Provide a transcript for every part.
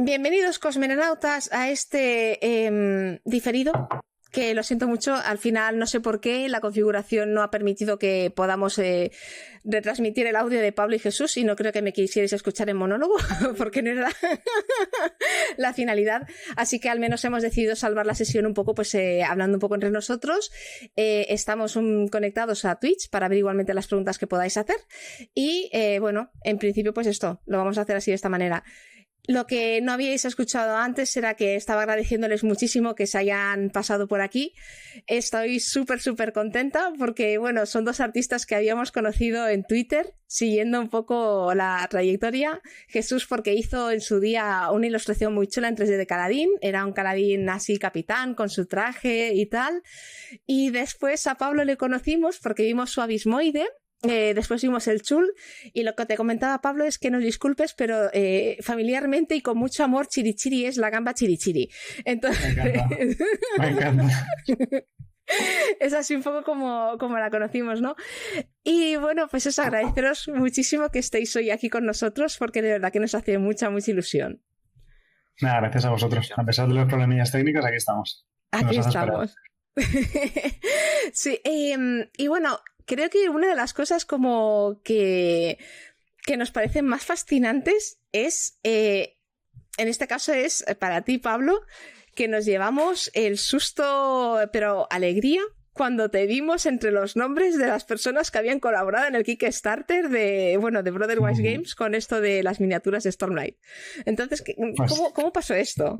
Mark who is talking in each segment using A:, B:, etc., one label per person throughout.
A: Bienvenidos, cosmonautas, a este diferido, que lo siento mucho, al final no sé por qué la configuración no ha permitido que podamos retransmitir el audio de Pablo y Jesús, y no creo que me quisierais escuchar en monólogo, porque no era la finalidad, así que al menos hemos decidido salvar la sesión un poco, pues hablando un poco entre nosotros. Estamos conectados a Twitch para ver igualmente las preguntas que podáis hacer, y bueno, en principio pues esto, lo vamos a hacer así de esta manera. Lo que no habíais escuchado antes era que estaba agradeciéndoles muchísimo que se hayan pasado por aquí. Estoy súper contenta porque, bueno, son dos artistas que habíamos conocido en Twitter, siguiendo un poco la trayectoria. Jesús porque hizo en su día una ilustración muy chula en 3D de Kaladin. Era un Kaladin así capitán, con su traje y tal. Y después a Pablo le conocimos porque vimos su Abismoide. Después vimos el Chul, y lo que te comentaba, Pablo, es que nos disculpes, pero familiarmente y con mucho amor, Chirichiri es la gamba Chirichiri. Entonces...
B: Me encanta.
A: Es así un poco como la conocimos, ¿no? Y bueno, pues eso, agradeceros muchísimo que estéis hoy aquí con nosotros, porque de verdad que nos hace mucha ilusión.
B: Nada, gracias a vosotros. A pesar de los problemillas técnicos, aquí estamos.
A: Aquí estamos. Sí, y bueno, creo que una de las cosas como que nos parecen más fascinantes es, en este caso es para ti, Pablo, que nos llevamos el susto, pero alegría, cuando te vimos entre los nombres de las personas que habían colaborado en el Kickstarter de Brotherwise Games con esto de las miniaturas de Stormlight. Entonces, ¿cómo pasó esto?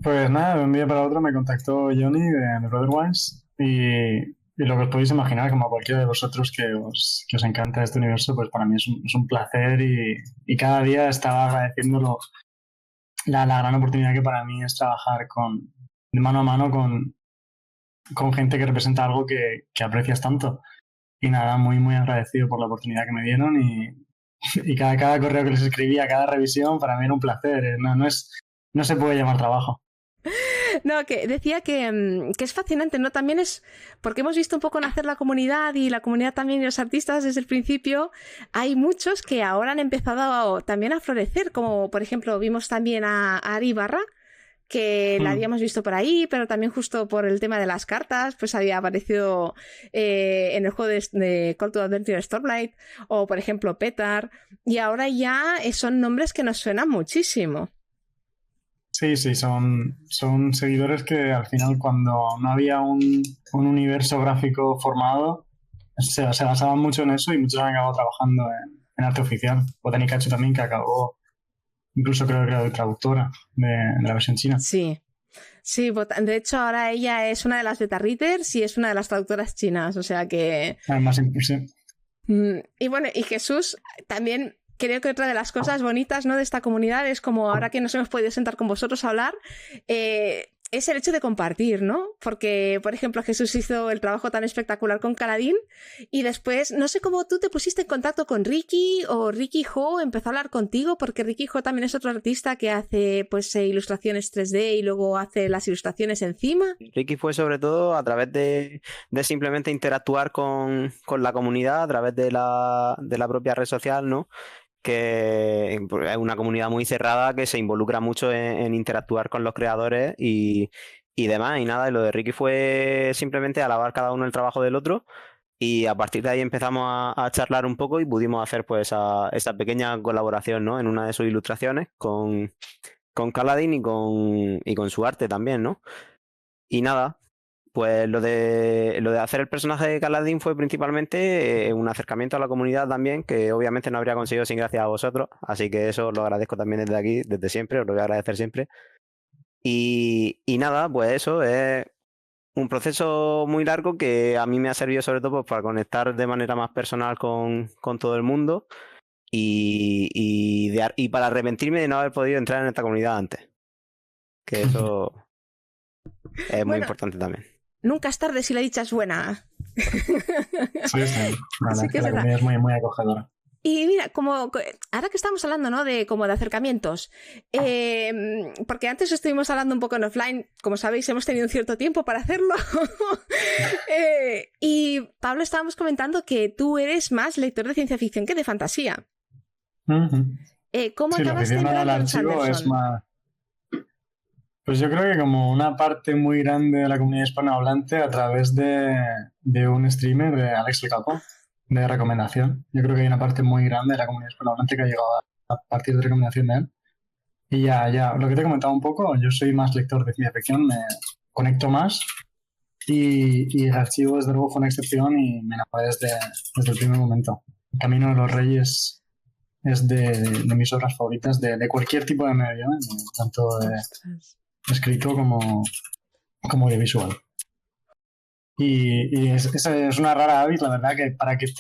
B: Pues nada, de un día para otro me contactó Johnny de Brotherwise y lo que os podéis imaginar, como a cualquiera de vosotros que os encanta este universo, pues para mí es un placer y cada día estaba agradeciendo la gran oportunidad que para mí es trabajar de mano a mano con gente que representa algo que aprecias tanto. Y nada, muy agradecido por la oportunidad que me dieron y cada correo que les escribía, cada revisión, para mí era un placer. No se puede llamar trabajo.
A: No, que decía que es fascinante, ¿no? También es porque hemos visto un poco nacer la comunidad y la comunidad también y los artistas desde el principio. Hay muchos que ahora han empezado también a florecer, como por ejemplo vimos también a Ari Barra, que la habíamos visto por ahí, pero también justo por el tema de las cartas, pues había aparecido en el juego de Call to Adventure Stormlight, o por ejemplo Petar, y ahora ya son nombres que nos suenan muchísimo.
B: Sí, son seguidores que al final, cuando no había un universo gráfico formado, se basaban mucho en eso y muchos han acabado trabajando en arte oficial. Botanikachu también, que acabó, incluso creo que era traductora de la versión china.
A: Sí, de hecho ahora ella es una de las beta readers y es una de las traductoras chinas, o sea que...
B: Además, sí.
A: Y bueno, y Jesús también... Creo que otra de las cosas bonitas, ¿no?, de esta comunidad es como ahora que nos hemos podido sentar con vosotros a hablar, es el hecho de compartir, ¿no? Porque, por ejemplo, Jesús hizo el trabajo tan espectacular con Kaladin y después, no sé cómo tú te pusiste en contacto con Ricky o Ricky Ho empezó a hablar contigo, porque Ricky Ho también es otro artista que hace pues ilustraciones 3D y luego hace las ilustraciones encima.
C: Ricky fue sobre todo a través de simplemente interactuar con la comunidad, a través de la propia red social, ¿no? Que es una comunidad muy cerrada que se involucra mucho en interactuar con los creadores y demás, y nada, y lo de Ricky fue simplemente alabar cada uno el trabajo del otro, y a partir de ahí empezamos a charlar un poco y pudimos hacer pues esa pequeña colaboración, ¿no?, en una de sus ilustraciones con Kaladin y con su arte también, ¿no? Y nada, pues lo de hacer el personaje de Kaladin fue principalmente un acercamiento a la comunidad también, que obviamente no habría conseguido sin gracias a vosotros, así que eso lo agradezco también desde aquí, desde siempre, os lo voy a agradecer siempre. Y nada, pues eso es un proceso muy largo que a mí me ha servido sobre todo pues, para conectar de manera más personal con todo el mundo y para arrepentirme de no haber podido entrar en esta comunidad antes, que eso es muy importante también.
A: Nunca es tarde si la dicha es buena.
B: Sí.
A: Así que
B: la comunidad es muy acogedora.
A: Y mira, como ahora que estamos hablando, ¿no?, de acercamientos, porque antes estuvimos hablando un poco en offline, como sabéis, hemos tenido un cierto tiempo para hacerlo. Y Pablo, estábamos comentando que tú eres más lector de ciencia ficción que de fantasía. ¿Cómo
B: Sí, lo que
A: acabaste
B: hicieron al
A: enamorado de
B: archivo es
A: Sanderson?
B: más... Pues yo creo que como una parte muy grande de la comunidad hispanohablante a través de un streamer, de Alex el Capo, de recomendación. Yo creo que hay una parte muy grande de la comunidad hispanohablante que ha llegado a partir de recomendación de él. Y ya, lo que te he comentado un poco, yo soy más lector de ciencia ficción, me conecto más y el archivo desde luego fue una excepción y me enamoré desde el primer momento. El Camino de los Reyes es de mis obras favoritas de cualquier tipo de medio, tanto de
A: Ostras.
B: escrito como de visual. Y esa es una rara hábit, la verdad, que para que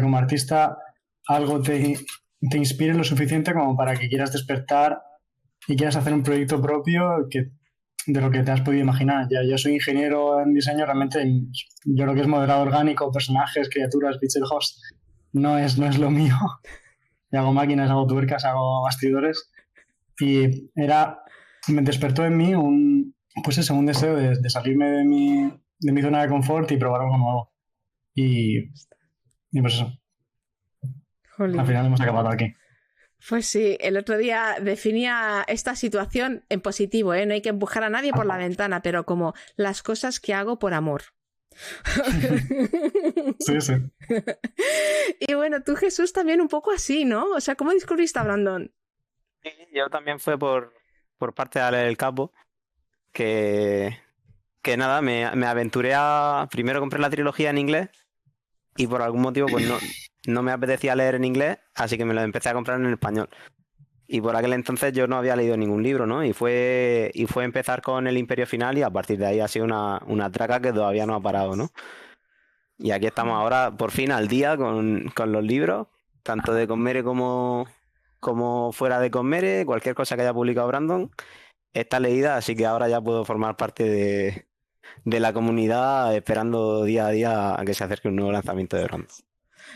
B: como artista algo te inspire lo suficiente como para que quieras despertar y quieras hacer un proyecto propio de lo que te has podido imaginar. Ya, yo soy ingeniero en diseño, realmente yo lo que es modelado orgánico, personajes, criaturas, pixel host, no es lo mío. Y hago máquinas, hago tuercas, hago bastidores. Y me despertó en mí un deseo de salirme de mi zona de confort y probar algo nuevo. Y pues eso, al
A: Jolín.
B: final hemos acabado aquí.
A: Pues sí, el otro día definía esta situación en positivo, ¿eh? No hay que empujar a nadie por la ventana, pero como las cosas que hago por amor.
B: Sí, sí.
A: Y bueno, tú, Jesús, también un poco así, ¿no? O sea, ¿cómo descubriste a Brandon?
C: Sí, yo también fue por parte de Ale el Capo, que nada, me aventuré a... Primero compré la trilogía en inglés y por algún motivo pues no me apetecía leer en inglés, así que me lo empecé a comprar en español. Y por aquel entonces yo no había leído ningún libro, ¿no? Y fue empezar con El Imperio Final y a partir de ahí ha sido una traca que todavía no ha parado, ¿no? Y aquí estamos ahora por fin al día con los libros, tanto de Conmere como fuera de Conmere, cualquier cosa que haya publicado Brandon está leída, así que ahora ya puedo formar parte de la comunidad esperando día a día a que se acerque un nuevo lanzamiento de Brandon.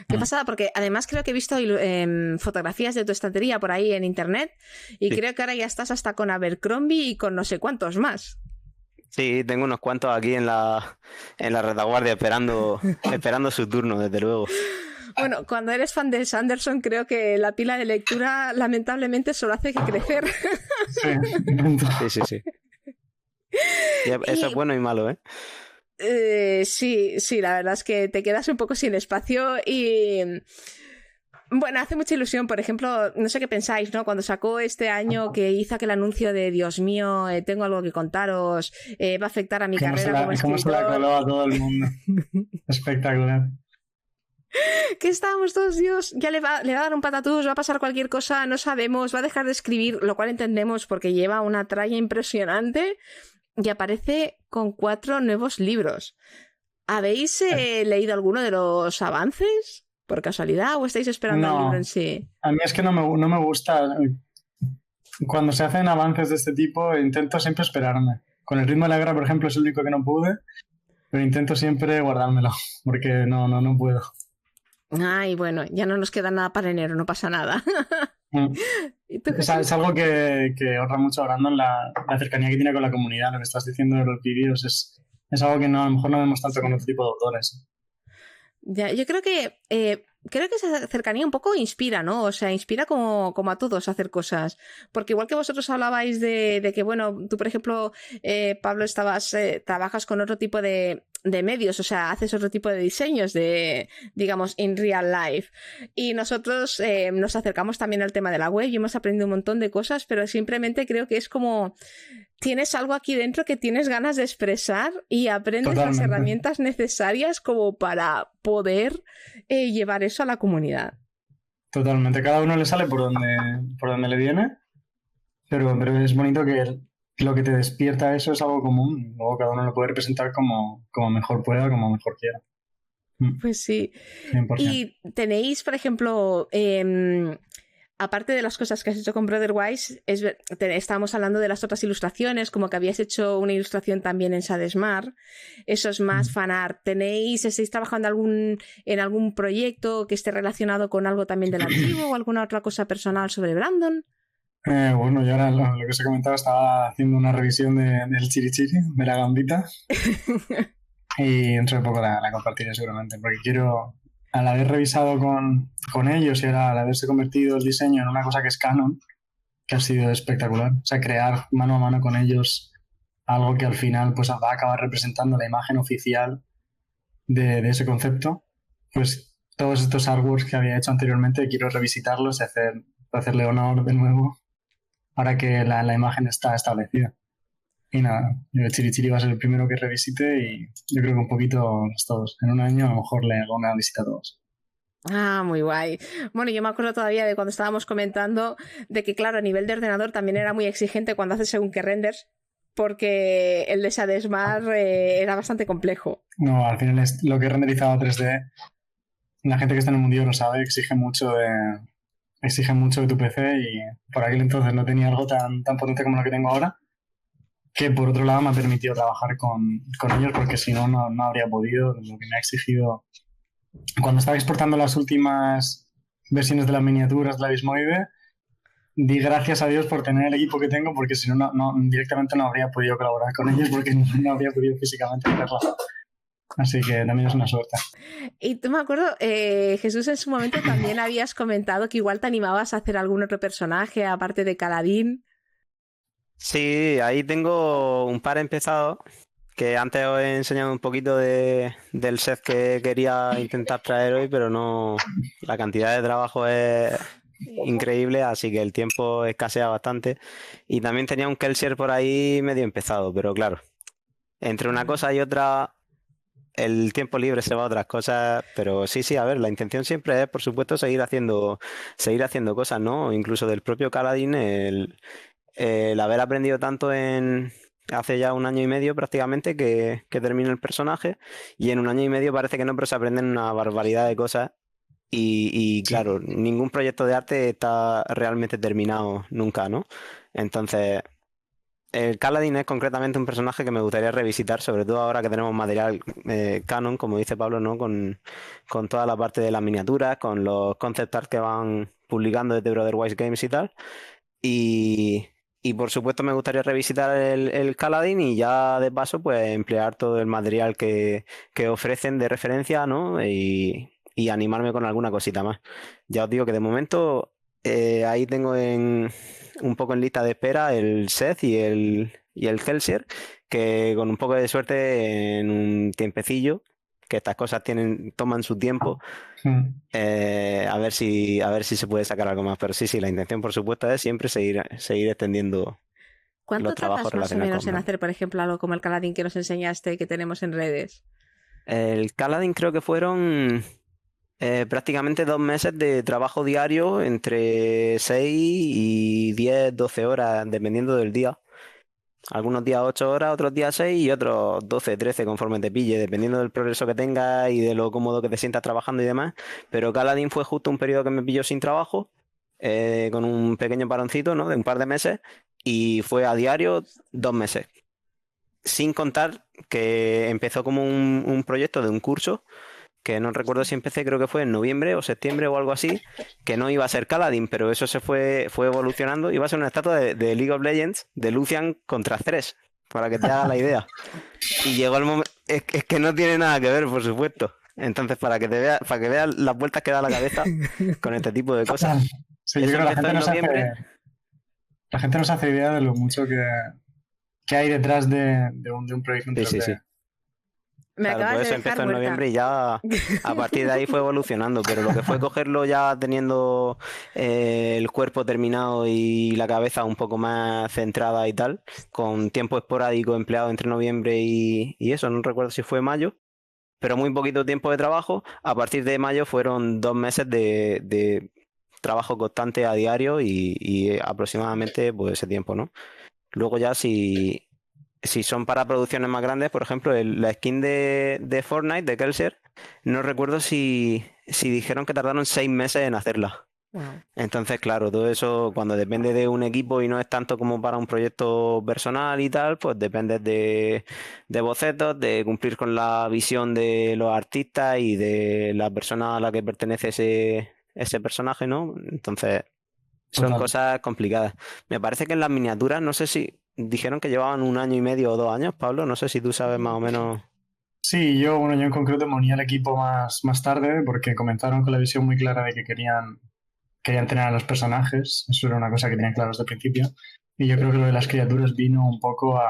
A: Qué pasada, porque además creo que he visto fotografías de tu estantería por ahí en internet y
C: Sí.
A: creo que ahora ya estás hasta con Abercrombie y con no sé cuántos más.
C: Sí, tengo unos cuantos aquí en la retaguardia esperando su turno, desde luego.
A: Bueno, cuando eres fan de Sanderson, creo que la pila de lectura lamentablemente solo hace que crecer.
B: Sí,
C: Sí. Y eso es bueno y malo, ¿eh?
A: Sí, la verdad es que te quedas un poco sin espacio y... Bueno, hace mucha ilusión, por ejemplo, no sé qué pensáis, ¿no? Cuando sacó este año que hizo aquel anuncio de Dios mío, tengo algo que contaros, va a afectar a mi carrera como
B: ¿Cómo se la
A: escritor.
B: coló a todo el mundo? Espectacular.
A: Que estábamos todos, Dios, ya le va a dar un patatús, va a pasar cualquier cosa, no sabemos, va a dejar de escribir, lo cual entendemos porque lleva una tralla impresionante y aparece con 4 nuevos libros. ¿Habéis leído alguno de los avances por casualidad o estáis esperando el libro en sí?
B: A mí es que no me gusta. Cuando se hacen avances de este tipo, intento siempre esperarme. Con el ritmo de la guerra, por ejemplo, es el único que no pude, pero intento siempre guardármelo, porque no puedo.
A: Ay, bueno, ya no nos queda nada para enero, no pasa nada. ¿Y tú, Jesús?
B: Es algo que honra mucho a Brandon, la cercanía que tiene con la comunidad, lo que estás diciendo de los vídeos, es algo que a lo mejor no vemos tanto con otro tipo de autores.
A: Ya, yo creo que esa cercanía un poco inspira, ¿no? O sea, inspira como a todos a hacer cosas. Porque igual que vosotros hablabais de que, bueno, tú, por ejemplo, Pablo, trabajas con otro tipo de medios, o sea, haces otro tipo de diseños digamos, in real life. Y nosotros nos acercamos también al tema de la web y hemos aprendido un montón de cosas, pero simplemente creo que es como... Tienes algo aquí dentro que tienes ganas de expresar y aprendes
B: Totalmente.
A: las herramientas necesarias como para poder llevar eso a la comunidad.
B: Totalmente. Cada uno le sale por donde le viene, pero es bonito que lo que te despierta eso es algo común y luego cada uno lo puede representar como mejor pueda, como mejor quiera.
A: Pues sí.
B: 100%.
A: Y tenéis, por ejemplo... aparte de las cosas que has hecho con Brotherwise, estábamos hablando de las otras ilustraciones, como que habías hecho una ilustración también en Sadesmar. Eso es más fanart. ¿Estáis trabajando en algún proyecto que esté relacionado con algo también del archivo o alguna otra cosa personal sobre Brandon?
B: Bueno, yo ahora lo que os he comentado, estaba haciendo una revisión del Chiri Chiri, de la gambita. Y dentro de poco la compartiré seguramente, porque quiero al haber revisado con ellos y al haberse convertido el diseño en una cosa que es canon, que ha sido espectacular. O sea, crear mano a mano con ellos algo que al final pues va a acabar representando la imagen oficial de ese concepto, pues todos estos artworks que había hecho anteriormente quiero revisitarlos y hacerle honor de nuevo ahora que la imagen está establecida. Y nada, el Chiri Chiri va a ser el primero que revisite y yo creo que un poquito todos. En un año a lo mejor le hago una visita a todos.
A: Ah, muy guay. Bueno, yo me acuerdo todavía de cuando estábamos comentando de que, claro, a nivel de ordenador también era muy exigente cuando haces según qué renders, porque el de Shadesmar era bastante complejo.
B: No, al final es lo que he renderizado 3D. La gente que está en el mundillo lo sabe, exige mucho de tu PC y por aquel entonces no tenía algo tan potente como lo que tengo ahora, que por otro lado me ha permitido trabajar con ellos porque si no, no habría podido, lo que me ha exigido. Cuando estaba exportando las últimas versiones de las miniaturas de la Bismoide, di gracias a Dios por tener el equipo que tengo porque si no, directamente no habría podido colaborar con ellos porque no habría podido físicamente hacerlo. Así que también es una suerte.
A: Y tú me acuerdo, Jesús, en su momento también habías comentado que igual te animabas a hacer algún otro personaje aparte de Caladín.
C: Sí, ahí tengo un par empezados, que antes os he enseñado un poquito del set que quería intentar traer hoy, pero no, la cantidad de trabajo es increíble, así que el tiempo escasea bastante. Y también tenía un Kelsier por ahí medio empezado, pero claro, entre una cosa y otra, el tiempo libre se va a otras cosas, pero sí, a ver, la intención siempre es, por supuesto, seguir haciendo cosas, ¿no? Incluso del propio Kaladin, el haber aprendido tanto hace ya un año y medio prácticamente que termino el personaje, y en un año y medio parece que no, pero se aprenden una barbaridad de cosas. Y claro, ningún proyecto de arte está realmente terminado nunca, ¿no? Entonces, el Kaladin es concretamente un personaje que me gustaría revisitar, sobre todo ahora que tenemos material canon, como dice Pablo, ¿no? Con toda la parte de las miniaturas, con los concept art que van publicando desde Brotherwise Games y tal. Y por supuesto me gustaría revisitar el Kaladin y ya de paso pues emplear todo el material que ofrecen de referencia, ¿no? Y animarme con alguna cosita más. Ya os digo que de momento ahí tengo un poco en lista de espera el Seth y el Kelsier, que con un poco de suerte en un tiempecillo, que estas cosas toman su tiempo, a ver si se puede sacar algo más. Pero sí, la intención por supuesto es siempre seguir extendiendo
A: ¿Cuánto
C: los trabajos
A: tardas más o
C: relacionados
A: menos
C: con
A: en
C: Bran.
A: hacer, por ejemplo, algo como el Caladín que nos enseñaste que tenemos en redes?
C: El Kaladin creo que fueron prácticamente 2 meses de trabajo diario, entre 6 y 10, 12 horas, dependiendo del día. Algunos días 8 horas, otros días 6 y otros 12, 13 conforme te pille, dependiendo del progreso que tengas y de lo cómodo que te sientas trabajando y demás. Pero Kaladin fue justo un periodo que me pilló sin trabajo, con un pequeño paroncito, ¿no? De un par de meses, y fue a diario 2 meses. Sin contar que empezó como un proyecto de un curso, que no recuerdo si empecé, creo que fue en noviembre o septiembre o algo así, que no iba a ser Kaladin, pero eso fue evolucionando. Iba a ser una estatua de League of Legends, de Lucian contra Thresh, para que te hagas la idea. Y llegó el momento, es que no tiene nada que ver, por supuesto. Entonces, para que veas las vueltas que da la cabeza con este tipo de cosas.
B: Sí, yo
C: Eso
B: creo que
C: empezó en noviembre.
B: la gente no se hace idea de lo mucho que hay detrás de un proyecto en 3D.
C: Sí.
A: Me
C: Claro,
A: acabas
C: pues
A: de
C: eso
A: dejar
C: empezó en
A: muerta.
C: noviembre y ya a partir de ahí fue evolucionando, pero lo que fue cogerlo ya teniendo el cuerpo terminado y la cabeza un poco más centrada y tal, con tiempo esporádico empleado entre noviembre y eso, no recuerdo si fue mayo, pero muy poquito tiempo de trabajo. A partir de mayo fueron 2 meses de trabajo constante a diario y aproximadamente pues ese tiempo, ¿no? Luego ya si son para producciones más grandes, por ejemplo, la skin de Fortnite, de Kelsier, no recuerdo si dijeron que tardaron 6 meses en hacerla.
A: Wow.
C: Entonces, claro, todo eso cuando depende de un equipo y no es tanto como para un proyecto personal y tal, pues depende de bocetos, de cumplir con la visión de los artistas y de la persona a la que pertenece ese personaje, ¿no? Entonces, son
B: Total.
C: cosas complicadas. Me parece que en las miniaturas, no sé si dijeron que llevaban un año y medio o 2 años, Pablo, no sé si tú sabes más o menos.
B: Sí, yo en concreto me uní al equipo más tarde porque comenzaron con la visión muy clara de que querían tener a los personajes. Eso era una cosa que tenían claro desde el principio. Y yo creo que lo de las criaturas vino un poco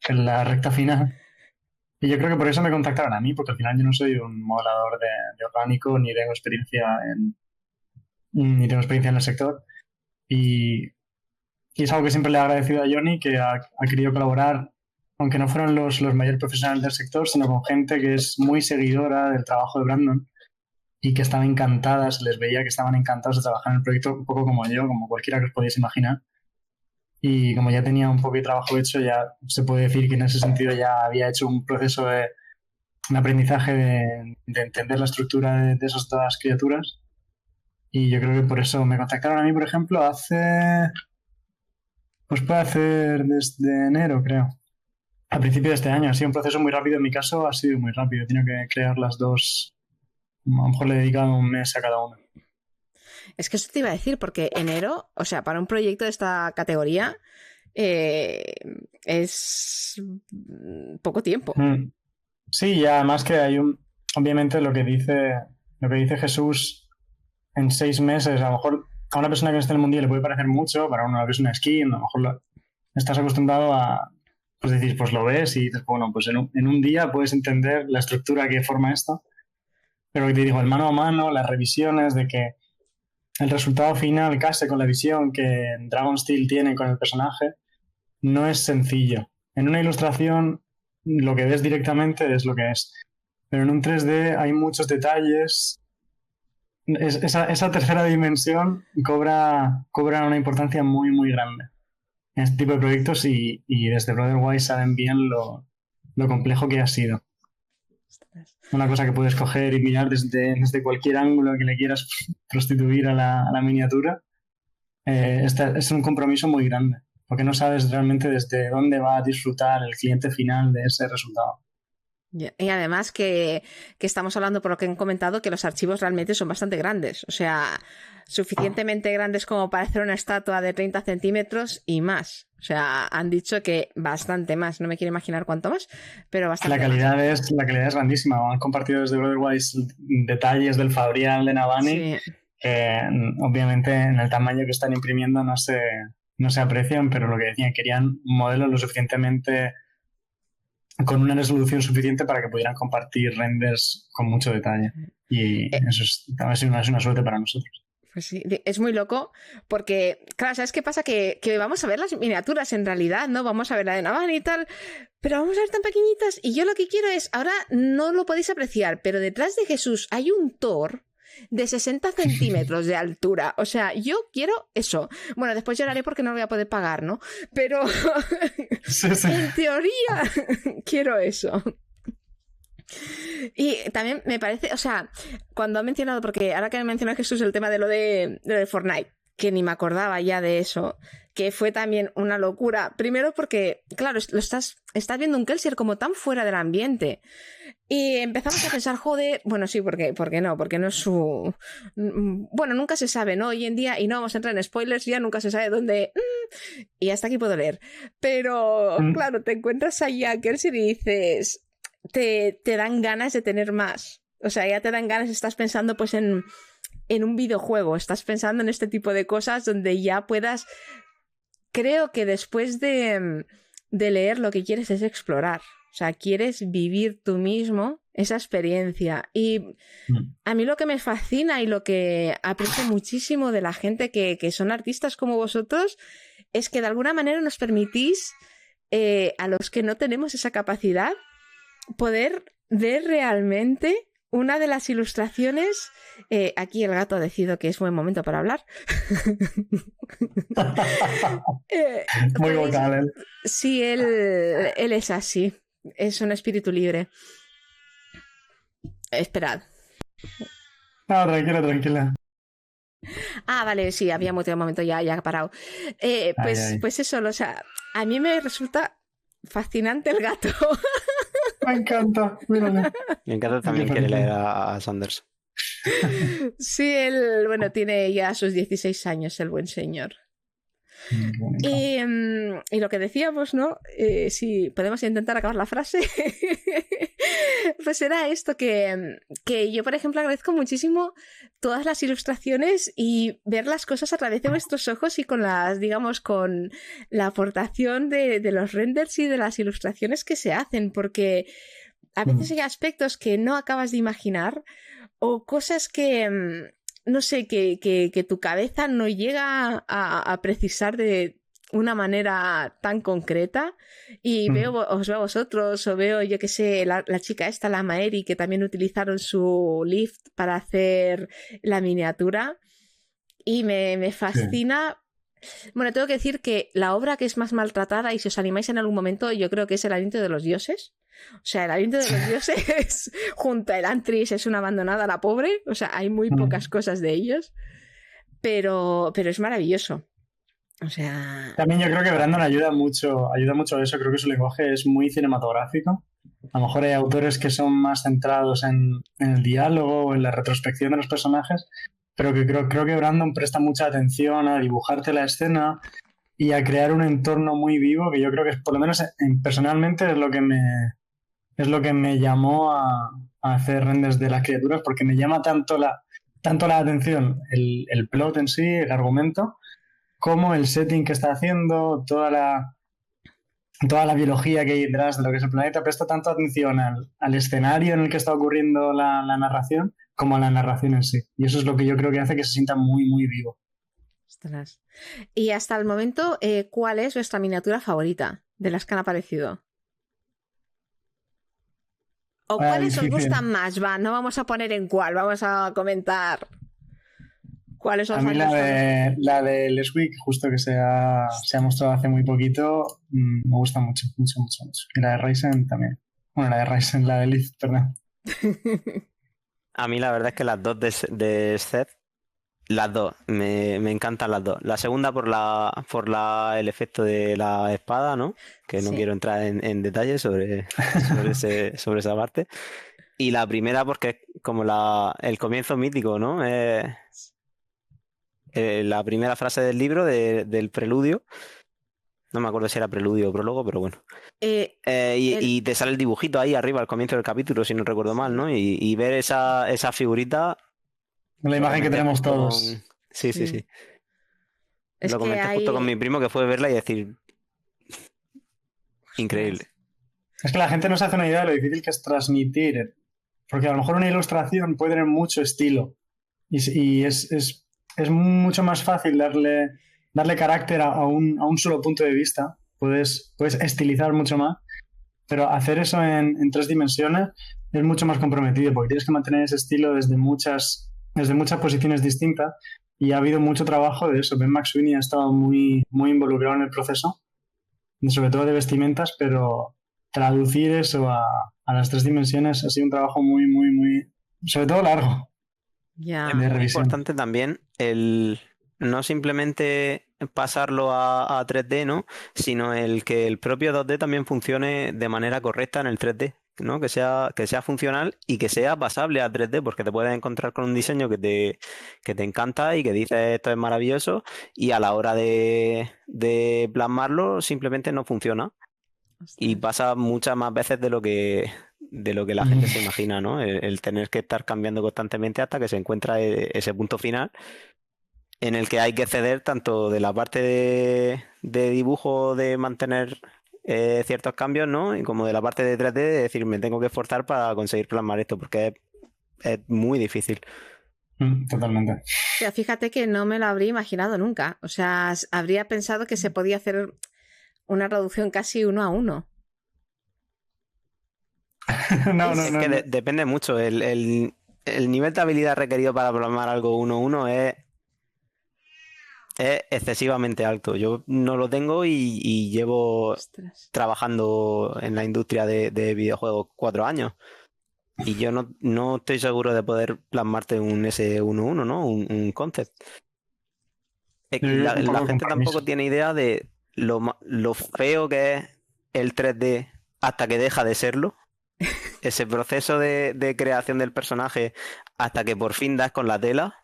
B: en la recta final. Y yo creo que por eso me contactaron a mí, porque al final yo no soy un modelador de orgánico ni tengo experiencia en el sector. Y, y es algo que siempre le he agradecido a Johnny, que ha querido colaborar, aunque no fueron los mayores profesionales del sector, sino con gente que es muy seguidora del trabajo de Brandon y que estaba encantada, se les veía que estaban encantados de trabajar en el proyecto, un poco como yo, como cualquiera que os podéis imaginar. Y como ya tenía un poco de trabajo hecho, ya se puede decir que en ese sentido ya había hecho un proceso de aprendizaje de entender la estructura de esas dos criaturas. Y yo creo que por eso me contactaron a mí, por ejemplo, pues puede hacer desde enero, creo. A principio de este año. Ha sido un proceso muy rápido. En mi caso ha sido muy rápido. He tenido que crear las dos. A lo mejor le he dedicado un mes a cada una.
A: Es que eso te iba a decir, porque enero, o sea, para un proyecto de esta categoría, es poco tiempo.
B: Sí, y además que obviamente lo que dice Jesús, en 6 meses, a lo mejor a una persona que no esté en el mundillo le puede parecer mucho, para una que es una skin, a lo mejor estás acostumbrado a, pues decir, pues lo ves y dices, bueno, pues en un día puedes entender la estructura que forma esto. Pero te digo, el mano a mano, las revisiones de que el resultado final case con la visión que Dragonsteel tiene con el personaje, no es sencillo. En una ilustración, lo que ves directamente es lo que es. Pero en un 3D hay muchos detalles. Esa tercera dimensión cobra una importancia muy, muy grande en este tipo de proyectos y desde Brotherwise saben bien lo complejo que ha sido. Una cosa que puedes coger y mirar desde cualquier ángulo que le quieras prostituir a la miniatura. Es un compromiso muy grande, porque no sabes realmente desde dónde va a disfrutar el cliente final de ese resultado.
A: Y además que estamos hablando, por lo que han comentado, que los archivos realmente son bastante grandes. O sea, suficientemente grandes como para hacer una estatua de 30 centímetros y más. O sea, han dicho que bastante más. No me quiero imaginar cuánto más, pero bastante
B: más. La calidad es grandísima. Han compartido desde Brotherwise detalles del Fabrial de Navani, sí, que obviamente en el tamaño que están imprimiendo no se aprecian, pero lo que decían, querían modelos lo suficientemente con una resolución suficiente para que pudieran compartir renders con mucho detalle. Y eso es una suerte para nosotros.
A: Pues sí, es muy loco porque, claro, ¿sabes qué pasa? Que vamos a ver las miniaturas en realidad, ¿no? Vamos a ver la de Navani y tal, pero vamos a ver tan pequeñitas y yo lo que quiero es, ahora no lo podéis apreciar, pero detrás de Jesús hay un Thor de 60 centímetros de altura. O sea, yo quiero eso. Bueno, después lloraré porque no lo voy a poder pagar, ¿no? Pero sí. En teoría quiero eso. Y también me parece, o sea, cuando ha mencionado, porque ahora que ha mencionado Jesús el tema de lo de Fortnite, que ni me acordaba ya de eso, que fue también una locura. Primero porque, claro, estás viendo un Kelsier como tan fuera del ambiente. Y empezamos a pensar, joder, bueno, sí, ¿por qué no? Porque no es su... Bueno, nunca se sabe, ¿no? Hoy en día, y no vamos a entrar en spoilers, ya nunca se sabe dónde... Y hasta aquí puedo leer. Pero, claro, te encuentras ahí a Kelsier y dices... Te dan ganas de tener más. O sea, ya te dan ganas, estás pensando pues en un videojuego, estás pensando en este tipo de cosas donde ya puedas... Creo que después de leer lo que quieres es explorar. O sea, quieres vivir tú mismo esa experiencia. Y a mí lo que me fascina y lo que aprecio muchísimo de la gente que son artistas como vosotros es que de alguna manera nos permitís, a los que no tenemos esa capacidad, poder ver realmente una de las ilustraciones. Aquí el gato ha decidido que es buen momento para hablar.
B: Muy vocal él.
A: Sí, él es así. Es un espíritu libre. Esperad.
B: No, tranquila.
A: Ah, vale, sí, había muteado un momento, ya ha parado. Pues eso, o sea, a mí me resulta fascinante el gato.
B: Me encanta, mírale.
C: Me encanta también que leer a Sanders.
A: Sí, él, bueno, tiene ya sus 16 años, el buen señor.
B: Qué bonito.
A: Y lo que decíamos, ¿no? Si podemos intentar acabar la frase, pues era esto que yo, por ejemplo, agradezco muchísimo todas las ilustraciones y ver las cosas a través de vuestros ojos y con digamos, con la aportación de los renders y de las ilustraciones que se hacen, porque a veces hay aspectos que no acabas de imaginar o cosas que no sé, que tu cabeza no llega a precisar de una manera tan concreta y os veo a vosotros o veo, yo que sé, la chica esta, la Maeri, que también utilizaron su lift para hacer la miniatura y me fascina. Bueno, tengo que decir que la obra que es más maltratada, y si os animáis en algún momento, yo creo que es El aliento de los dioses. O sea, El aliento de los dioses junto a Elantris es una abandonada, la pobre. O sea, hay muy pocas cosas de ellos. Pero es maravilloso. O sea...
B: También yo creo que Brandon ayuda mucho a eso. Creo que su lenguaje es muy cinematográfico. A lo mejor hay autores que son más centrados en el diálogo o en la retrospección de los personajes, pero que creo que Brandon presta mucha atención a dibujarte la escena y a crear un entorno muy vivo, que yo creo que por lo menos personalmente es lo que me llamó a hacer renders de las criaturas, porque me llama tanto la atención el plot en sí, el argumento, como el setting que está haciendo, toda la biología que hay detrás de lo que es el planeta. Presto tanto atención al escenario en el que está ocurriendo la narración como a la narración en sí. Y eso es lo que yo creo que hace que se sienta muy, muy vivo.
A: Ostras. Y hasta el momento, ¿cuál es vuestra miniatura favorita de las que han aparecido? ¿O cuáles os gustan más? Va, no vamos a poner en cuál, vamos a comentar cuáles os
B: han gustado. A mí la de Leswick, justo que se ha mostrado hace muy poquito, me gusta mucho, mucho, mucho, mucho. Y la de Ryzen también. Bueno, la de Liz, perdón.
C: A mí la verdad es que las dos de Seth, las dos, me encantan las dos. La segunda por el efecto de la espada, ¿no? Que no quiero entrar en detalles sobre esa parte. Y la primera porque es como el comienzo mítico, ¿no? La primera frase del libro, del preludio. No me acuerdo si era preludio o prólogo, pero bueno. Y te sale el dibujito ahí arriba al comienzo del capítulo, si no recuerdo mal, ¿no? Y ver esa figurita...
B: La imagen que tenemos todos.
C: Sí. Lo comenté justo con mi primo, que fue verla y decir... Increíble.
B: Es que la gente no se hace una idea de lo difícil que es transmitir. Porque a lo mejor una ilustración puede tener mucho estilo. Y es mucho más fácil darle carácter a un solo punto de vista. Puedes estilizar mucho más, pero hacer eso en 3 dimensiones es mucho más comprometido, porque tienes que mantener ese estilo desde muchas posiciones distintas, y ha habido mucho trabajo de eso. Ben McSweeney ha estado muy, muy involucrado en el proceso, sobre todo de vestimentas, pero traducir eso a las 3 dimensiones ha sido un trabajo muy, muy, muy, sobre todo largo.
C: Es muy importante también no simplemente pasarlo a 3D, ¿no? Sino que el propio 2D también funcione de manera correcta en el 3D, ¿no? Que sea funcional y que sea pasable a 3D, porque te puedes encontrar con un diseño que te encanta y que dices esto es maravilloso, y a la hora de plasmarlo simplemente no funciona. Y pasa muchas más veces de lo que la gente se imagina, ¿no? El tener que estar cambiando constantemente hasta que se encuentra ese punto final en el que hay que ceder tanto de la parte de dibujo, de mantener ciertos cambios, ¿no? Y como de la parte de 3D, de decir, me tengo que esforzar para conseguir plasmar esto, porque es muy difícil.
B: Totalmente.
A: Pero fíjate que no me lo habría imaginado nunca. O sea, habría pensado que se podía hacer una reducción casi 1 a 1.
C: Es que depende mucho. El nivel de habilidad requerido para plasmar algo 1 a 1 es excesivamente alto. Yo no lo tengo y llevo trabajando en la industria de videojuegos 4 años. Y yo no estoy seguro de poder plasmarte un S11, ¿no? Un concept. La gente tampoco tiene idea de lo feo que es el 3D hasta que deja de serlo. Ese proceso de creación del personaje hasta que por fin das con la tela.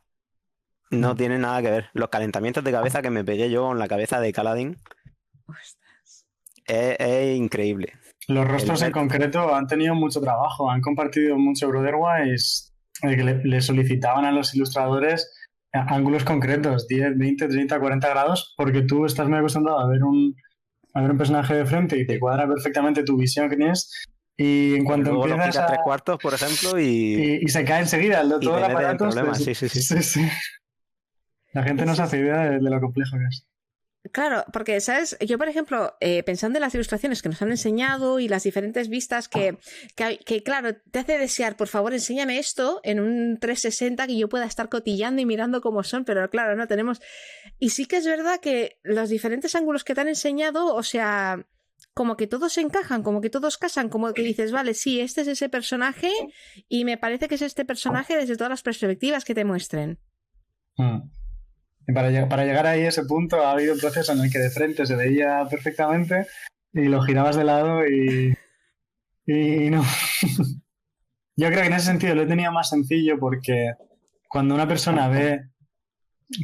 C: No tiene nada que ver. Los calentamientos de cabeza que me pegué yo con la cabeza de Kaladin
A: Ostras.
C: es increíble.
B: Los rostros en concreto han tenido mucho trabajo, han compartido mucho Brotherwise, que le solicitaban a los ilustradores ángulos concretos, 10, 20, 30, 40 grados, porque tú estás muy acostumbrado a ver un personaje de frente y te cuadra perfectamente tu visión que tienes, y en cuanto
C: Luego
B: empiezas
C: lo quitas 3/4, por ejemplo,
B: y se cae enseguida todo el
C: te metes en
B: aparato.
C: problemas. Sí.
B: La gente no se hace idea de lo complejo que es.
A: Claro, porque, ¿sabes? Yo, por ejemplo, pensando en las ilustraciones que nos han enseñado y las diferentes vistas que, claro, te hace desear, por favor, enséñame esto en un 360 que yo pueda estar cotillando y mirando cómo son, pero claro, no tenemos... Y sí que es verdad que los diferentes ángulos que te han enseñado, o sea, como que todos encajan, como que todos casan, como que dices, vale, sí, este es ese personaje y me parece que es este personaje desde todas las perspectivas que te muestren.
B: Y para llegar ahí a ese punto ha habido un proceso en el que de frente se veía perfectamente y lo girabas de lado y no. Yo creo que en ese sentido lo he tenido más sencillo porque cuando una persona ve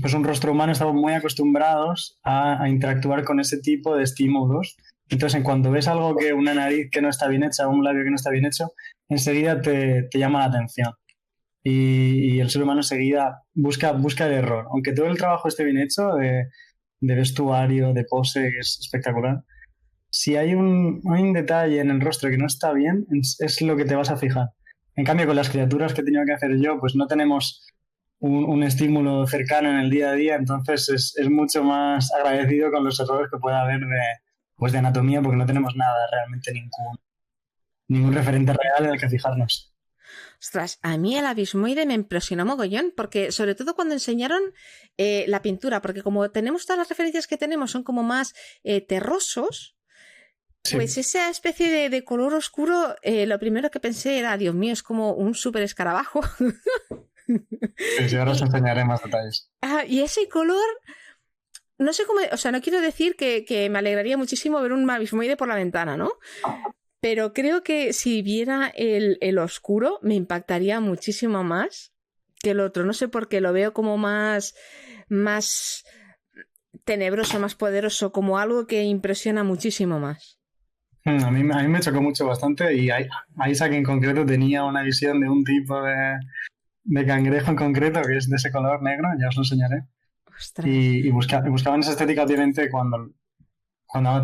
B: pues un rostro humano estamos muy acostumbrados a interactuar con ese tipo de estímulos. Entonces, en cuanto ves algo que una nariz que no está bien hecha o un labio que no está bien hecho, enseguida te llama la atención. Y el ser humano enseguida busca el error. Aunque todo el trabajo esté bien hecho, de vestuario, de pose, que es espectacular, si hay un detalle en el rostro que no está bien, es lo que te vas a fijar. En cambio, con las criaturas que he tenido que hacer yo, pues no tenemos un estímulo cercano en el día a día, entonces es mucho más agradecido con los errores que pueda haber de anatomía, porque no tenemos nada, realmente ningún referente real en el que fijarnos.
A: Ostras, a mí el abismoide me impresionó mogollón, porque sobre todo cuando enseñaron la pintura, porque como tenemos todas las referencias que tenemos, son como más terrosos, sí. Pues esa especie de color oscuro, lo primero que pensé era, Dios mío, es como un súper escarabajo.
B: Sí, ahora os enseñaré más detalles.
A: Y ese color... No sé cómo... O sea, no quiero decir que me alegraría muchísimo ver un abismoide por la ventana, ¿no? Pero creo que si viera el oscuro me impactaría muchísimo más que el otro. No sé por qué, lo veo como más tenebroso, más poderoso, como algo que impresiona muchísimo más.
B: A mí me chocó mucho bastante y Isaac en concreto tenía una visión de un tipo de cangrejo en concreto que es de ese color negro, ya os lo enseñaré.
A: Ostras.
B: Y buscaban esa estética, obviamente, cuando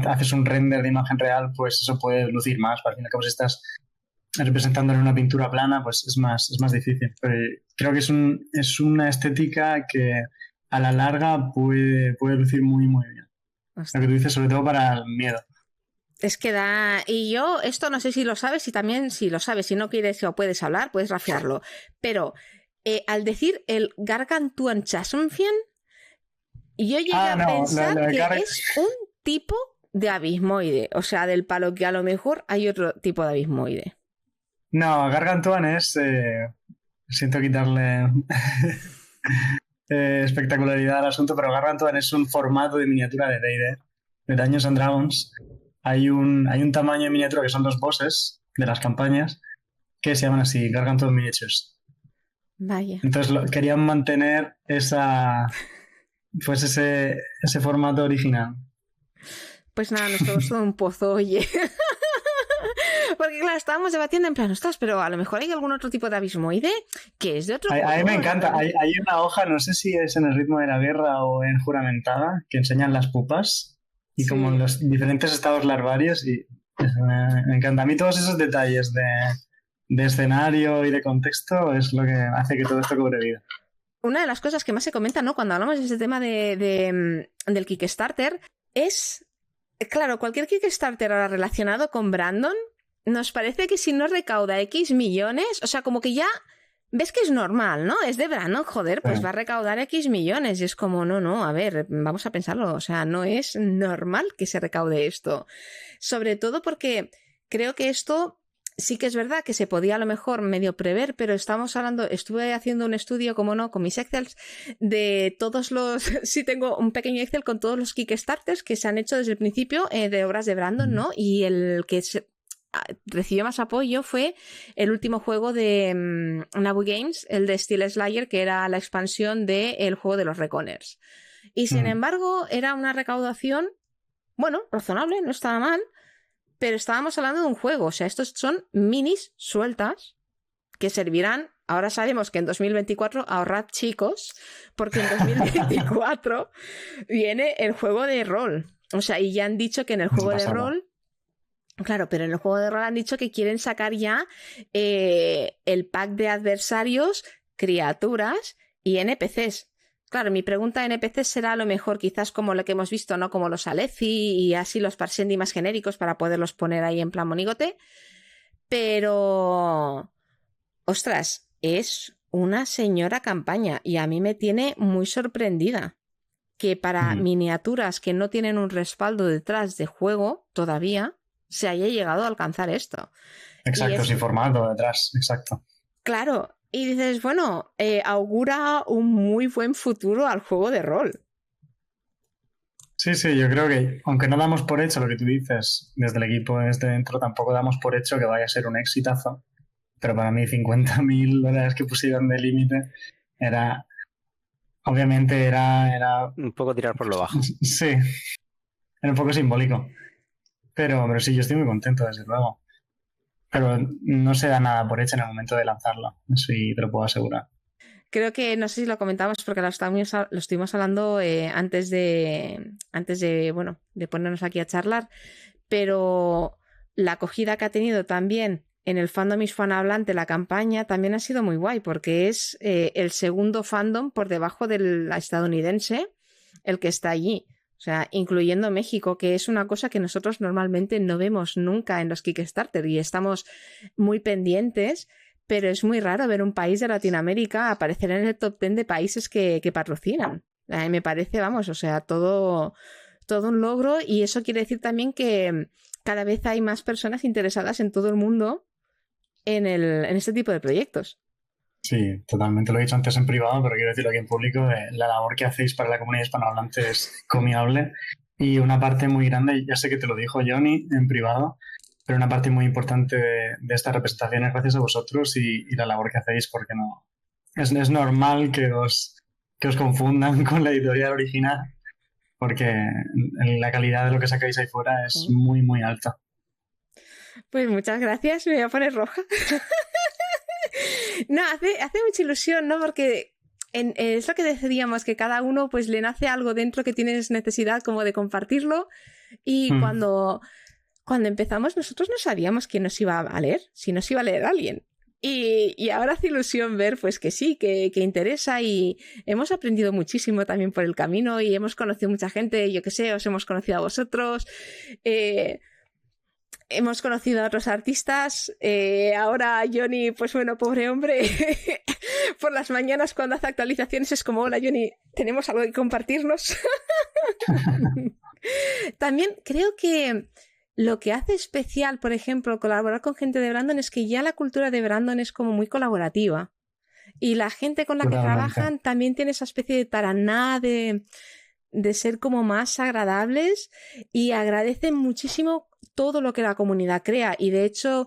B: haces un render de imagen real, pues eso puede lucir más. Al fin y al cabo, si estás representando en una pintura plana, pues es más difícil. Pero creo que es una estética que a la larga puede lucir muy, muy bien. Ostras. Lo que tú dices, sobre todo para el miedo.
A: Es que da... Y yo, esto no sé si lo sabes, y también si lo sabes, si no quieres o puedes hablar, puedes rafiarlo. Pero al decir el Gargantuan Chasmfien, yo llegué a pensar que es un tipo de abismoide. O sea, del palo que a lo mejor hay otro tipo de abismoide.
B: No, Gargantuan es... siento quitarle espectacularidad al asunto, pero Gargantuan es un formato de miniatura de D&D, de Dungeons and Dragons. Hay un tamaño de miniatura que son los bosses de las campañas que se llaman así, Gargantuan Miniatures.
A: Vaya.
B: Entonces querían mantener ese formato original.
A: Pues nada, nos quedó todo un pozo, oye. Porque claro, estábamos debatiendo en plan, ostras, pero a lo mejor hay algún otro tipo de abismoide que es de otro...
B: A mí me encanta. Hay una hoja, no sé si es en El ritmo de la guerra o en Juramentada, que enseñan las pupas y sí, como los diferentes estados larvarios, y me encanta. A mí todos esos detalles de escenario y de contexto es lo que hace que todo esto cobre vida.
A: Una de las cosas que más se comenta, ¿no?, cuando hablamos de este tema del Kickstarter es, claro, cualquier Kickstarter ahora relacionado con Brandon, nos parece que si no recauda X millones, o sea, como que ya ves que es normal, ¿no? Es de Brandon, joder, pues va a recaudar X millones. Y es como, no, a ver, vamos a pensarlo. O sea, no es normal que se recaude esto. Sobre todo porque creo que esto sí que es verdad que se podía a lo mejor medio prever, pero estuve haciendo un estudio, como no, con mis Excels, de todos los... Sí, tengo un pequeño Excel con todos los Kickstarters que se han hecho desde el principio de obras de Brandon, ¿no? Y el que recibió más apoyo fue el último juego de Nabu Games, el de Steel Slayer, que era la expansión del juego de los Reckoners. Y sin embargo, era una recaudación, bueno, razonable, no estaba mal, pero estábamos hablando de un juego. O sea, estos son minis sueltas que servirán. Ahora sabemos que en 2024 ahorrad, chicos, porque en 2024 viene el juego de rol. O sea, y ya han dicho que en el juego de rol... Claro, pero en el juego de rol han dicho que quieren sacar ya el pack de adversarios, criaturas y NPCs. Claro, mi pregunta de NPCs será a lo mejor quizás como lo que hemos visto, ¿no? Como los Alethi y así los Parsendi más genéricos para poderlos poner ahí en plan monigote. Pero... ostras, es una señora campaña y a mí me tiene muy sorprendida que para miniaturas que no tienen un respaldo detrás de juego todavía se haya llegado a alcanzar esto.
B: Exacto, sin formato detrás, exacto.
A: Claro, y dices, bueno, augura un muy buen futuro al juego de rol.
B: Sí, yo creo que, aunque no damos por hecho lo que tú dices desde el equipo desde dentro, tampoco damos por hecho que vaya a ser un exitazo. Pero para mí $50.000 que pusieron de límite era... obviamente era...
C: un poco tirar por lo bajo.
B: Sí, era un poco simbólico. Pero sí, yo estoy muy contento, desde luego. Pero no se da nada por hecho en el momento de lanzarlo. Eso sí te lo puedo asegurar.
A: Creo que, no sé si lo comentamos porque lo estuvimos hablando antes de, bueno, de ponernos aquí a charlar, pero la acogida que ha tenido también en el fandom hispanohablante la campaña también ha sido muy guay porque es el segundo fandom por debajo del estadounidense el que está allí. O sea, incluyendo México, que es una cosa que nosotros normalmente no vemos nunca en los Kickstarter y estamos muy pendientes, pero es muy raro ver un país de Latinoamérica aparecer en el top 10 de países que patrocinan. Me parece, vamos, o sea, todo un logro y eso quiere decir también que cada vez hay más personas interesadas en todo el mundo en este tipo de proyectos.
B: Sí, totalmente. Lo he dicho antes en privado, pero quiero decirlo aquí en público. La labor que hacéis para la comunidad hispanohablante es comiable y una parte muy grande, ya sé que te lo dijo Johnny en privado, pero una parte muy importante de esta representación es gracias a vosotros y la labor que hacéis, porque no es normal que os confundan con la editorial original, porque la calidad de lo que sacáis ahí fuera es muy, muy alta.
A: Pues muchas gracias, me voy a poner roja. No, hace mucha ilusión, ¿no? Porque es lo que decíamos, que cada uno pues le nace algo dentro que tienes necesidad como de compartirlo y cuando empezamos nosotros no sabíamos quién nos iba a leer, si nos iba a leer alguien. Y ahora hace ilusión ver pues que sí, que interesa y hemos aprendido muchísimo también por el camino y hemos conocido mucha gente, yo qué sé, os hemos conocido a vosotros, hemos conocido a otros artistas, ahora Johnny, pues bueno, pobre hombre, por las mañanas cuando hace actualizaciones es como, hola Johnny, tenemos algo que compartirnos. También creo que lo que hace especial, por ejemplo, colaborar con gente de Brandon es que ya la cultura de Brandon es como muy colaborativa. Y la gente con la que trabajan también tiene esa especie de taraná de ser como más agradables y agradecen muchísimo todo lo que la comunidad crea. Y de hecho,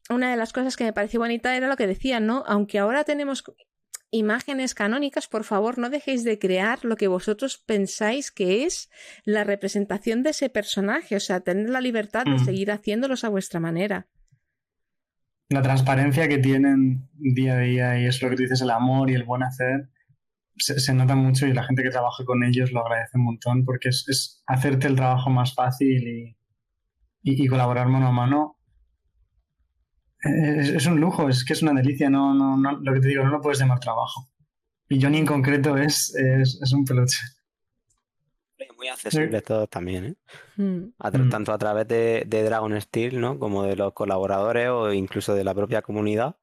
A: una de las cosas que me pareció bonita era lo que decían, ¿no? Aunque ahora tenemos imágenes canónicas, por favor, no dejéis de crear lo que vosotros pensáis que es la representación de ese personaje, o sea, tener la libertad de seguir haciéndolos a vuestra manera.
B: La transparencia que tienen día a día y es lo que tú dices, el amor y el buen hacer, se nota mucho y la gente que trabaja con ellos lo agradece un montón porque es hacerte el trabajo más fácil y colaborar mano a mano. Es un lujo, es que es una delicia, no, lo que te digo, no lo puedes llamar trabajo. Y Johnny en concreto es un peluche.
C: Muy accesible todos también, ¿eh? Tanto a través de Dragon Steel, ¿no? Como de los colaboradores o incluso de la propia comunidad.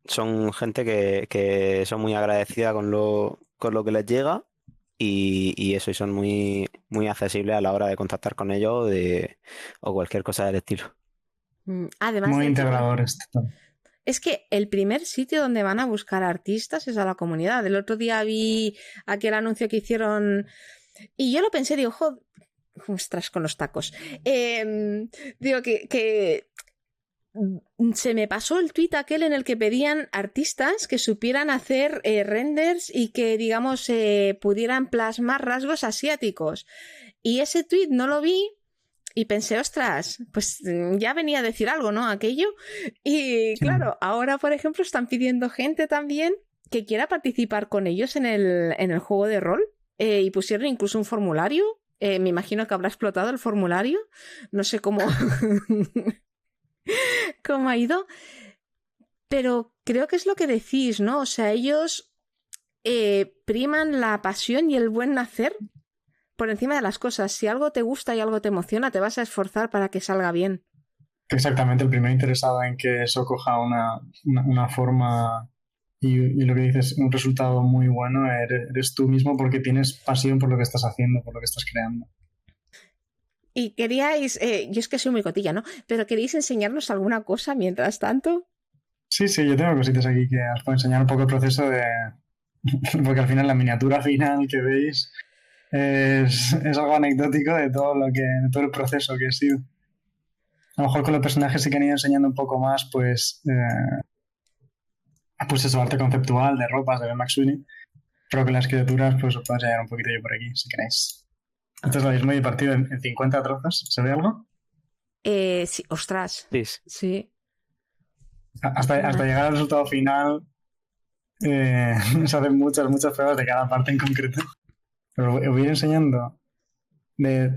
C: Son gente que son muy agradecida con lo que les llega y eso, y son muy, muy accesibles a la hora de contactar con ellos o cualquier cosa del estilo.
A: Además,
B: muy integradores.
A: Es que el primer sitio donde van a buscar artistas es a la comunidad. El otro día vi aquel anuncio que hicieron y yo lo pensé, digo, ostras, con los tacos. Digo que se me pasó el tuit aquel en el que pedían artistas que supieran hacer renders y que, digamos, pudieran plasmar rasgos asiáticos. Y ese tuit no lo vi y pensé, ostras, pues ya venía a decir algo, ¿no? Aquello. Y claro, ahora, por ejemplo, están pidiendo gente también que quiera participar con ellos en el juego de rol. Y pusieron incluso un formulario. Me imagino que habrá explotado el formulario. No sé cómo... cómo ha ido. Pero creo que es lo que decís, ¿no? O sea, ellos priman la pasión y el buen hacer por encima de las cosas. Si algo te gusta y algo te emociona, te vas a esforzar para que salga bien.
B: Exactamente, el primero interesado en que eso coja una forma y lo que dices, un resultado muy bueno, eres tú mismo porque tienes pasión por lo que estás haciendo, por lo que estás creando.
A: Y queríais, yo es que soy muy cotilla, ¿no? Pero ¿queréis enseñarnos alguna cosa mientras tanto?
B: Sí, yo tengo cositas aquí que os puedo enseñar un poco el proceso de... porque al final la miniatura final que veis es algo anecdótico de todo de todo el proceso que ha sido. A lo mejor con los personajes sí que han ido enseñando un poco más, pues eso, arte conceptual, de ropas, de Ben McSweeney, pero con las criaturas, pues os puedo enseñar un poquito yo por aquí, si queréis. Esto es lo mismo partido en 50 trozos, ¿se ve algo?
A: Sí, ostras. Sí.
B: Hasta llegar al resultado final se hacen muchas pruebas de cada parte en concreto. Pero os voy a ir enseñando.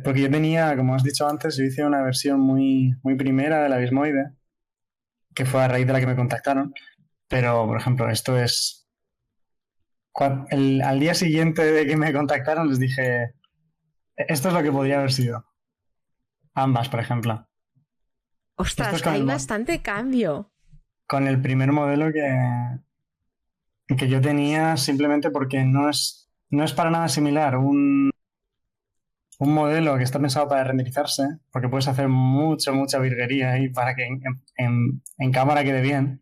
B: Porque yo tenía, como has dicho antes, yo hice una versión muy primera del Abismoide, que fue a raíz de la que me contactaron. Pero, por ejemplo, esto es... al día siguiente de que me contactaron les dije, esto es lo que podría haber sido. Ambas, por ejemplo.
A: Ostras, hay bastante cambio.
B: Con el primer modelo que yo tenía, simplemente porque no es para nada similar un modelo que está pensado para renderizarse, porque puedes hacer mucha virguería ahí para que en cámara quede bien,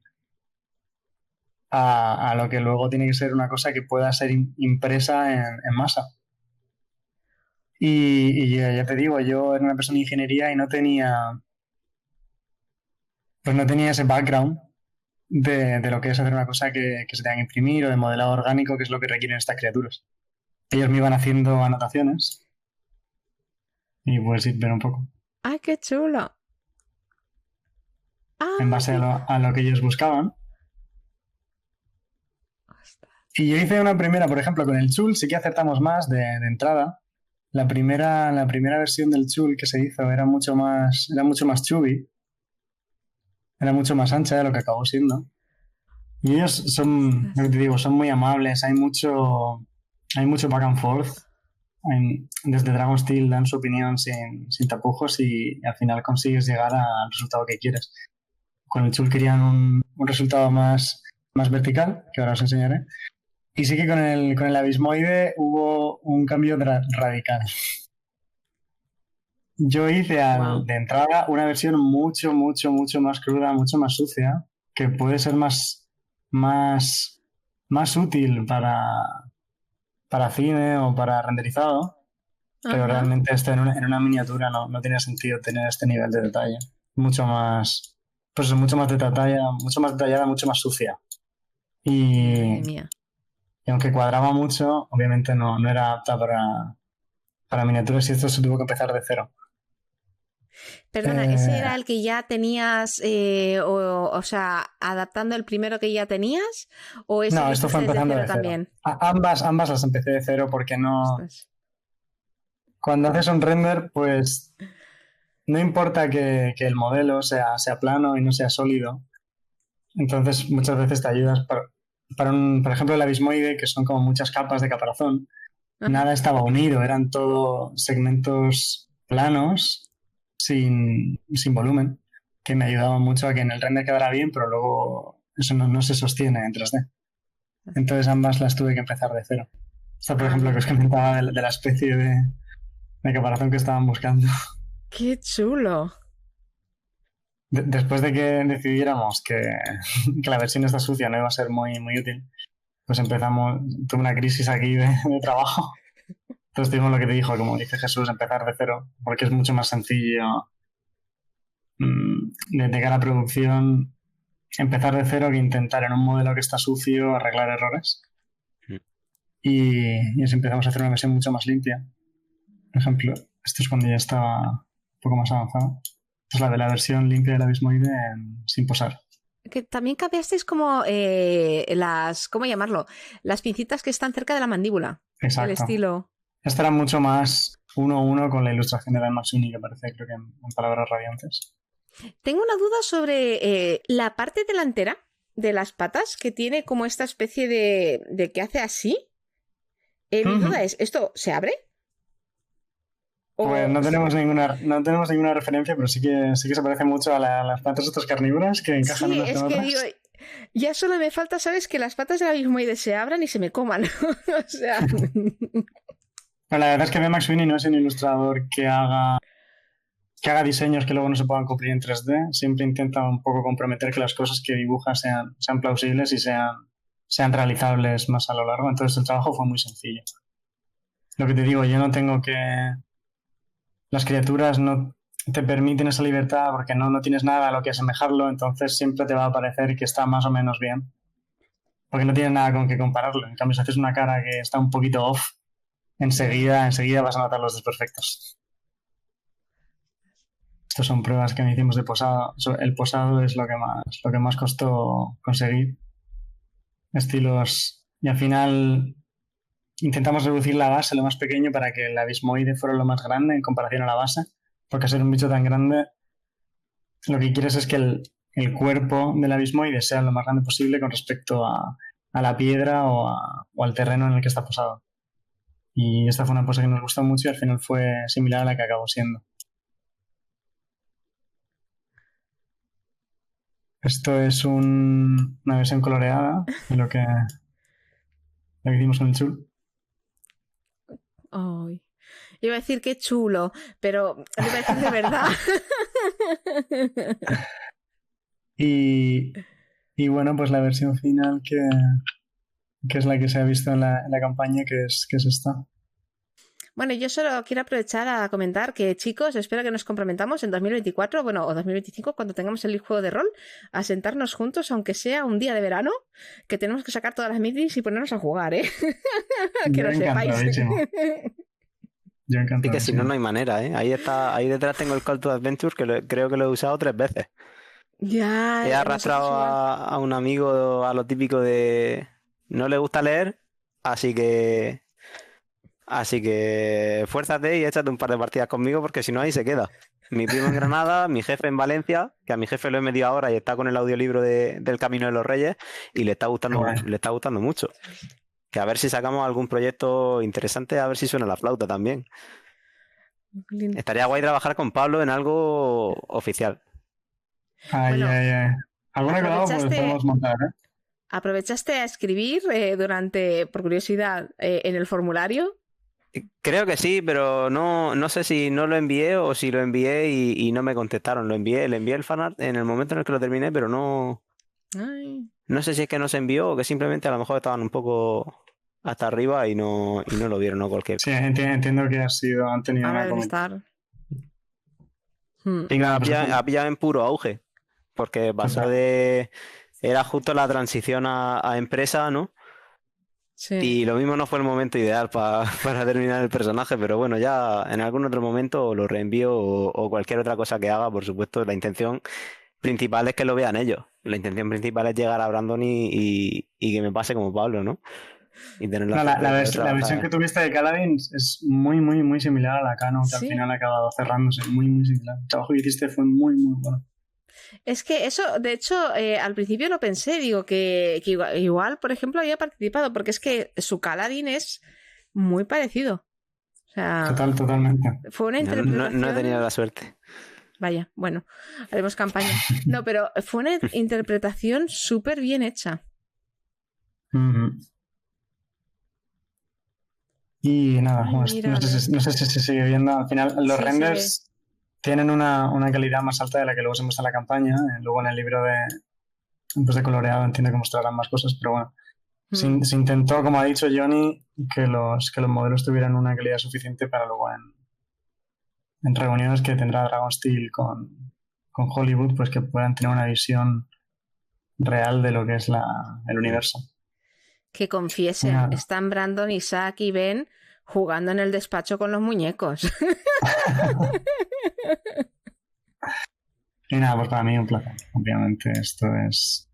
B: a lo que luego tiene que ser una cosa que pueda ser impresa en masa. Y ya te digo, yo era una persona de ingeniería y no tenía ese background de lo que es hacer una cosa que se tenga que imprimir o de modelado orgánico, que es lo que requieren estas criaturas. Ellos me iban haciendo anotaciones y puedes ir ver un poco.
A: ¡Ay, qué chulo!
B: En base a lo que ellos buscaban. Y yo hice una primera, por ejemplo, con el Chul sí que acertamos más de entrada. La primera versión del Chul que se hizo era mucho más chubby. Era mucho más ancha de lo que acabó siendo. Y ellos son, lo que te digo, son muy amables. Hay mucho back and forth. Desde Dragon Steel dan su opinión sin tapujos y al final consigues llegar al resultado que quieres. Con el Chul querían un resultado más vertical, que ahora os enseñaré. Y sí que con el Abismoide hubo un cambio radical. Yo hice de entrada una versión mucho más cruda, mucho más sucia, que puede ser más útil para cine o para renderizado, pero realmente esto en una miniatura no tiene sentido tener este nivel de detalle. Mucho más detallada, mucho más sucia. Y aunque cuadraba mucho, obviamente no era apta para miniaturas y esto se tuvo que empezar de cero.
A: Perdona, ¿ese era el que ya tenías, o sea, adaptando el primero que ya tenías? ¿O ese
B: no, esto fue empezando de cero también? Ambas las empecé de cero porque no... Ostras. Cuando haces un render, pues no importa que el modelo sea plano y no sea sólido. Entonces muchas veces te ayudas por ejemplo, el Abismoide, que son como muchas capas de caparazón. Nada estaba unido, eran todo segmentos planos sin volumen, que me ayudaban mucho a que en el render quedara bien, pero luego eso no se sostiene en 3D. Entonces ambas las tuve que empezar de cero. Esta, por ejemplo, que os comentaba de la especie de caparazón que estaban buscando.
A: ¡Qué chulo!
B: Después de que decidiéramos que la versión esta sucia no iba a ser muy útil, pues tuve una crisis aquí de trabajo. Entonces tuvimos lo que te dijo, como dice Jesús, empezar de cero, porque es mucho más sencillo de cara a producción, empezar de cero que intentar en un modelo que está sucio arreglar errores. Y así empezamos a hacer una versión mucho más limpia. Por ejemplo, esto es cuando ya estaba un poco más avanzado. Esta es la de la versión limpia del Abismoide sin posar.
A: Que también cambiasteis como ¿cómo llamarlo? Las pincitas que están cerca de la mandíbula.
B: Exacto.
A: El estilo.
B: Esta era mucho más 1:1 con la ilustración de Dan Maxiuni, que aparece creo que en Palabras Radiantes.
A: Tengo una duda sobre la parte delantera de las patas, que tiene como esta especie de que hace así. Mi duda es, ¿esto se abre?
B: Pues no tenemos ninguna referencia, pero sí que se parece mucho a las patas de estos carnívoras que encajan
A: sí,
B: unas
A: es
B: con
A: que
B: otras.
A: digo, ya solo me falta, ¿sabes? Que las patas del abismoide se abran y se me coman. O sea...
B: Pero la verdad es que Ben McSweeney no es un ilustrador que haga diseños que luego no se puedan cumplir en 3D. Siempre intenta un poco comprometer que las cosas que dibuja sean plausibles y sean realizables más a lo largo. Entonces el trabajo fue muy sencillo. Lo que te digo, yo no tengo que... Las criaturas no te permiten esa libertad porque no tienes nada a lo que asemejarlo, entonces siempre te va a parecer que está más o menos bien. Porque no tienes nada con que compararlo. En cambio, si haces una cara que está un poquito off, enseguida vas a notar los desperfectos. Estas son pruebas que hicimos de posado. El posado es lo que más costó conseguir. Estilos. Y al final intentamos reducir la base lo más pequeño para que el abismoide fuera lo más grande en comparación a la base. Porque al ser un bicho tan grande, lo que quieres es que el cuerpo del abismoide sea lo más grande posible con respecto a la piedra o al terreno en el que está posado. Y esta fue una pose que nos gustó mucho y al final fue similar a la que acabó siendo. Esto es una versión coloreada de lo que hicimos con el chul.
A: Ay, iba a decir qué chulo, pero lo iba a decir de verdad.
B: y bueno, pues la versión final que es la que se ha visto en la campaña, que es esta.
A: Bueno, yo solo quiero aprovechar a comentar que, chicos, espero que nos comprometamos en 2024, o 2025, cuando tengamos el juego de rol, a sentarnos juntos, aunque sea un día de verano, que tenemos que sacar todas las midis y ponernos a jugar, ¿eh? Que lo sepáis.
B: Yo encantado.
C: Y que si no, no hay manera, ¿eh? Ahí detrás tengo el Call to Adventure, que creo que lo he usado 3 veces.
A: Ya.
C: He arrastrado a un amigo a lo típico de no le gusta leer, así que fuérzate y échate un par de partidas conmigo porque si no ahí se queda. Mi primo en Granada, mi jefe en Valencia, que a mi jefe lo he medido ahora y está con el audiolibro del Camino de los Reyes y le está gustando mucho. Que a ver si sacamos algún proyecto interesante, a ver si suena la flauta también. Estaría guay trabajar con Pablo en algo oficial.
B: Ay. Alguna cosa pues podemos montar, ¿eh?
A: ¿Aprovechaste a escribir por curiosidad, en el formulario?
C: Creo que sí, pero no sé si no lo envié o si lo envié y no me contestaron. Le envié el fanart en el momento en el que lo terminé, pero no...
A: Ay.
C: No sé si es que no se envió o que simplemente a lo mejor estaban un poco hasta arriba y no lo vieron, ¿no? Cualquier cosa.
B: Sí, entiendo que han tenido
A: Ahora
B: una
A: debe estar.
C: Y ha pillado en puro auge, porque pasó de... Era justo la transición a empresa, ¿no?
A: Sí.
C: Y lo mismo no fue el momento ideal para terminar el personaje, pero bueno, ya en algún otro momento lo reenvío o cualquier otra cosa que haga, por supuesto. La intención principal es que lo vean ellos. La intención principal es llegar a Brandon y que me pase como Pablo, ¿no? Y tener
B: la versión que tuviste de Kaladin es muy, muy, muy similar a la Canon, que al final ha acabado cerrándose. Muy, muy similar. El trabajo que hiciste fue muy, muy bueno.
A: Es que eso, de hecho, al principio lo pensé, digo que igual, por ejemplo, había participado, porque es que su Kaladin es muy parecido. O sea,
B: totalmente.
A: Fue una interpretación...
C: No he tenido la suerte.
A: Vaya, bueno, haremos campaña. No, pero fue una interpretación súper bien hecha.
B: Y nada, no sé si se sigue viendo. Al final, los renders tienen una calidad más alta de la que luego se muestra en la campaña. Luego en el libro de coloreado entiendo que mostrarán más cosas, pero bueno. Se intentó, como ha dicho Johnny, que los modelos tuvieran una calidad suficiente para luego en reuniones que tendrá Dragonsteel con con Hollywood, pues que puedan tener una visión real de lo que es el universo.
A: Que confiesen,
B: Nada.
A: están Brandon, Isaac y Ben jugando en el despacho con los muñecos.
B: Y nada, pues para mí un placer. Obviamente esto es...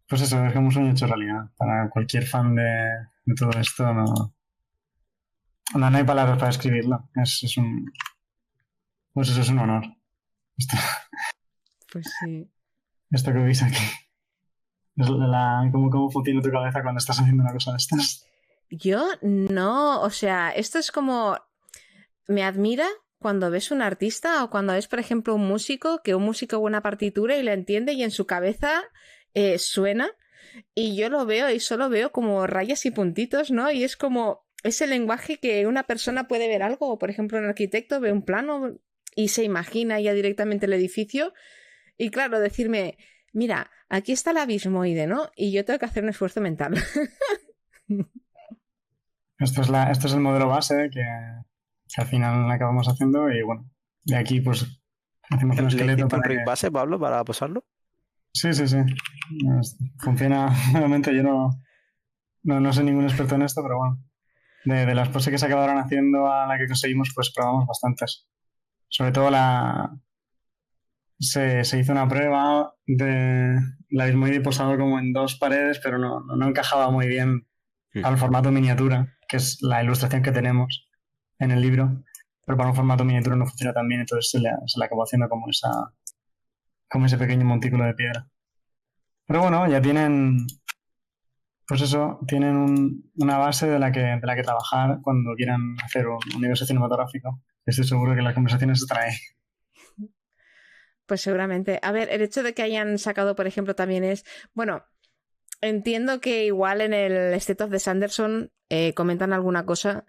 B: Pues eso, es como un sueño hecho realidad. Para cualquier fan de todo esto, no hay palabras para describirlo. Es un... Pues eso es un honor. Esto,
A: Pues sí.
B: esto que veis aquí. ¿Cómo funciona tu cabeza cuando estás haciendo una cosa de estas?
A: Yo no, o sea, esto es como... Me admira cuando ves un artista o cuando ves, por ejemplo, un músico, que un músico ve una partitura y la entiende y en su cabeza suena, y yo lo veo y solo veo como rayas y puntitos, ¿no? Y es como ese lenguaje que una persona puede ver algo, o por ejemplo un arquitecto ve un plano y se imagina ya directamente el edificio, y claro, decirme, mira, aquí está el abismoide, ¿no? Y yo tengo que hacer un esfuerzo mental.
B: Esto es el modelo base que al final acabamos haciendo y bueno, de aquí pues hacemos un
C: ¿Le
B: esqueleto
C: hiciste un
B: para
C: rig
B: que...
C: base, Pablo, para posarlo?
B: Sí. Funciona, obviamente yo no soy ningún experto en esto, pero bueno, de las poses que se acabaron haciendo a la que conseguimos, pues probamos bastantes. Sobre todo se hizo una prueba de la abismoide posado como en dos paredes, pero no encajaba muy bien al formato miniatura, que es la ilustración que tenemos en el libro, pero para un formato miniatura no funciona tan bien, entonces se le acabó haciendo como ese pequeño montículo de piedra. Pero bueno, ya tienen, pues eso, tienen una base de la que trabajar cuando quieran hacer un universo cinematográfico. Estoy seguro que las conversaciones están ahí.
A: Pues seguramente. A ver, el hecho de que hayan sacado, por ejemplo, también es... Bueno, entiendo que igual en el State of the Sanderson comentan alguna cosa,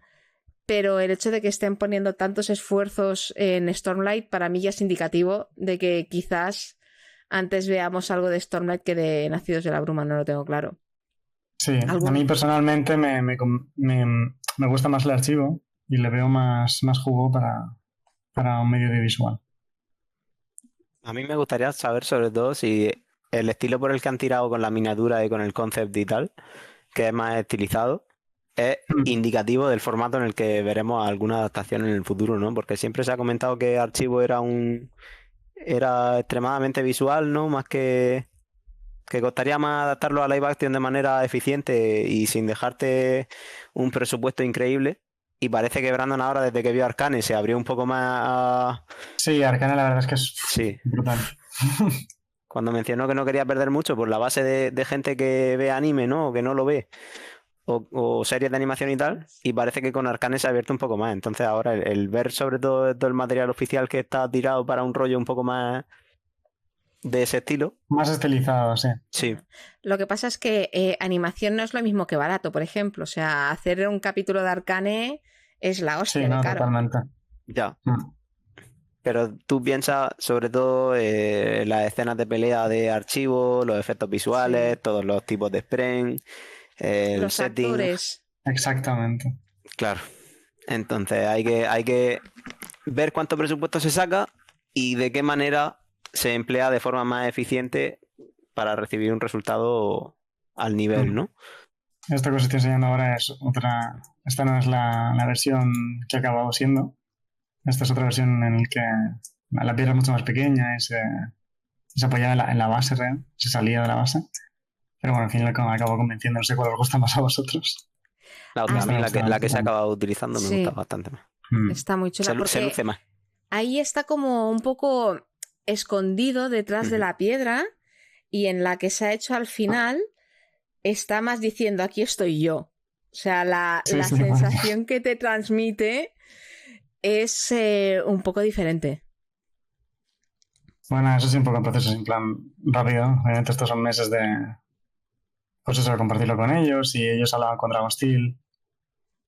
A: pero el hecho de que estén poniendo tantos esfuerzos en Stormlight para mí ya es indicativo de que quizás antes veamos algo de Stormlight que de Nacidos de la Bruma, no lo tengo claro.
B: Sí, a mí
A: ¿Algún?
B: personalmente me gusta más el archivo y le veo más jugo para un medio audiovisual.
C: A mí me gustaría saber sobre todo si el estilo por el que han tirado con la miniatura y con el concept y tal, que es más estilizado, es indicativo del formato en el que veremos alguna adaptación en el futuro, ¿no? Porque siempre se ha comentado que Archivo era extremadamente visual, ¿no? Más que costaría más adaptarlo a live action de manera eficiente y sin dejarte un presupuesto increíble. Y parece que Brandon ahora, desde que vio Arcane, se abrió un poco más a...
B: Sí, Arcane la verdad es que es
C: Sí,
B: brutal.
C: cuando mencionó que no quería perder mucho por la base de gente que ve anime, ¿no? O que no lo ve, o series de animación y tal, y parece que con Arcane se ha abierto un poco más. Entonces ahora el ver sobre todo el material oficial que está tirado para un rollo un poco más de ese estilo,
B: Más estilizado, sí.
C: sí,
A: Lo que pasa es que animación no es lo mismo que barato, por ejemplo. O sea, hacer un capítulo de Arcane es la hostia
B: Sí,
A: de
B: no,
A: caro.
B: totalmente.
C: ya.
B: Mm.
C: Pero tú piensas sobre todo las escenas de pelea de archivo, los efectos visuales,
A: Sí.
C: todos los tipos de spren, el
A: Los
C: setting,
A: actores.
B: Exactamente.
C: claro. Entonces hay que ver cuánto presupuesto se saca y de qué manera se emplea de forma más eficiente para recibir un resultado al nivel, ¿no?
B: Esto que os estoy enseñando ahora es otra. Esta no es la versión que ha acabado siendo. Esta es otra versión en la que la piedra es mucho más pequeña y se apoyaba en la base real, se salía de la base. Pero bueno, al final acabo convenciendo, no sé cuál os gusta más a vosotros.
C: La
A: A
C: otra, a
B: Esta
C: mí
B: me
C: la
B: gusta
C: que,
B: más.
C: la que se ha acabado utilizando me gusta
A: Sí,
C: bastante más.
A: está muy chula
C: Se
A: porque
C: luce más.
A: ahí está como un poco escondido detrás de
C: Ujú.
A: la piedra y en la que se ha hecho al final está más diciendo aquí estoy yo. O sea, la,
B: Sí,
A: la
B: sí, vale.
A: sensación que te transmite es un poco diferente.
B: Bueno, eso sí, un poco en proceso, en plan rápido. Obviamente estos son meses pues eso, de compartirlo con ellos y ellos hablaban con Dragon Steel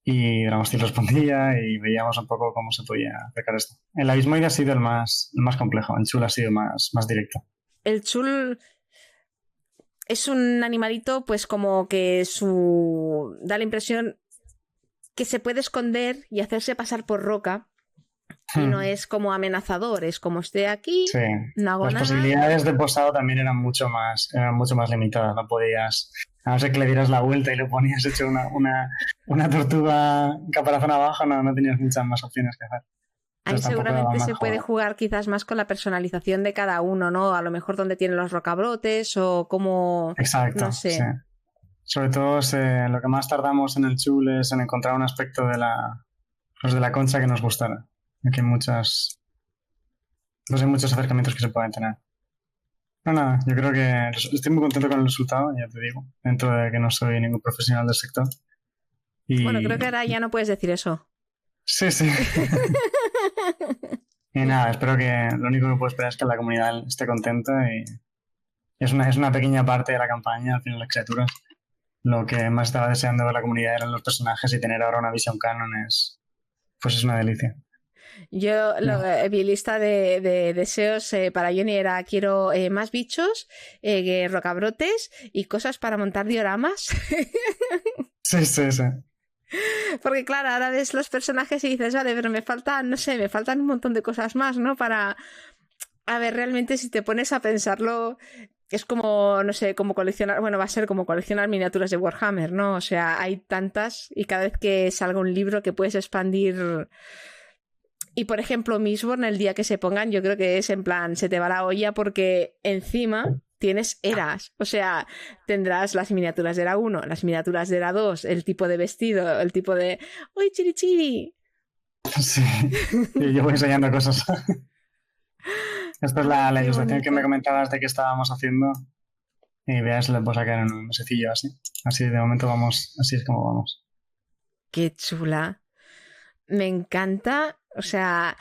B: y Dragon Steel respondía y veíamos un poco cómo se podía acercar esto. El Abismoide ha sido el más complejo, el Chul ha sido más directo.
A: El chul es un animalito, pues como que da la impresión que se puede esconder y hacerse pasar por roca. y no es como amenazador, es como estoy aquí,
B: Sí.
A: no hago
B: Las
A: nada.
B: posibilidades de posado también eran mucho más limitadas. No podías, a no ser que le dieras la vuelta y le ponías hecho una tortuga caparazón abajo, no tenías muchas más opciones que hacer.
A: Ahí
B: Entonces tampoco daba
A: seguramente
B: más
A: se puede
B: juego.
A: jugar quizás más con la personalización de cada uno, ¿no? A lo mejor donde tienen los rocabrotes o cómo,
B: Exacto,
A: no
B: sí.
A: sé.
B: Sobre todo lo que más tardamos en el Chul es en encontrar un aspecto de la concha que nos gustara. Aquí hay muchos acercamientos que se pueden tener. Pero nada, yo creo que estoy muy contento con el resultado, ya te digo, dentro de que no soy ningún profesional del sector.
A: Bueno, creo que
B: Y
A: ahora ya no puedes decir eso.
B: sí. Y nada, espero que lo único que puedo esperar es que la comunidad esté contenta y es una pequeña parte de la campaña, al final las criaturas. Lo que más estaba deseando ver la comunidad eran los personajes y tener ahora una visión canon es una delicia.
A: Yo, mi lista de deseos para Johnny era quiero más bichos, rocabrotes y cosas para montar dioramas.
B: Sí.
A: Porque claro, ahora ves los personajes y dices, vale, pero me faltan, no sé, me faltan un montón de cosas más, ¿no? Para... A ver, realmente si te pones a pensarlo, es como, no sé, como coleccionar, bueno, va a ser como coleccionar miniaturas de Warhammer, ¿no? O sea, hay tantas y cada vez que salga un libro que puedes expandir... Y por ejemplo, Mistborn, el día que se pongan, yo creo que es en plan, se te va la olla porque encima tienes eras. O sea, tendrás las miniaturas de era 1, las miniaturas de era 2, el tipo de vestido, el tipo de ¡Uy, chiri chiri!
B: Sí, y yo voy enseñando cosas. Esta es la
A: Qué
B: ilustración que me
A: bonito.
B: comentabas de que estábamos haciendo. Y veas, le puedo sacar en un mesecillo así. Así de momento vamos, así es como vamos.
A: Qué chula. Me encanta. O sea,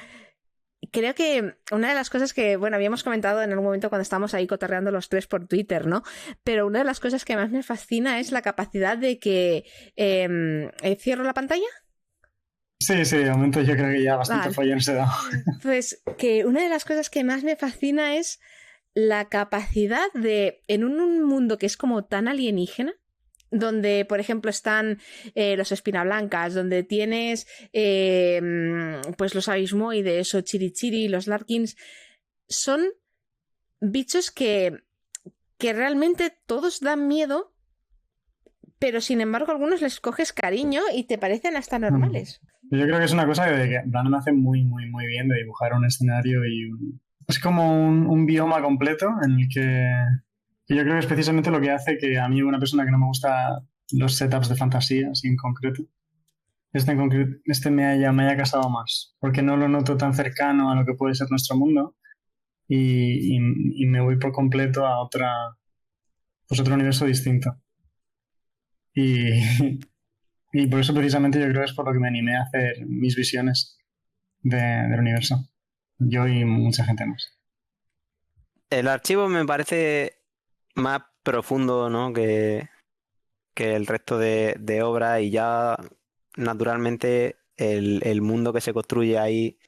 A: creo que una de las cosas que, bueno, habíamos comentado en algún momento cuando estábamos ahí cotorreando los tres por Twitter, ¿no? Pero una de las cosas que más me fascina es la capacidad de que... ¿cierro la pantalla?
B: Sí, de momento yo creo que ya bastante
A: Vale.
B: follón se da.
A: Pues que una de las cosas que más me fascina es la capacidad de, en un mundo que es como tan alienígena, donde, por ejemplo, están los espinablancas, donde tienes pues los abismoides o chirichiri, los larkins, son bichos que realmente todos dan miedo, pero sin embargo a algunos les coges cariño y te parecen hasta normales.
B: Yo creo que es una cosa que Brandon hace muy, muy, muy bien de dibujar un escenario es como un bioma completo en el que yo creo que es precisamente lo que hace que a mí, una persona que no me gusta los setups de fantasía, así en concreto, me haya casado más, porque no lo noto tan cercano a lo que puede ser nuestro mundo y me voy por completo a otro universo distinto. Y, y por eso precisamente yo creo que es por lo que me animé a hacer mis visiones del universo. Yo y mucha gente más.
C: El archivo me parece más profundo, ¿no? que el resto de obras y ya naturalmente el mundo que se construye ahí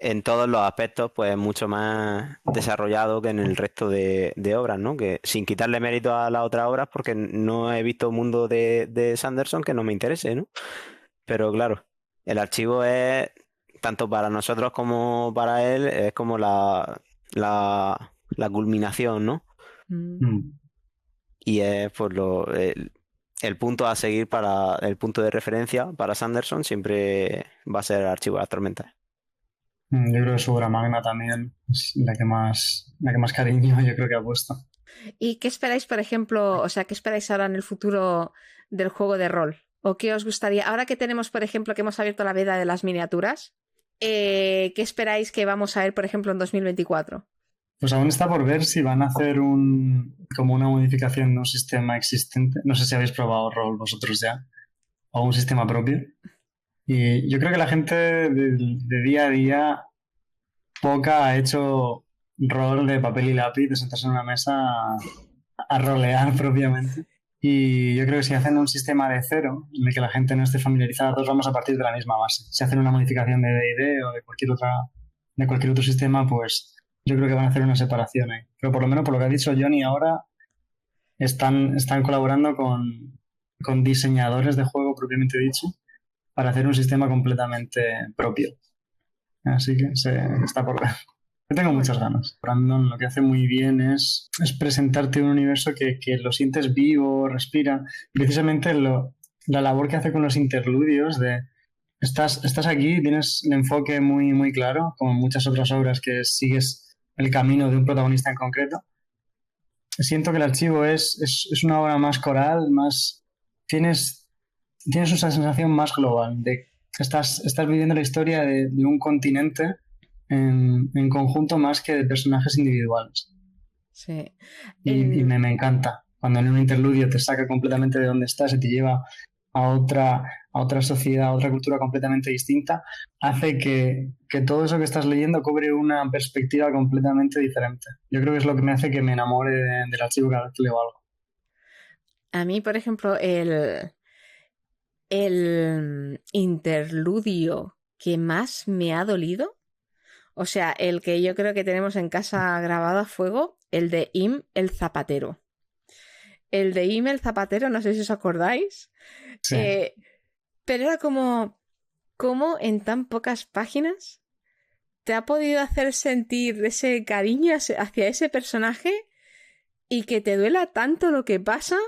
C: en todos los aspectos pues es mucho más desarrollado que en el resto de obras, ¿no? Que sin quitarle mérito a las otras obras porque no he visto mundo de Sanderson que no me interese, ¿no? Pero claro, el archivo es tanto para nosotros como para él es como la culminación, ¿no? Y es pues el punto a seguir para el punto de referencia para Sanderson siempre va a ser el archivo de las tormentas.
B: Yo creo que su obra magna también es la que más cariño yo creo que ha puesto.
A: ¿Y qué esperáis, por ejemplo, o sea, qué esperáis ahora en el futuro del juego de rol? ¿O qué os gustaría? Ahora que tenemos, por ejemplo, que hemos abierto la veda de las miniaturas, ¿qué esperáis que vamos a ver, por ejemplo, en 2024?
B: Pues aún está por ver si van a hacer como una modificación de un sistema existente. No sé si habéis probado rol vosotros ya, o un sistema propio. Y yo creo que la gente de día a día poca ha hecho rol de papel y lápiz, de sentarse en una mesa a rolear propiamente. Y yo creo que si hacen un sistema de cero, en el que la gente no esté familiarizada, todos vamos a partir de la misma base. Si hacen una modificación de D&D o de cualquier otro sistema, pues yo creo que van a hacer una separación ahí. Pero por lo menos por lo que ha dicho Johnny ahora, están colaborando con diseñadores de juego propiamente dicho para hacer un sistema completamente propio. Así que está por ver. Yo tengo muchas ganas. Brandon lo que hace muy bien es presentarte un universo que lo sientes vivo, respira. Precisamente la labor que hace con los interludios de estás aquí, tienes el enfoque muy, muy claro, como en muchas otras obras que sigues el camino de un protagonista en concreto. Siento que el archivo es una obra más coral, más... Tienes esa sensación más global de que estás viviendo la historia de un continente en conjunto más que de personajes individuales.
A: Sí.
B: Y me encanta cuando en un interludio te saca completamente de donde estás y te lleva a otra sociedad, a otra cultura completamente distinta, hace que todo eso que estás leyendo cobre una perspectiva completamente diferente. Yo creo que es lo que me hace que me enamore del archivo cada vez que leo algo.
A: A mí, por ejemplo, el interludio que más me ha dolido, o sea, el que yo creo que tenemos en casa grabado a fuego, el de Im el Zapatero. El de Im el Zapatero, no sé si os acordáis,
B: Sí.
A: pero era como en tan pocas páginas te ha podido hacer sentir ese cariño hacia ese personaje y que te duela tanto lo que pasa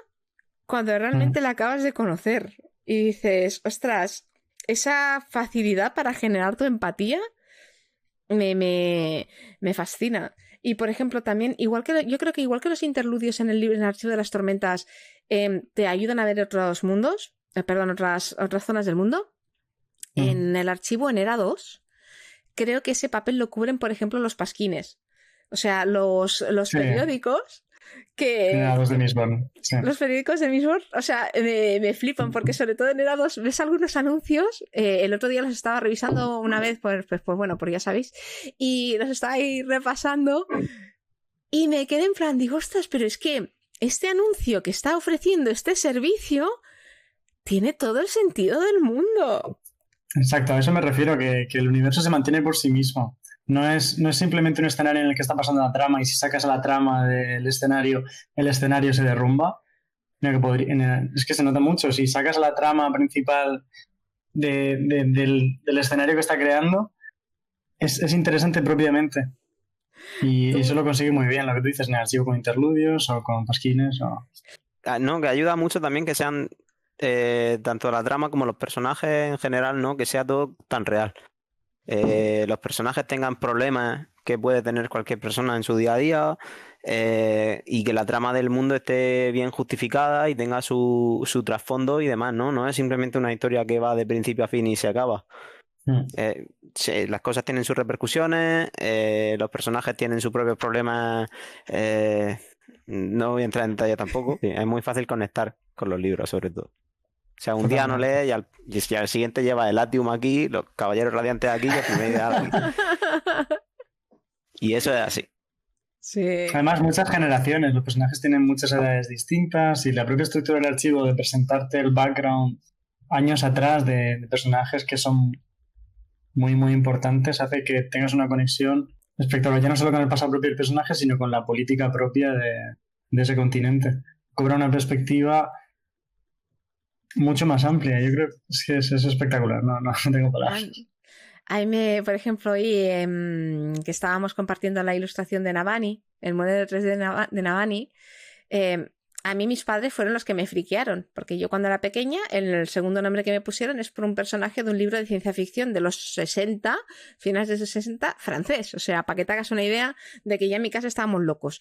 A: cuando realmente la acabas de conocer. Y dices, ostras, esa facilidad para generar tu empatía me fascina. Y por ejemplo, también, yo creo que igual que los interludios en el Archivo de las Tormentas te ayudan a ver otros mundos, otras zonas del mundo, en el archivo en Era 2, creo que ese papel lo cubren, por ejemplo, los pasquines. O sea, los
B: Sí.
A: periódicos
B: Los de Mistborn. Sí.
A: Los periódicos de Mistborn, o sea, me flipan, porque sobre todo en Era 2 ves algunos anuncios. El otro día los estaba revisando una vez, pues bueno, por ya sabéis, y los estaba ahí repasando y me quedé en plan, digo, ostras, pero es que este anuncio que está ofreciendo este servicio tiene todo el sentido del mundo.
B: Exacto, a eso me refiero, que el universo se mantiene por sí mismo. No es simplemente un escenario en el que está pasando la trama y si sacas a la trama del escenario, el escenario se derrumba. Es que se nota mucho. Si sacas a la trama principal del escenario que está creando, es interesante propiamente. Y eso lo consigue muy bien, lo que tú dices en el archivo con interludios o con pasquines.
C: No, que ayuda mucho también que sean tanto la trama como los personajes en general, ¿no? Que sea todo tan real. Los personajes tengan problemas que puede tener cualquier persona en su día a día, y que la trama del mundo esté bien justificada y tenga su trasfondo y demás, ¿no? No es simplemente una historia que va de principio a fin y se acaba. Sí, las cosas tienen sus repercusiones, los personajes tienen sus propios problemas, no voy a entrar en detalle tampoco. Sí, es muy fácil conectar con los libros, sobre todo. O sea, un día no lees y al siguiente lleva el Latium aquí, los Caballeros Radiantes aquí y el primer ideal aquí. Y eso es así.
A: Sí.
B: Además, muchas generaciones, los personajes tienen muchas edades distintas y la propia estructura del archivo de presentarte el background años atrás de personajes que son muy, muy importantes hace que tengas una conexión espectacular, ya no solo con el pasado propio del personaje, sino con la política propia de ese continente. Cobra una perspectiva mucho más amplia. Yo creo que es espectacular, no tengo palabras.
A: Por ejemplo, hoy que estábamos compartiendo la ilustración de Navani, el modelo 3D de Navani, a mí mis padres fueron los que me friquearon, porque yo cuando era pequeña, el segundo nombre que me pusieron es por un personaje de un libro de ciencia ficción de los 60, finales de los 60, francés. O sea, para que te hagas una idea de que ya en mi casa estábamos locos.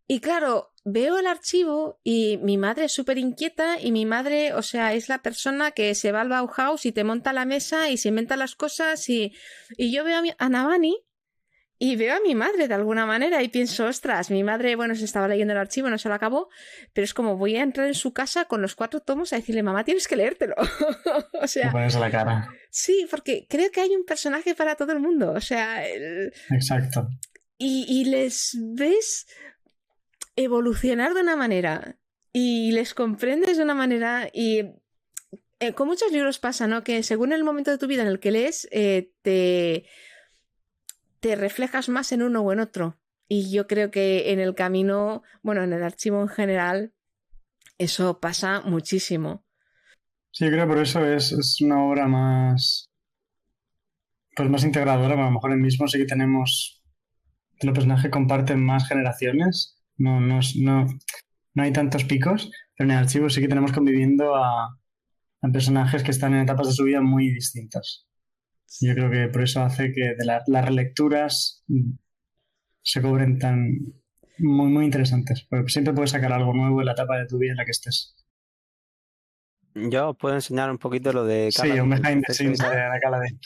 A: Y claro, veo el archivo y mi madre es súper inquieta y mi madre, o sea, es la persona que se va al Bauhaus y te monta la mesa y se inventa las cosas y yo veo a Navani y veo a mi madre de alguna manera y pienso, ostras, mi madre, bueno, se estaba leyendo el archivo, no se lo acabó, pero es como voy a entrar en su casa con los 4 tomos a decirle, mamá, tienes que leértelo. O sea,
B: pones la cara.
A: Sí, porque creo que hay un personaje para todo el mundo, o sea...
B: Exacto.
A: Y les ves evolucionar de una manera y les comprendes de una manera y con muchos libros pasa, ¿no? Que según el momento de tu vida en el que lees, te reflejas más en uno o en otro. Y yo creo que en el camino, bueno, en el archivo en general, eso pasa muchísimo.
B: Sí, yo creo que por eso es una obra más pues más integradora, a lo mejor en mismo sí que tenemos, los personajes comparten más generaciones, no hay tantos picos, pero en el archivo sí que tenemos conviviendo a personajes que están en etapas de su vida muy distintas. Yo creo que por eso hace que de las relecturas se cobren tan muy, muy interesantes, porque siempre puedes sacar algo nuevo en la etapa de tu vida en la que estés.
C: Yo os puedo enseñar un poquito lo de
B: Sí, un behind the scenes de Kaladin.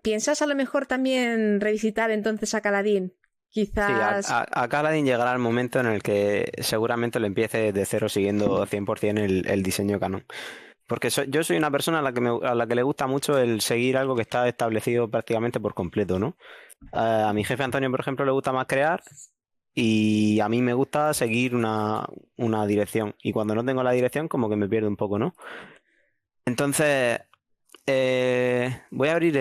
A: ¿Piensas a lo mejor también revisitar entonces a Kaladin? Quizás...
C: Sí, a Kaladin llegará el momento en el que seguramente lo empiece de cero siguiendo 100% el diseño canon. Porque yo soy una persona a la que le gusta mucho el seguir algo que está establecido prácticamente por completo, ¿no? A mi jefe Antonio, por ejemplo, le gusta más crear y a mí me gusta seguir una dirección. Y cuando no tengo la dirección, como que me pierdo un poco, ¿no? Entonces, voy a abrir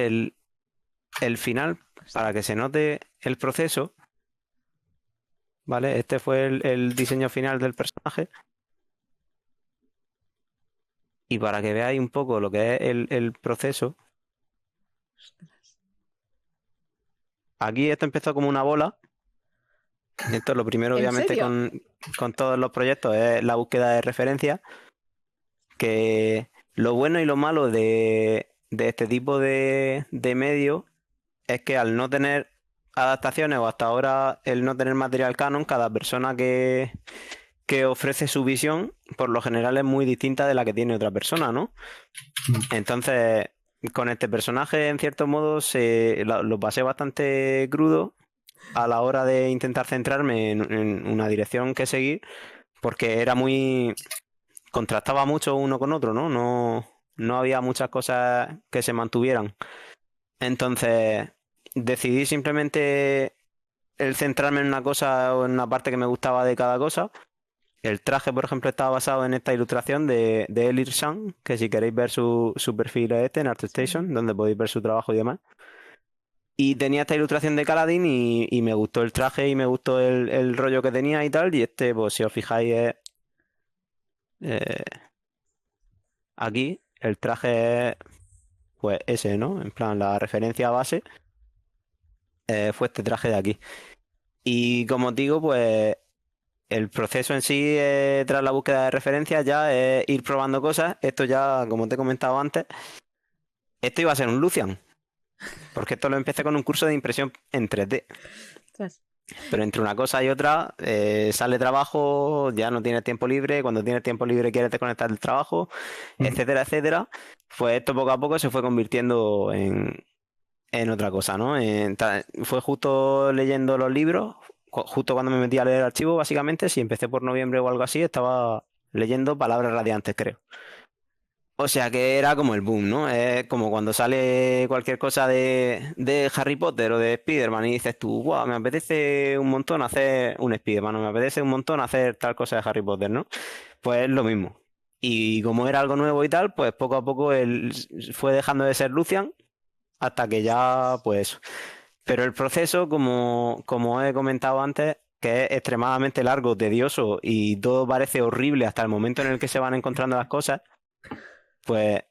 C: el final para que se note el proceso. ¿Vale? Este fue el diseño final del personaje. Y para que veáis un poco lo que es el proceso. Aquí esto empezó como una bola. Esto es lo primero,
A: ¿En
C: obviamente,
A: serio?
C: con todos los proyectos, es la búsqueda de referencia. Que lo bueno y lo malo de este tipo de medio es que al no tener adaptaciones o hasta ahora el no tener material canon, cada persona que ofrece su visión, por lo general es muy distinta de la que tiene otra persona, ¿no? Entonces, con este personaje, en cierto modo, lo pasé bastante crudo a la hora de intentar centrarme en una dirección que seguir, porque era contrastaba mucho uno con otro, ¿no? No había muchas cosas que se mantuvieran. Entonces, decidí simplemente el centrarme en una cosa o en una parte que me gustaba de cada cosa. El traje, por ejemplo, estaba basado en esta ilustración de Elir Shang, que si queréis ver su perfil es en ArtStation, donde podéis ver su trabajo y demás. Y tenía esta ilustración de Kaladin y me gustó el traje y me gustó el rollo que tenía y tal. Y este, pues si os fijáis, es aquí. El traje es pues ese, ¿no? En plan, la referencia base fue este traje de aquí. Y como os digo, pues el proceso en sí, tras la búsqueda de referencias, ya es ir probando cosas. Esto ya, como te he comentado antes, esto iba a ser un Lucian. Porque esto lo empecé con un curso de impresión en 3D. Pero entre una cosa y otra, sale trabajo, ya no tienes tiempo libre. Cuando tienes tiempo libre quieres desconectar del trabajo, etcétera, etcétera. Pues esto poco a poco se fue convirtiendo en otra cosa, ¿no? Fue justo leyendo los libros, justo cuando me metí a leer el archivo, básicamente, si empecé por noviembre o algo así, estaba leyendo Palabras Radiantes, creo. O sea que era como el boom, ¿no? Es como cuando sale cualquier cosa de Harry Potter o de Spider-Man y dices tú, wow, me apetece un montón hacer un Spider-Man, o me apetece un montón hacer tal cosa de Harry Potter, ¿no? Pues es lo mismo. Y como era algo nuevo y tal, pues poco a poco él fue dejando de ser Lucian hasta que ya, pues... Pero el proceso, como he comentado antes, que es extremadamente largo, tedioso y todo parece horrible hasta el momento en el que se van encontrando las cosas, pues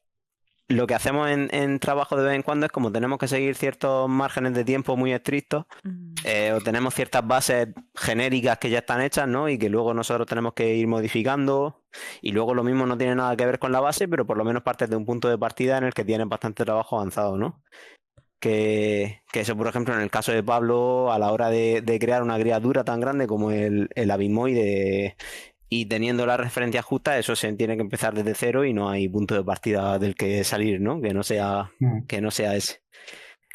C: lo que hacemos en trabajo de vez en cuando es como tenemos que seguir ciertos márgenes de tiempo muy estrictos, o tenemos ciertas bases genéricas que ya están hechas, ¿no? Y que luego nosotros tenemos que ir modificando, y luego lo mismo no tiene nada que ver con la base, pero por lo menos partes de un punto de partida en el que tienes bastante trabajo avanzado, ¿no? Que eso, por ejemplo, en el caso de Pablo, a la hora de crear una criatura tan grande como el Abismoide y teniendo las referencias justas, eso se tiene que empezar desde cero y no hay punto de partida del que salir, ¿no? Que no sea ese.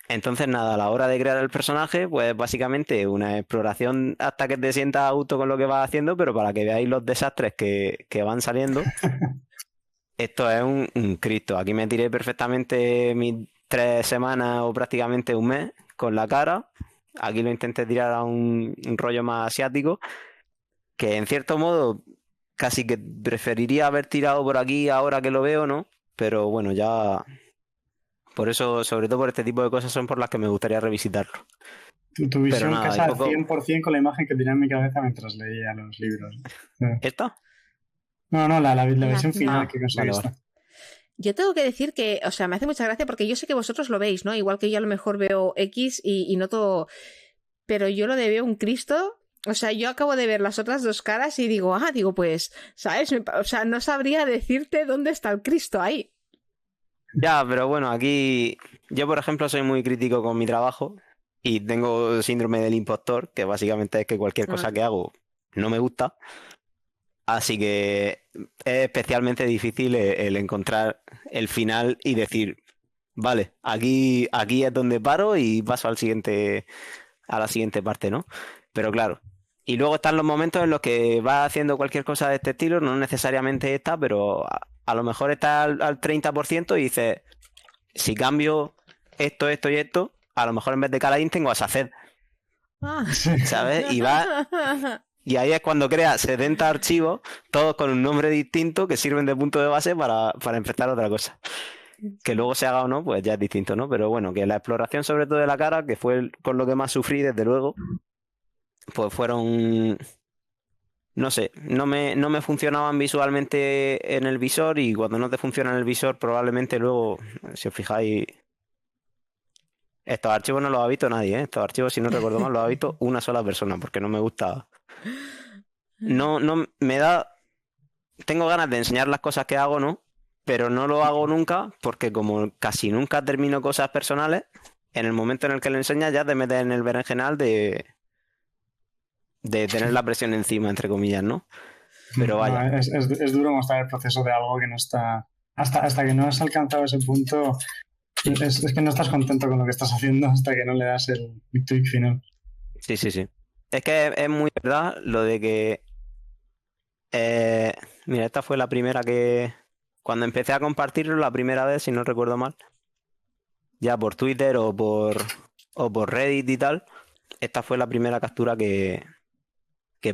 C: Entonces, nada, a la hora de crear el personaje, pues básicamente una exploración hasta que te sientas a gusto con lo que vas haciendo, pero para que veáis los desastres que van saliendo. Esto es un Cristo. Aquí me tiré perfectamente mis 3 semanas o prácticamente un mes con la cara. Aquí lo intenté tirar a un rollo más asiático, que en cierto modo casi que preferiría haber tirado por aquí ahora que lo veo, ¿no? Pero bueno, ya... Por eso, sobre todo por este tipo de cosas, son por las que me gustaría revisitarlo.
B: Tu visión casa al 100% con la imagen que tenía en mi cabeza mientras leía los libros.
C: ¿Esta?
B: No, la versión final que conseguiste.
A: Vale. Yo tengo que decir que, o sea, me hace mucha gracia porque yo sé que vosotros lo veis, ¿no? Igual que yo a lo mejor veo X y noto, pero yo lo de veo un Cristo, o sea, yo acabo de ver las otras dos caras y digo, pues, ¿sabes? O sea, no sabría decirte dónde está el Cristo ahí.
C: Ya, pero bueno, aquí yo, por ejemplo, soy muy crítico con mi trabajo y tengo síndrome del impostor, que básicamente es que cualquier cosa que hago no me gusta. Así que es especialmente difícil el encontrar el final y decir, vale, aquí es donde paro y paso a la siguiente parte, ¿no? Pero claro. Y luego están los momentos en los que vas haciendo cualquier cosa de este estilo, no necesariamente esta, pero a lo mejor está al 30% y dices, si cambio esto y esto, a lo mejor en vez de Caladín tengo a Saced, ¿sabes? Y ahí es cuando creas 70 archivos, todos con un nombre distinto que sirven de punto de base para empezar otra cosa. Que luego se haga o no, pues ya es distinto, ¿no? Pero bueno, que la exploración sobre todo de la cara, que fue con lo que más sufrí, desde luego, pues fueron... No sé, no me funcionaban visualmente en el visor y cuando no te funciona en el visor probablemente luego, si os fijáis, estos archivos no los ha visto nadie, ¿eh? Estos archivos, si no recuerdo mal, los ha visto una sola persona porque no me gusta. No me da... Tengo ganas de enseñar las cosas que hago, ¿no? Pero no lo hago nunca porque como casi nunca termino cosas personales, en el momento en el que lo enseñas ya te metes en el berenjenal de tener la presión encima, entre comillas, ¿no? Pero vaya.
B: No, es duro mostrar el proceso de algo que no está... Hasta que no has alcanzado ese punto, es que no estás contento con lo que estás haciendo hasta que no le das el tweak final.
C: Sí. Es que es muy verdad lo de que... mira, esta fue la primera que... Cuando empecé a compartirlo la primera vez, si no recuerdo mal, ya por Twitter o por Reddit y tal, esta fue la primera captura que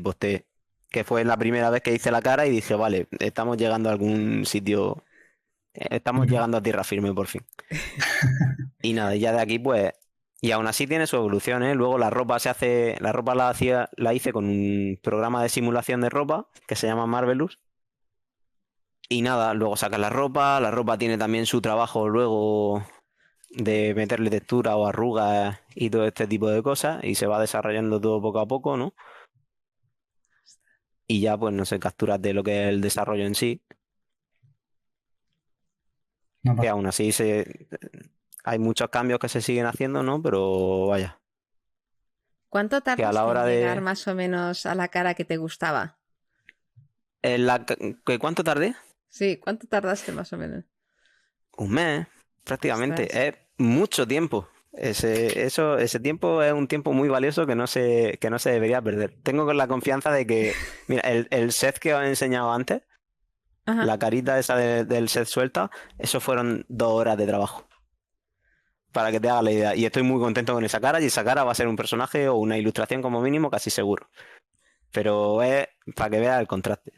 C: posté. Que fue la primera vez que hice la cara y dije, vale, estamos llegando a algún sitio... Estamos llegando a tierra firme por fin. Y nada, ya de aquí pues... Y aún así tiene su evolución, ¿eh? Luego la ropa la hice con un programa de simulación de ropa que se llama Marvelous. Y nada, luego sacas la ropa tiene también su trabajo luego de meterle textura o arrugas y todo este tipo de cosas y se va desarrollando todo poco a poco, ¿no? Y ya pues no sé, capturas de lo que es el desarrollo en sí,
B: No,
C: que aún así hay muchos cambios que se siguen haciendo, ¿no? Pero vaya,
A: ¿Cuánto
C: que a la
A: tardaste en
C: hora
A: llegar
C: de...
A: más o menos a la cara que te gustaba?
C: ¿Cuánto tardé?
A: Sí, ¿cuánto tardaste más o menos?
C: Un mes, prácticamente.
A: Ostras.
C: Es mucho tiempo. Ese tiempo es un tiempo muy valioso que no se debería perder. Tengo con la confianza de que, mira, el set que os he enseñado antes,
A: Ajá.
C: la carita esa del set suelta, eso fueron 2 horas de trabajo. Para que te hagas la idea. Y estoy muy contento con esa cara, y esa cara va a ser un personaje o una ilustración como mínimo, casi seguro. Pero es para que veas el contraste.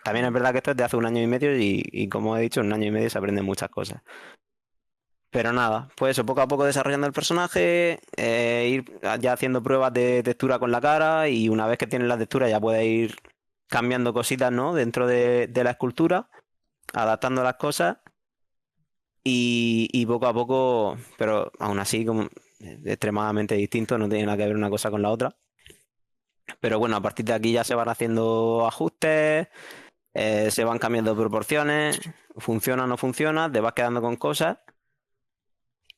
C: También es verdad que esto es de hace un año y medio y como he dicho, en un año y medio se aprenden muchas cosas. Pero nada, pues eso, poco a poco desarrollando el personaje, ir ya haciendo pruebas de textura con la cara y una vez que tienes la textura ya puedes ir cambiando cositas, ¿no? Dentro de la escultura, adaptando las cosas y poco a poco, pero aún así como extremadamente distinto, no tiene nada que ver una cosa con la otra. Pero bueno, a partir de aquí ya se van haciendo ajustes, se van cambiando proporciones, funciona o no funciona, te vas quedando con cosas.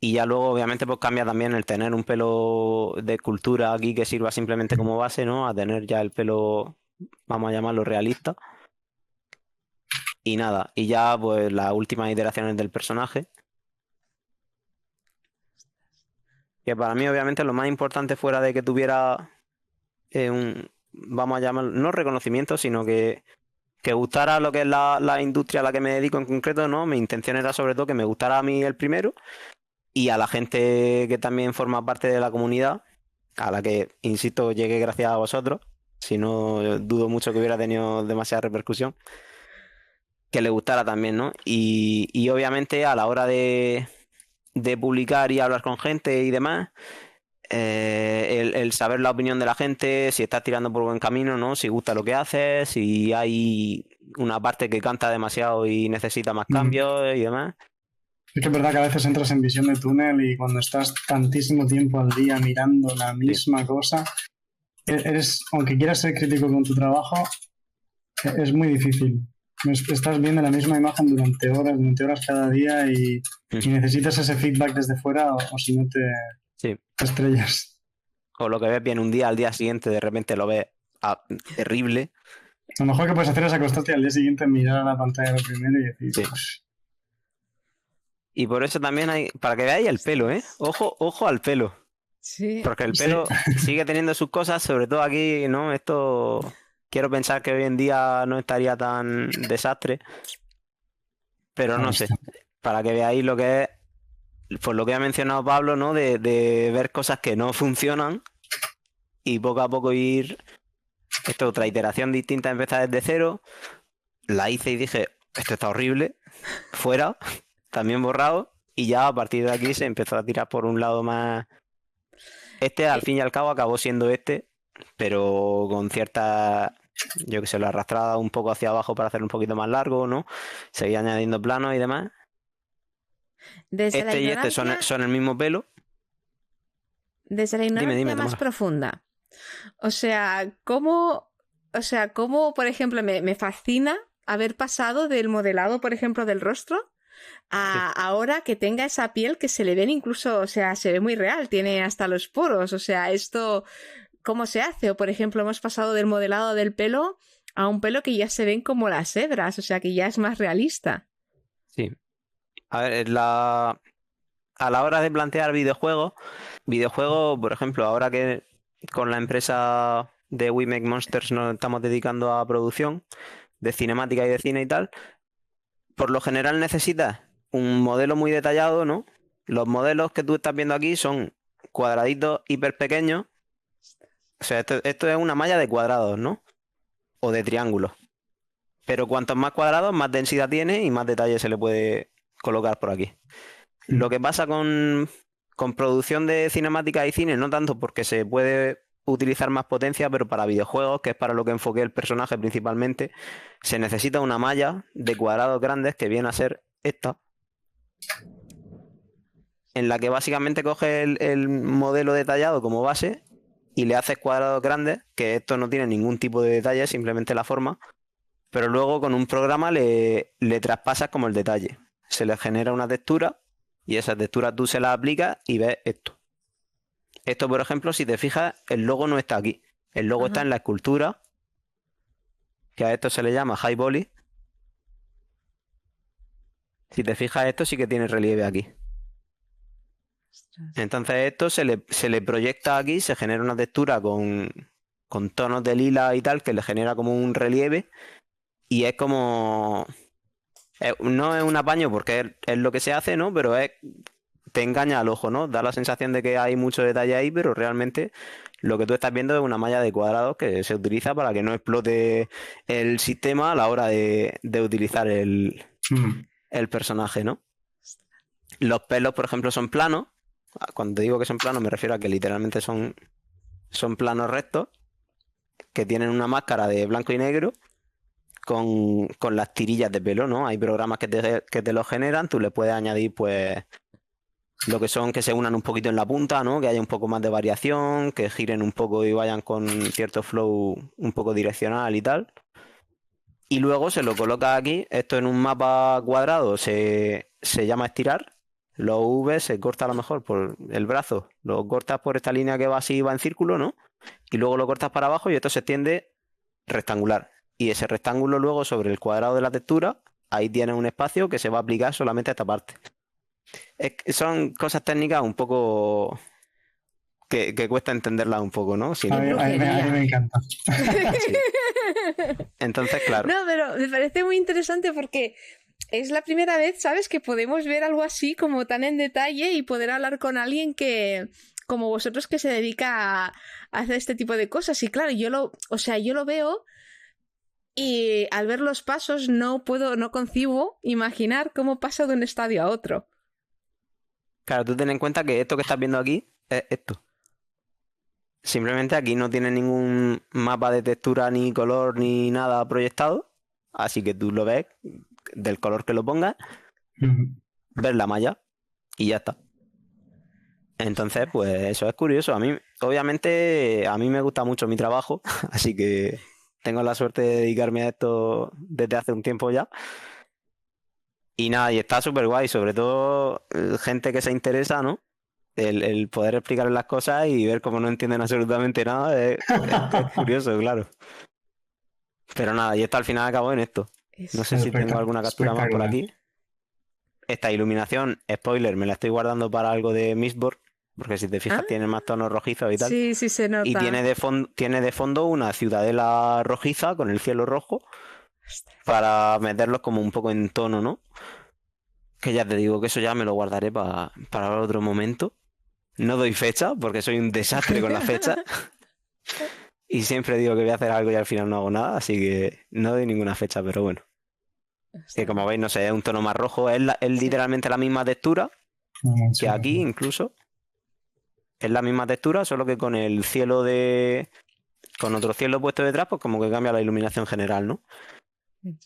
C: Y ya luego, obviamente, pues cambia también el tener un pelo de escultura aquí que sirva simplemente como base, ¿no? A tener ya el pelo, vamos a llamarlo realista. Y nada, y ya pues las últimas iteraciones del personaje. Que para mí, obviamente, lo más importante fuera de que tuviera vamos a llamarlo, no reconocimiento, sino que gustara lo que es la industria a la que me dedico en concreto, ¿no? Mi intención era sobre todo que me gustara a mí el primero y a la gente que también forma parte de la comunidad, a la que, insisto, llegué gracias a vosotros, si no dudo mucho que hubiera tenido demasiada repercusión, que le gustara también, ¿no? Y obviamente a la hora de publicar y hablar con gente y demás, el saber la opinión de la gente, si estás tirando por buen camino, ¿no? Si gusta lo que haces, si hay una parte que canta demasiado y necesita más cambios y demás.
B: Es que es verdad que a veces entras en visión de túnel y cuando estás tantísimo tiempo al día mirando la misma cosa, aunque quieras ser crítico con tu trabajo, es muy difícil. Estás viendo la misma imagen durante horas cada día y necesitas ese feedback desde fuera o si no te estrellas.
C: O lo que ves bien un día, al día siguiente de repente lo ves terrible.
B: Lo mejor que puedes hacer es acostarte y al día siguiente mirar a la pantalla lo primero y decir...
C: Y por eso también hay, para que veáis el pelo, ¿eh? Ojo al pelo.
A: Sí.
C: Porque el pelo sigue teniendo sus cosas, sobre todo aquí, ¿no? Esto, quiero pensar que hoy en día no estaría tan desastre. Pero no sé, para que veáis lo que es, por lo que ha mencionado Pablo, ¿no? De ver cosas que no funcionan y poco a poco ir... Esto, otra iteración distinta, empezar desde cero. La hice y dije, esto está horrible, fuera... También borrado, y ya a partir de aquí se empezó a tirar por un lado más. Al fin y al cabo acabó siendo pero con cierta, yo que sé, lo arrastraba un poco hacia abajo para hacerlo un poquito más largo, ¿no? Seguía añadiendo planos y demás.
A: Desde
C: Y son el mismo pelo.
A: Desde la ignorancia
C: dime,
A: más
C: Mara.
A: profunda. O sea, cómo, por ejemplo, me fascina haber pasado del modelado, por ejemplo, del rostro ahora que tenga esa piel que se le ven incluso, o sea, se ve muy real, tiene hasta los poros, o sea, esto, ¿cómo se hace? O por ejemplo, hemos pasado del modelado del pelo a un pelo que ya se ven como las hebras, o sea, que ya es más realista.
C: Sí. A ver, a la hora de plantear videojuegos, por ejemplo, ahora que con la empresa de We Make Monsters nos estamos dedicando a producción de cinemática y de cine y tal, por lo general necesitas un modelo muy detallado, ¿no? Los modelos que tú estás viendo aquí son cuadraditos hiper pequeños. O sea, esto es una malla de cuadrados, ¿no? O de triángulos. Pero cuantos más cuadrados, más densidad tiene y más detalle se le puede colocar por aquí. Lo que pasa con producción de cinemática y cine, no tanto porque se puede utilizar más potencia, pero para videojuegos, que es para lo que enfoqué el personaje principalmente, se necesita una malla de cuadrados grandes que viene a ser esta, en la que básicamente coges el modelo detallado como base y le haces cuadrados grandes, que esto no tiene ningún tipo de detalle, simplemente la forma, pero luego con un programa le traspasas como el detalle. Se le genera una textura y esa textura tú se la aplicas y ves esto. Esto, por ejemplo, si te fijas, el logo no está aquí. El logo está en la escultura, que a esto se le llama high poly. Si te fijas, esto sí que tiene relieve aquí. Entonces esto se le proyecta aquí, se genera una textura con tonos de lila y tal, que le genera como un relieve. Y es como... no es un apaño porque es lo que se hace, ¿no? Pero te engaña al ojo, ¿no? Da la sensación de que hay mucho detalle ahí, pero realmente lo que tú estás viendo es una malla de cuadrados que se utiliza para que no explote el sistema a la hora de utilizar el personaje, ¿no? Los pelos, por ejemplo, son planos. Cuando te digo que son planos me refiero a que literalmente son planos rectos que tienen una máscara de blanco y negro con las tirillas de pelo, ¿no? Hay programas que te lo generan, tú le puedes añadir pues lo que son que se unan un poquito en la punta, ¿no? Que haya un poco más de variación, que giren un poco y vayan con cierto flow un poco direccional y tal. Y luego se lo coloca aquí, esto en un mapa cuadrado se llama estirar. Los V se corta a lo mejor por el brazo, lo cortas por esta línea que va así, va en círculo, ¿no? Y luego lo cortas para abajo y esto se extiende rectangular. Y ese rectángulo luego sobre el cuadrado de la textura, ahí tienes un espacio que se va a aplicar solamente a esta parte. Son cosas técnicas un poco que cuesta entenderlas un poco, ¿no?
B: A mí me encanta.
C: Sí. Entonces, claro.
A: No, pero me parece muy interesante porque es la primera vez, ¿sabes? Que podemos ver algo así como tan en detalle y poder hablar con alguien que, como vosotros, que se dedica a hacer este tipo de cosas. Y claro, yo lo veo y al ver los pasos no concibo imaginar cómo pasa de un estadio a otro.
C: Claro, tú ten en cuenta que esto que estás viendo aquí es esto. Simplemente aquí no tiene ningún mapa de textura, ni color, ni nada proyectado. Así que tú lo ves del color que lo pongas, ves la malla y ya está. Entonces, pues eso es curioso. A mí, obviamente, a mí me gusta mucho mi trabajo, así que tengo la suerte de dedicarme a esto desde hace un tiempo ya. Y nada, y está súper guay, sobre todo gente que se interesa, ¿no? El poder explicarles las cosas y ver cómo no entienden absolutamente nada es curioso, claro. Pero nada, y esto al final acabó en esto. No sé si tengo alguna captura más por aquí. Esta iluminación, spoiler, me la estoy guardando para algo de Mistborn, porque si te fijas tiene más tonos rojizos y tal.
A: Sí, sí se nota.
C: Y tiene de fondo una ciudadela rojiza con el cielo rojo para meterlos como un poco en tono, ¿no? Que ya te digo que eso ya me lo guardaré para otro momento. No doy fecha porque soy un desastre con las fechas. Y siempre digo que voy a hacer algo y al final no hago nada, así que no doy ninguna fecha, pero bueno. Que como veis, no sé, es un tono más rojo, es literalmente la misma textura que aquí incluso. Es la misma textura, solo que con el cielo con otro cielo puesto detrás, pues como que cambia la iluminación general, ¿no?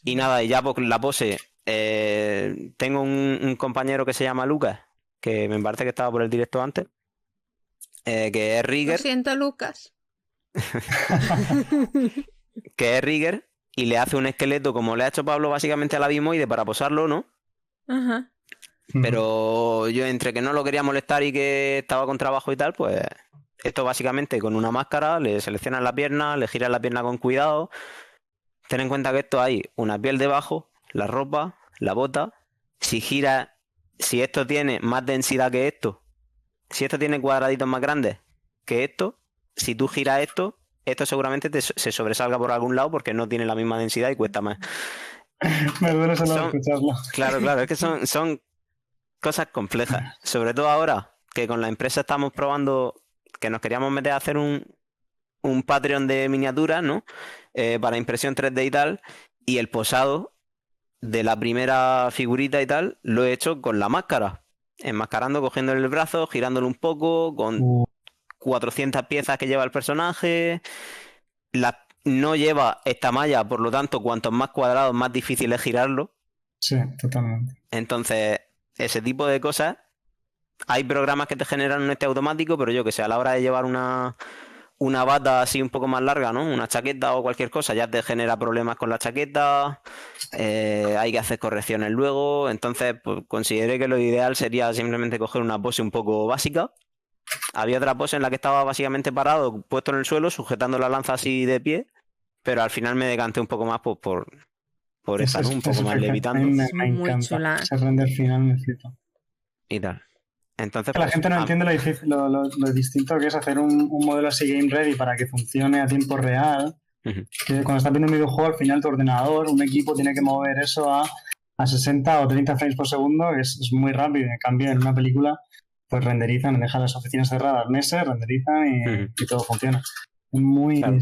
C: Y nada, y ya pues la pose. Tengo un compañero que se llama Lucas, que me parece que estaba por el directo antes, que es Rigger.
A: Lo siento, Lucas.
C: Que es Rigger y le hace un esqueleto como le ha hecho Pablo básicamente a la Bimoide para posarlo, ¿no?
A: Ajá.
C: Pero yo entre que no lo quería molestar y que estaba con trabajo y tal, pues esto básicamente con una máscara, le seleccionas la pierna, le giras la pierna con cuidado. Ten en cuenta que esto hay una piel debajo, la ropa, la bota. Si esto tiene más densidad que esto, si esto tiene cuadraditos más grandes que esto, si tú giras esto seguramente se sobresalga por algún lado porque no tiene la misma densidad y cuesta más.
B: Me duele solo escucharlo.
C: Claro, es que son cosas complejas. Sobre todo ahora que con la empresa estamos probando, que nos queríamos meter a hacer un Patreon de miniaturas, ¿no? Para impresión 3D y tal. Y el posado de la primera figurita y tal lo he hecho con la máscara. Enmascarando, cogiéndole el brazo, girándolo un poco, con 400 piezas que lleva el personaje. No lleva esta malla, por lo tanto, cuantos más cuadrados, más difícil es girarlo.
B: Sí, totalmente.
C: Entonces, ese tipo de cosas. Hay programas que te generan un este automático, pero yo que sé, a la hora de llevar una bata así un poco más larga, ¿no? Una chaqueta o cualquier cosa, ya te genera problemas con la chaqueta. Hay que hacer correcciones luego. Entonces, pues, consideré que lo ideal sería simplemente coger una pose un poco básica. Había otra pose en la que estaba básicamente parado, puesto en el suelo, sujetando la lanza así de pie, pero al final me decanté un poco más pues, por esta, ¿no? Un poco más levitando.
B: A mí me encanta. Ese render final me flipa.
C: Y tal. Entonces,
B: la gente no entiende lo distinto que es hacer un modelo así game ready para que funcione a tiempo real. Que cuando estás viendo un videojuego, al final tu ordenador, un equipo tiene que mover eso a 60 o 30 frames por segundo, que es muy rápido. En cambio, en una película, pues renderizan, dejan las oficinas cerradas meses, renderizan y todo funciona. Muy
C: claro.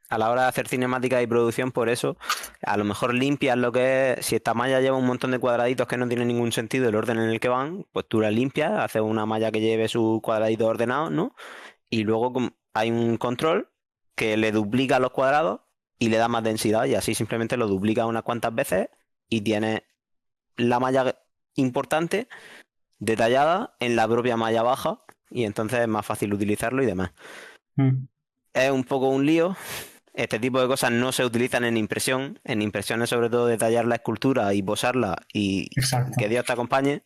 C: A la hora de hacer cinemática y producción, por eso, a lo mejor limpias lo que es. Si esta malla lleva un montón de cuadraditos que no tiene ningún sentido el orden en el que van, pues tú la limpias, haces una malla que lleve sus cuadraditos ordenados, ¿no? Y luego hay un control que le duplica los cuadrados y le da más densidad, y así simplemente lo duplica unas cuantas veces y tienes la malla importante detallada en la propia malla baja, y entonces es más fácil utilizarlo y demás. Es un poco un lío. Este tipo de cosas no se utilizan en impresión. En impresión es sobre todo detallar la escultura y posarla y que Dios te acompañe.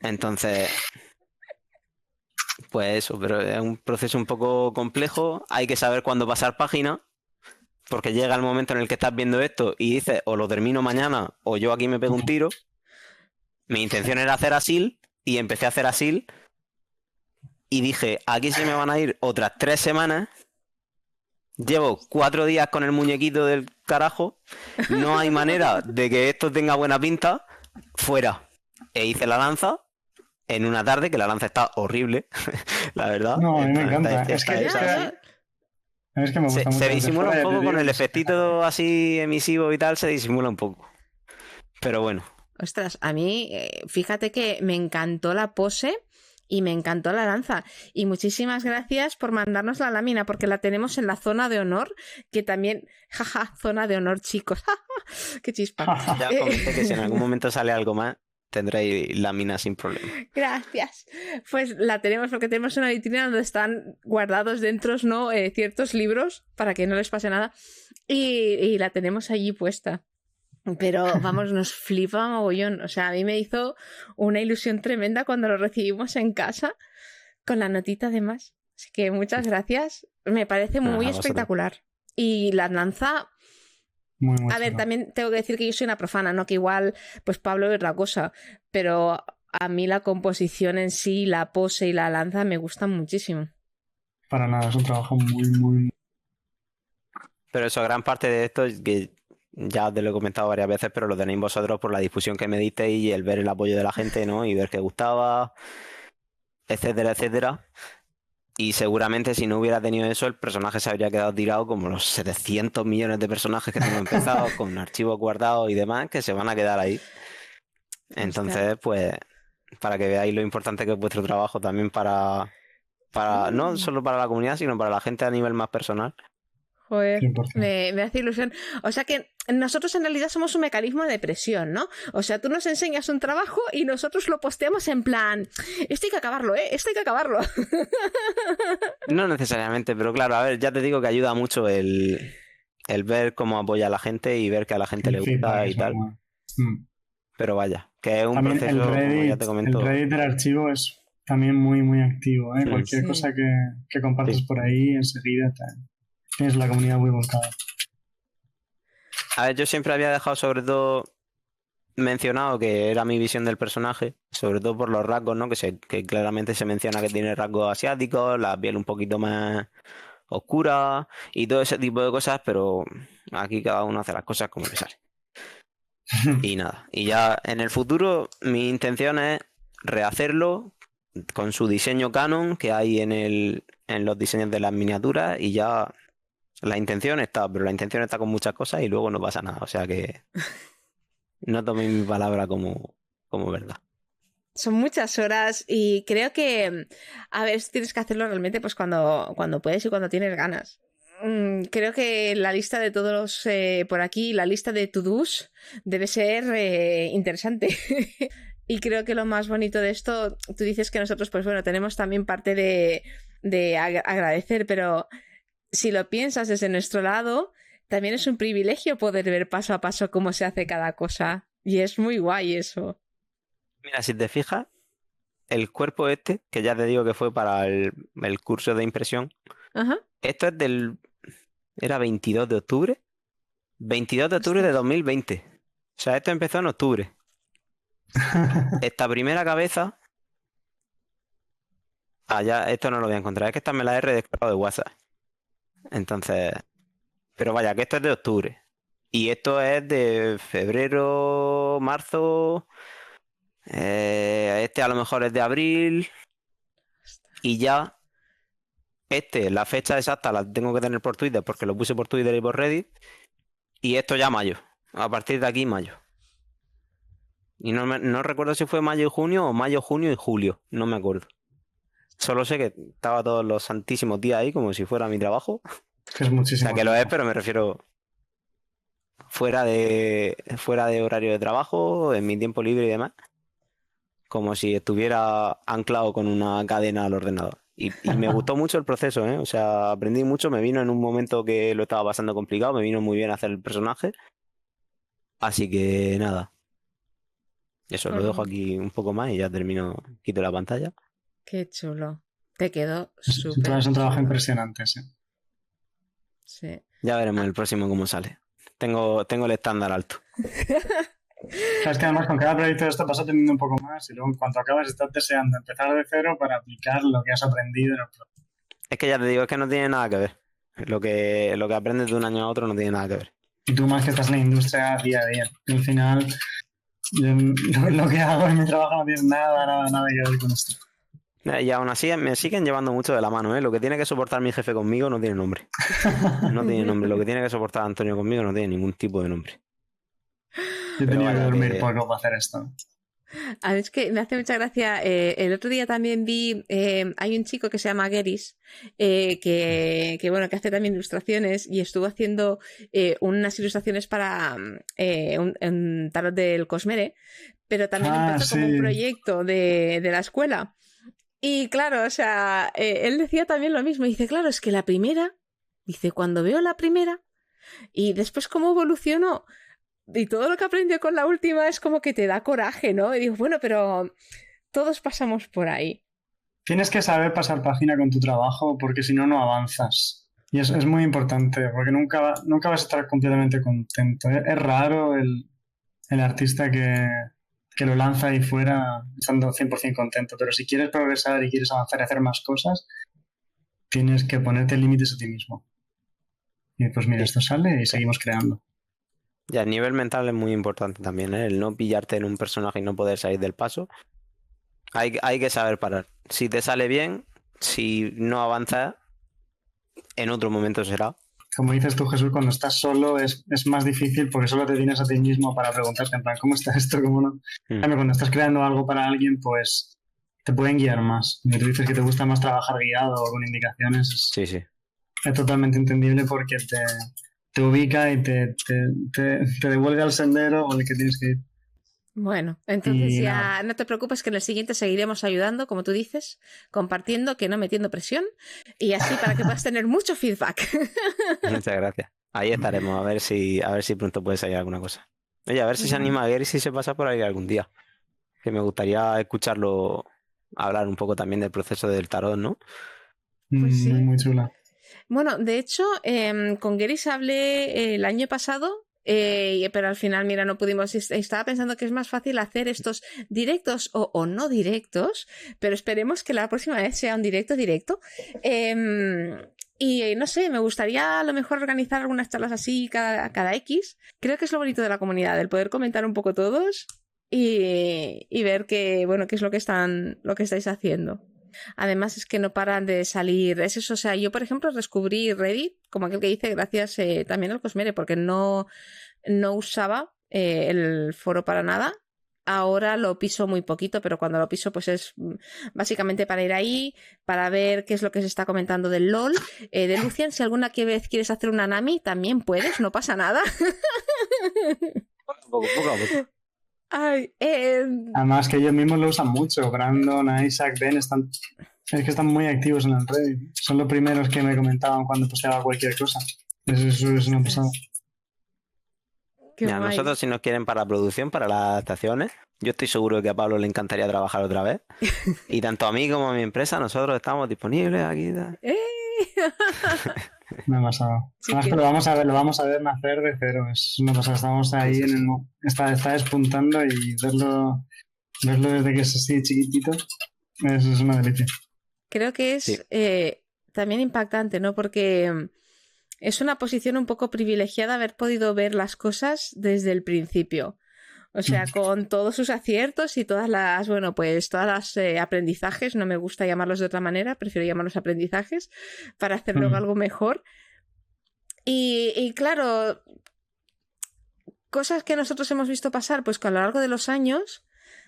C: Entonces, pues eso, pero es un proceso un poco complejo. Hay que saber cuándo pasar página, porque llega el momento en el que estás viendo esto y dices, o lo termino mañana o yo aquí me pego un tiro. Mi intención era hacer Asil y empecé a hacer Asil y dije, aquí se me van a ir otras 3 semanas. Llevo 4 días con el muñequito del carajo. No hay manera de que esto tenga buena pinta. Fuera. E hice la lanza en una tarde, que la lanza está horrible, la verdad.
B: No, a mí me encanta. Es que me gusta mucho.
C: Se disimula un poco con el efectito así emisivo y tal, se disimula un poco. Pero bueno.
A: Ostras, a mí, fíjate que me encantó la pose y me encantó la lanza. Y muchísimas gracias por mandarnos la lámina, porque la tenemos en la zona de honor, que también, jaja, zona de honor, chicos, qué chispa.
C: Ya os comenté que si en algún momento sale algo más, tendréis lámina sin problema.
A: Gracias. Pues la tenemos porque tenemos una vitrina donde están guardados dentro, ¿no? Ciertos libros para que no les pase nada, y la tenemos allí puesta. Pero vamos, nos flipa mogollón. O sea, a mí me hizo una ilusión tremenda cuando lo recibimos en casa, con la notita además. Así que muchas gracias. Me parece muy espectacular. Y la lanza...
B: Muy
A: a ver, también tengo que decir que yo soy una profana, ¿no? Que igual, pues Pablo es otra cosa. Pero a mí la composición en sí, la pose y la lanza me gustan muchísimo.
B: Para nada, es un trabajo muy...
C: Pero eso, gran parte de esto es que ya te lo he comentado varias veces, pero lo tenéis vosotros por la difusión que me disteis y el ver el apoyo de la gente, ¿no? Y ver que gustaba, etcétera, etcétera. Y seguramente si no hubiera tenido eso, el personaje se habría quedado tirado como los 700 millones de personajes que tengo empezados, con archivos guardados y demás, que se van a quedar ahí. Entonces, pues, para que veáis lo importante que es vuestro trabajo también para no solo para la comunidad, sino para la gente a nivel más personal.
A: Joder, me hace ilusión. O sea que nosotros en realidad somos un mecanismo de presión, ¿no? O sea, tú nos enseñas un trabajo y nosotros lo posteamos en plan, esto hay que acabarlo, esto hay que acabarlo.
C: No necesariamente, pero claro, a ver, ya te digo que ayuda mucho el ver cómo apoya a la gente y ver que a la gente le gusta y tal. Pero vaya, que es un
B: también
C: proceso, como ya te comento.
B: El Reddit del archivo es también muy activo, ¿eh? Cualquier cosa que compartes por ahí, enseguida tienes la comunidad muy volcada.
C: A ver, yo siempre había dejado sobre todo mencionado que era mi visión del personaje, sobre todo por los rasgos, ¿no? Que claramente se menciona que tiene rasgos asiáticos, la piel un poquito más oscura y todo ese tipo de cosas, pero aquí cada uno hace las cosas como le sale. Y nada, y ya en el futuro mi intención es rehacerlo con su diseño canon que hay en los diseños de las miniaturas, y ya la intención está, pero la intención está con muchas cosas y luego no pasa nada, o sea que no toméis mi palabra como verdad.
A: Son muchas horas y creo que a ver, tienes que hacerlo realmente pues cuando puedes y cuando tienes ganas. Creo que la lista de todos por aquí, la lista de to-dos debe ser interesante. Y creo que lo más bonito de esto, tú dices que nosotros pues bueno, tenemos también parte de agradecer, pero si lo piensas desde nuestro lado, también es un privilegio poder ver paso a paso cómo se hace cada cosa. Y es muy guay eso.
C: Mira, si te fijas, el cuerpo que ya te digo que fue para el curso de impresión,
A: Ajá.
C: esto es era 22 de octubre. 22 de octubre de 2020. O sea, esto empezó en octubre. Esta primera cabeza... ya, esto no lo voy a encontrar. Es que esta me la he redescargado de WhatsApp. Entonces... Pero vaya, que esto es de octubre. Y esto es de febrero, marzo... este a lo mejor es de abril. Y ya... la fecha exacta la tengo que tener por Twitter porque lo puse por Twitter y por Reddit. Y esto ya mayo. A partir de aquí, mayo. Y no recuerdo si fue mayo y junio o mayo, junio y julio. No me acuerdo. Solo sé que estaba todos los santísimos días ahí como si fuera mi trabajo.
B: Es muchísimo.
C: O sea, que lo es, pero me refiero fuera de horario de trabajo, en mi tiempo libre y demás. Como si estuviera anclado con una cadena al ordenador. Y me gustó mucho el proceso, ¿eh? O sea, aprendí mucho. Me vino en un momento que lo estaba pasando complicado. Me vino muy bien hacer el personaje. Así que nada. Eso, lo dejo aquí un poco más y ya termino. Quito la pantalla.
A: Qué chulo. Te quedó súper.
B: Es un trabajo impresionante, sí.
A: Sí.
C: Ya veremos el próximo cómo sale. Tengo el estándar alto.
B: Sabes que además con cada proyecto de esto vas aprendiendo un poco más y luego en cuanto acabas estás deseando empezar de cero para aplicar lo que has aprendido en el proyecto.
C: Es que ya te digo, es que no tiene nada que ver. Lo que aprendes de un año a otro no tiene nada que ver.
B: Y tú más que estás en la industria día a día. Y al final lo que hago en mi trabajo no tiene nada que ver con esto.
C: Y aún así me siguen llevando mucho de la mano, ¿eh? Lo que tiene que soportar mi jefe conmigo no tiene nombre. No tiene nombre. Lo que tiene que soportar Antonio conmigo no tiene ningún tipo de nombre.
B: Yo tenía que dormir poco para hacer esto.
A: A mí es que me hace mucha gracia. El otro día también vi, hay un chico que se llama Geris, bueno, que hace también ilustraciones y estuvo haciendo unas ilustraciones para un tarot del Cosmere, pero también empezó como un
B: sí.
A: proyecto de la escuela. Y claro, o sea, él decía también lo mismo. Dice, claro, es que la primera, dice, cuando veo la primera y después cómo evolucionó y todo lo que aprendió con la última es como que te da coraje, ¿no? Y digo, bueno, pero todos pasamos por ahí.
B: Tienes que saber pasar página con tu trabajo porque si no, no avanzas. Y es muy importante porque nunca vas a estar completamente contento. Es raro el artista que lo lanza ahí fuera estando 100% contento, pero si quieres progresar y quieres avanzar y hacer más cosas, tienes que ponerte límites a ti mismo. Y pues mira, esto sale y seguimos creando.
C: Y a nivel mental es muy importante también, ¿eh? El no pillarte en un personaje y no poder salir del paso. Hay que saber parar. Si te sale bien, si no avanzas, en otro momento será.
B: Como dices tú, Jesús, cuando estás solo es más difícil porque solo te tienes a ti mismo para preguntarte en plan, ¿cómo está esto? ¿Cómo no? En cambio, cuando estás creando algo para alguien, pues te pueden guiar más. Y tú dices que te gusta más trabajar guiado o con indicaciones.
C: Sí, sí.
B: Es totalmente entendible porque te ubica y te devuelve al sendero o el que tienes que ir.
A: Bueno, entonces
B: Y
A: ya
B: nada.
A: no te preocupes que en el siguiente seguiremos ayudando, como tú dices, compartiendo, que no metiendo presión, y así para que puedas tener mucho feedback.
C: Muchas gracias. Ahí estaremos, a ver si pronto puede salir alguna cosa. Oye, a ver si se
A: Vale.
C: anima a ver y si se pasa por ahí algún día. Que me gustaría escucharlo hablar un poco también del proceso del tarot, ¿no?
A: Pues
B: Muy,
A: sí.
B: muy chula.
A: Bueno, de hecho, con Geris hablé el año pasado, pero al final, mira, no pudimos. Estaba pensando que es más fácil hacer estos directos o no directos, pero esperemos que la próxima vez sea un directo. Y no sé, me gustaría a lo mejor organizar algunas charlas así cada X. Creo que es lo bonito de la comunidad, el poder comentar un poco todos y ver bueno, qué es lo que estáis haciendo. Además es que no paran de salir. Es eso, o sea, yo por ejemplo descubrí Reddit, como aquel que dice, gracias también al Cosmere, porque no usaba el foro para nada. Ahora lo piso muy poquito, pero cuando lo piso pues es básicamente para ir ahí, para ver qué es lo que se está comentando del LOL. De Lucian, si alguna vez quieres hacer una Nami, también puedes, no pasa nada.
C: Poco a poco.
A: Ay,
B: Además que ellos mismos lo usan mucho. Brandon, Isaac, Ben es que están muy activos en el Reddit. Son los primeros que me comentaban cuando posteaba cualquier cosa. Eso es una pasada.
A: qué
C: Mira,
A: guay.
C: nosotros si nos quieren para la producción, para las adaptaciones, yo estoy seguro de que a Pablo le encantaría trabajar otra vez. Y tanto a mí como a mi empresa, nosotros estamos disponibles aquí.
B: Me ha pasado.
A: Sí
B: Además
A: que-
B: que lo vamos a ver nacer de cero. Es una pasada. Estamos ahí
C: Sí, sí, sí.
B: está despuntando y verlo desde que es así chiquitito es una delicia.
A: Creo que es
C: Sí.
A: también impactante, ¿no? Porque es una posición un poco privilegiada haber podido ver las cosas desde el principio. O sea, con todos sus aciertos y bueno, pues todas las aprendizajes, no me gusta llamarlos de otra manera, prefiero llamarlos aprendizajes para hacer luego algo mejor. Y claro, cosas que nosotros hemos visto pasar, pues que a lo largo de los años,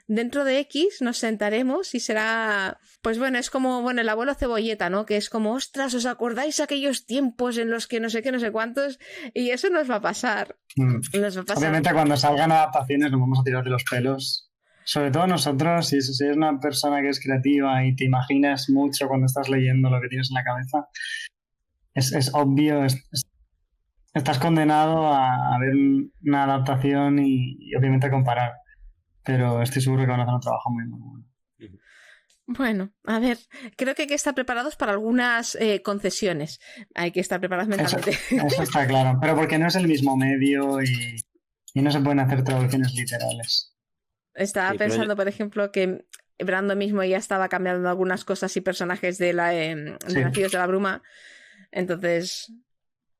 A: dentro de X nos sentaremos y será, pues bueno, es como, bueno, el abuelo cebolleta, ¿no? Que es como, ostras, ¿os acordáis aquellos tiempos en los que no sé qué, no sé cuántos? Y eso nos va a pasar. Nos va a pasar.
B: Obviamente cuando salgan adaptaciones nos vamos a tirar de los pelos. Sobre todo nosotros, si eres una persona que es creativa y te imaginas mucho cuando estás leyendo lo que tienes en la cabeza, es obvio, estás condenado a ver una adaptación y obviamente a comparar. Pero estoy seguro que van a hacer un trabajo muy, muy bueno.
A: Bueno, a ver, creo que hay que estar preparados para algunas concesiones. Hay que estar preparados mentalmente.
B: Eso está claro, pero porque no es el mismo medio y no se pueden hacer traducciones literales.
A: Estaba pensando, por ejemplo, que Brando mismo ya estaba cambiando algunas cosas y personajes de Nacidos de la Bruma. Entonces,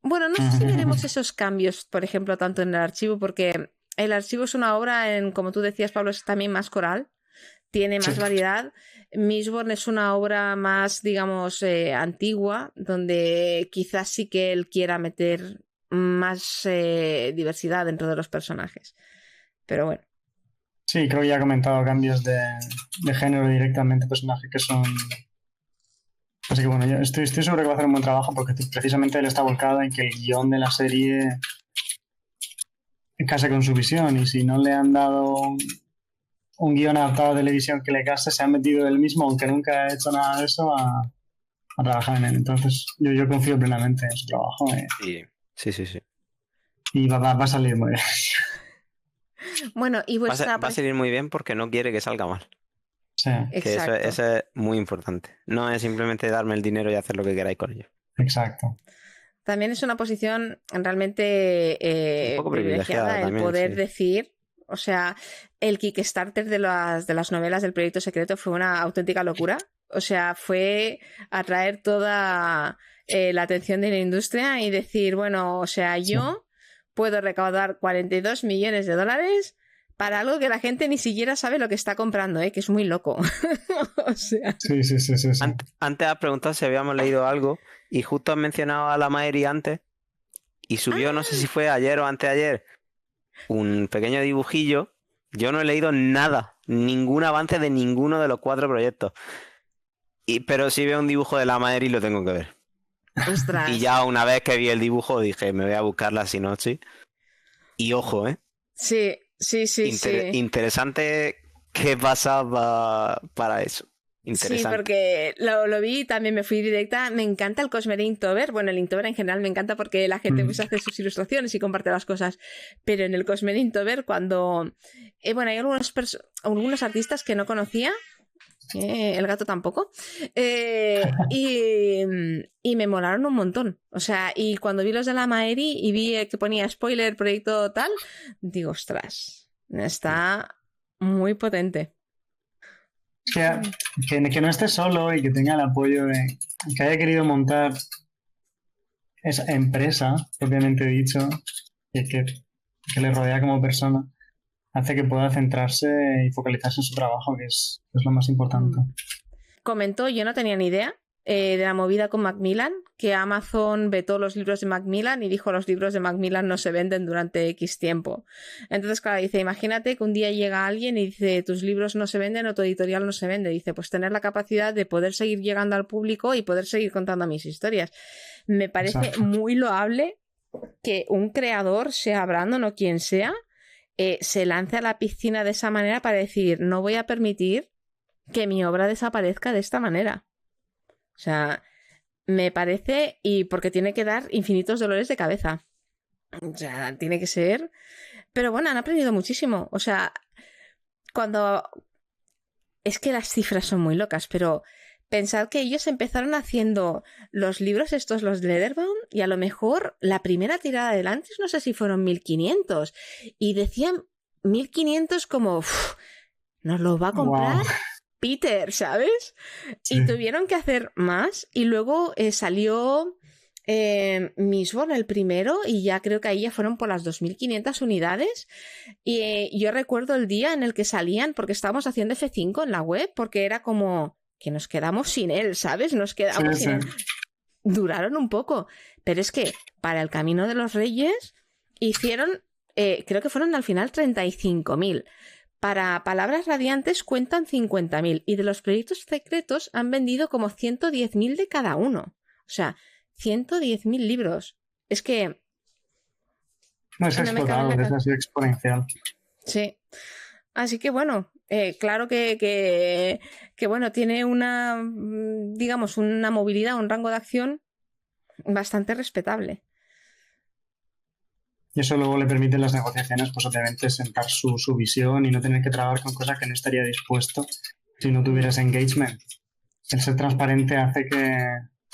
A: bueno, no sé si veremos esos cambios, por ejemplo, tanto en el archivo, porque el archivo es una obra, como tú decías, Pablo, es también más coral, tiene más variedad. Mistborn es una obra más, digamos, antigua, donde quizás sí que él quiera meter más diversidad dentro de los personajes. Pero bueno.
B: Sí, creo que ya he comentado cambios de género directamente, personajes que son... Así que bueno, yo estoy seguro que va a hacer un buen trabajo porque precisamente él está volcado en que el guión de la serie case con su visión, y si no le han dado un guión adaptado a televisión que le case, se ha metido él mismo, aunque nunca ha hecho nada de eso, a trabajar en él. Entonces yo confío plenamente en su trabajo.
C: Sí.
B: Y va a salir muy bien.
A: Bueno, y
C: Va a salir muy bien porque no quiere que salga mal.
B: Sí.
C: Que eso es muy importante. No es simplemente darme el dinero y hacer lo que queráis con ello.
B: Exacto.
A: También es una posición realmente
C: un poco
A: privilegiada el
C: también,
A: poder
C: sí.
A: decir, o sea, el Kickstarter de las novelas del Proyecto Secreto fue una auténtica locura. O sea, fue atraer toda la atención de la industria y decir, bueno, o sea, yo puedo recaudar $42 millones para algo que la gente ni siquiera sabe lo que está comprando, que es muy loco. O sea...
B: Sí.
C: Antes has preguntado si habíamos leído algo y justo has mencionado a la Maeri antes y subió, no sé si fue ayer o anteayer, un pequeño dibujillo. Yo no he leído nada, ningún avance de ninguno de los 4 proyectos. Pero sí veo un dibujo de la Maeri y lo tengo que ver.
A: Ostras.
C: Y ya una vez que vi el dibujo dije, me voy a buscar la sinopsis. Y ojo,
A: Sí.
C: Interesante qué pasaba para eso. Interesante.
A: Sí, porque lo vi y también me fui directa. Me encanta el Cosmere Inktober. Bueno, el Inktober en general me encanta porque la gente pues hace sus ilustraciones y comparte las cosas. Pero en el Cosmere Inktober, cuando... bueno, hay algunos artistas que no conocía. El gato tampoco. Y me molaron un montón. O sea, y cuando vi los de la Maeri y vi que ponía spoiler, proyecto tal, digo, ostras, está muy potente.
B: Que no esté solo y que tenga el apoyo que haya querido montar esa empresa, propiamente dicho, que le rodea como persona, hace que pueda centrarse y focalizarse en su trabajo, que es lo más importante.
A: Comentó, yo no tenía ni idea de la movida con Macmillan, que Amazon vetó los libros de Macmillan y dijo los libros de Macmillan no se venden durante X tiempo. Entonces, claro, dice, imagínate que un día llega alguien y dice, tus libros no se venden o tu editorial no se vende. Dice, pues tener la capacidad de poder seguir llegando al público y poder seguir contando mis historias. Me parece muy loable que un creador, sea Brandon o quien sea, se lance a la piscina de esa manera para decir, no voy a permitir que mi obra desaparezca de esta manera. O sea, me parece, y porque tiene que dar infinitos dolores de cabeza. O sea, tiene que ser... Pero bueno, han aprendido muchísimo. O sea, cuando... Es que las cifras son muy locas, pero pensad que ellos empezaron haciendo los libros estos, los de Leatherbound, y a lo mejor la primera tirada de antes, no sé si fueron 1500, y decían 1500 como, nos lo va a comprar... Wow. Peter, ¿sabes? Sí. Y tuvieron que hacer más y luego salió Mistborn el primero y ya creo que ahí ya fueron por las 2500 unidades y yo recuerdo el día en el que salían porque estábamos haciendo F5 en la web porque era como que nos quedamos sin él, ¿sabes? Nos quedamos sin él. Duraron un poco, pero es que para el Camino de los Reyes hicieron, creo que fueron al final 35.000. Para Palabras Radiantes cuentan 50.000 y de los proyectos secretos han vendido como 110.000 de cada uno. O sea, 110.000 libros. Es que...
B: No es explotado, es así exponencial.
A: Sí. Así que bueno, claro que bueno, tiene una, digamos, una movilidad, un rango de acción bastante respetable.
B: Y eso luego le permite en las negociaciones, pues obviamente sentar su visión y no tener que trabajar con cosas que no estaría dispuesto si no tuvieras engagement. El ser transparente hace que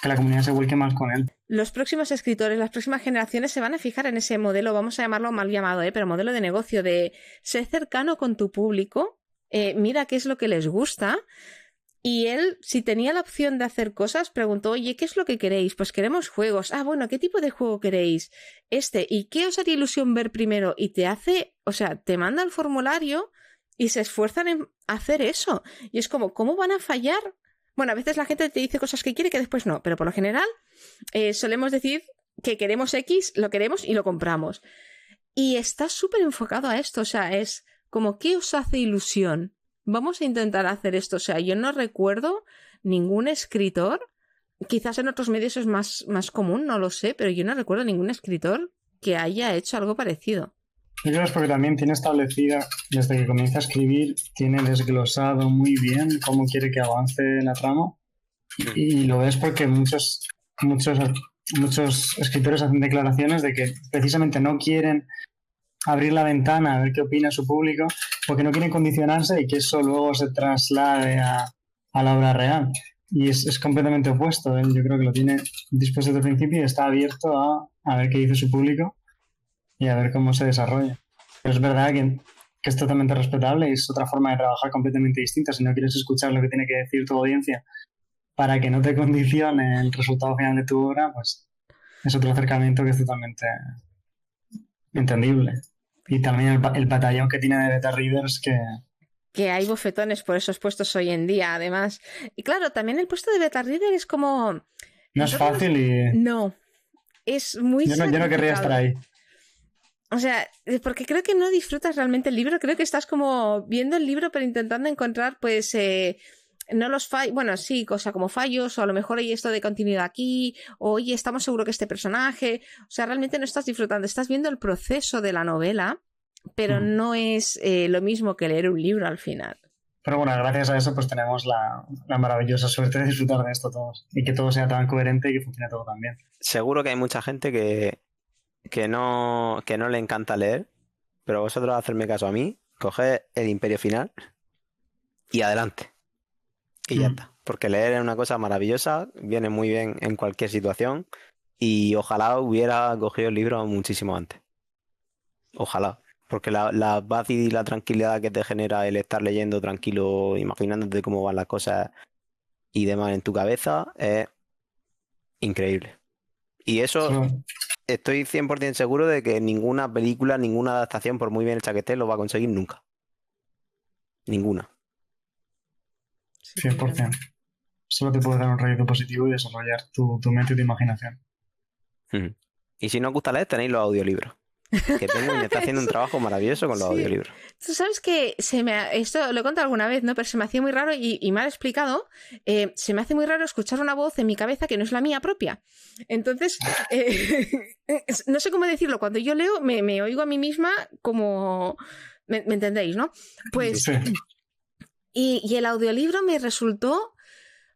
B: la comunidad se vuelque más con él.
A: Los próximos escritores, las próximas generaciones se van a fijar en ese modelo, vamos a llamarlo mal llamado, pero modelo de negocio de ser cercano con tu público, mira qué es lo que les gusta. Y él, si tenía la opción de hacer cosas, preguntó, oye, ¿qué es lo que queréis? Pues queremos juegos. Ah, bueno, ¿qué tipo de juego queréis? ¿Y qué os haría ilusión ver primero? Y te hace, o sea, te manda el formulario y se esfuerzan en hacer eso. Y es como, ¿cómo van a fallar? Bueno, a veces la gente te dice cosas que quiere que después no, pero por lo general solemos decir que queremos X, lo queremos y lo compramos. Y está súper enfocado a esto, o sea, es como ¿qué os hace ilusión? Vamos a intentar hacer esto. O sea, yo no recuerdo ningún escritor, quizás en otros medios es más común, no lo sé, pero yo no recuerdo ningún escritor que haya hecho algo parecido.
B: Yo creo que es porque también tiene establecida, desde que comienza a escribir, tiene desglosado muy bien cómo quiere que avance la trama. Y lo ves porque muchos escritores hacen declaraciones de que precisamente no quieren abrir la ventana a ver qué opina su público, porque no quieren condicionarse y que eso luego se traslade a la obra real. Y es completamente opuesto. Él yo creo que lo tiene dispuesto desde el principio y está abierto a ver qué dice su público y a ver cómo se desarrolla. Pero es verdad que es totalmente respetable y es otra forma de trabajar completamente distinta. Si no quieres escuchar lo que tiene que decir tu audiencia para que no te condicione el resultado final de tu obra, pues es otro acercamiento que es totalmente entendible. Y también el batallón que tiene de beta readers
A: que hay bofetones por esos puestos hoy en día, además. Y claro, también el puesto de beta reader es como...
B: No es fácil y...
A: No, es muy
B: yo no querría estar ahí.
A: O sea, porque creo que no disfrutas realmente el libro, creo que estás como viendo el libro pero intentando encontrar pues... no los fallos, bueno, sí, cosa como fallos, o a lo mejor hay esto de continuidad aquí, o oye, estamos seguros que este personaje, o sea, realmente no estás disfrutando, estás viendo el proceso de la novela, pero no es lo mismo que leer un libro al final.
B: Pero bueno, gracias a eso pues tenemos la maravillosa suerte de disfrutar de esto todos, y que todo sea tan coherente y que funcione todo tan bien.
C: Seguro que hay mucha gente que no le encanta leer, pero vosotros hacerme caso a mí, coged El Imperio Final y adelante. Y ya está. Porque leer es una cosa maravillosa, viene muy bien en cualquier situación y ojalá hubiera cogido el libro muchísimo antes. Ojalá. Porque la paz y la tranquilidad que te genera el estar leyendo tranquilo, imaginándote cómo van las cosas y demás en tu cabeza es increíble. Y eso estoy 100% seguro de que ninguna película, ninguna adaptación, por muy bien hecha que esté, lo va a conseguir nunca. Ninguna.
B: 100%. Solo te puede dar un rédito positivo y desarrollar tu mente y tu imaginación.
C: Y si no os gusta leer, tenéis los audiolibros. Que Penguin está haciendo un trabajo maravilloso con los audiolibros.
A: Tú sabes que esto lo he contado alguna vez, ¿no? Pero se me hacía muy raro y mal explicado. Se me hace muy raro escuchar una voz en mi cabeza que no es la mía propia. Entonces, no sé cómo decirlo. Cuando yo leo, me oigo a mí misma como... ¿Me entendéis, no? Pues... Sí. Y el audiolibro me resultó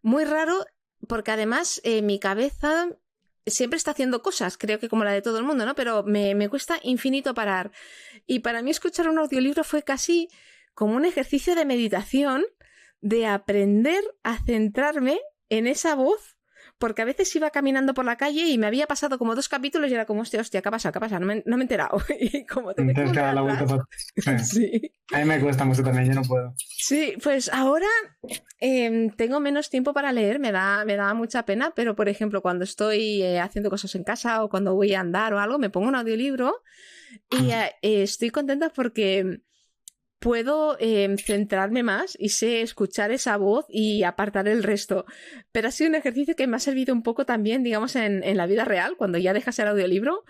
A: muy raro porque además mi cabeza siempre está haciendo cosas, creo que como la de todo el mundo, ¿no? Pero me cuesta infinito parar. Y para mí escuchar un audiolibro fue casi como un ejercicio de meditación, de aprender a centrarme en esa voz, porque a veces iba caminando por la calle y me había pasado como 2 capítulos y era como, hostia, ¿qué ha pasado? No me he enterado. Y como te
B: Entonces cada la vuelta para...
A: Sí.
B: A mí me cuesta mucho también, yo no puedo.
A: Sí, pues ahora tengo menos tiempo para leer, me da mucha pena, pero por ejemplo cuando estoy haciendo cosas en casa o cuando voy a andar o algo, me pongo un audiolibro y estoy contenta porque puedo centrarme más y sé escuchar esa voz y apartar el resto. Pero ha sido un ejercicio que me ha servido un poco también, digamos, en la vida real, cuando ya dejas el audiolibro,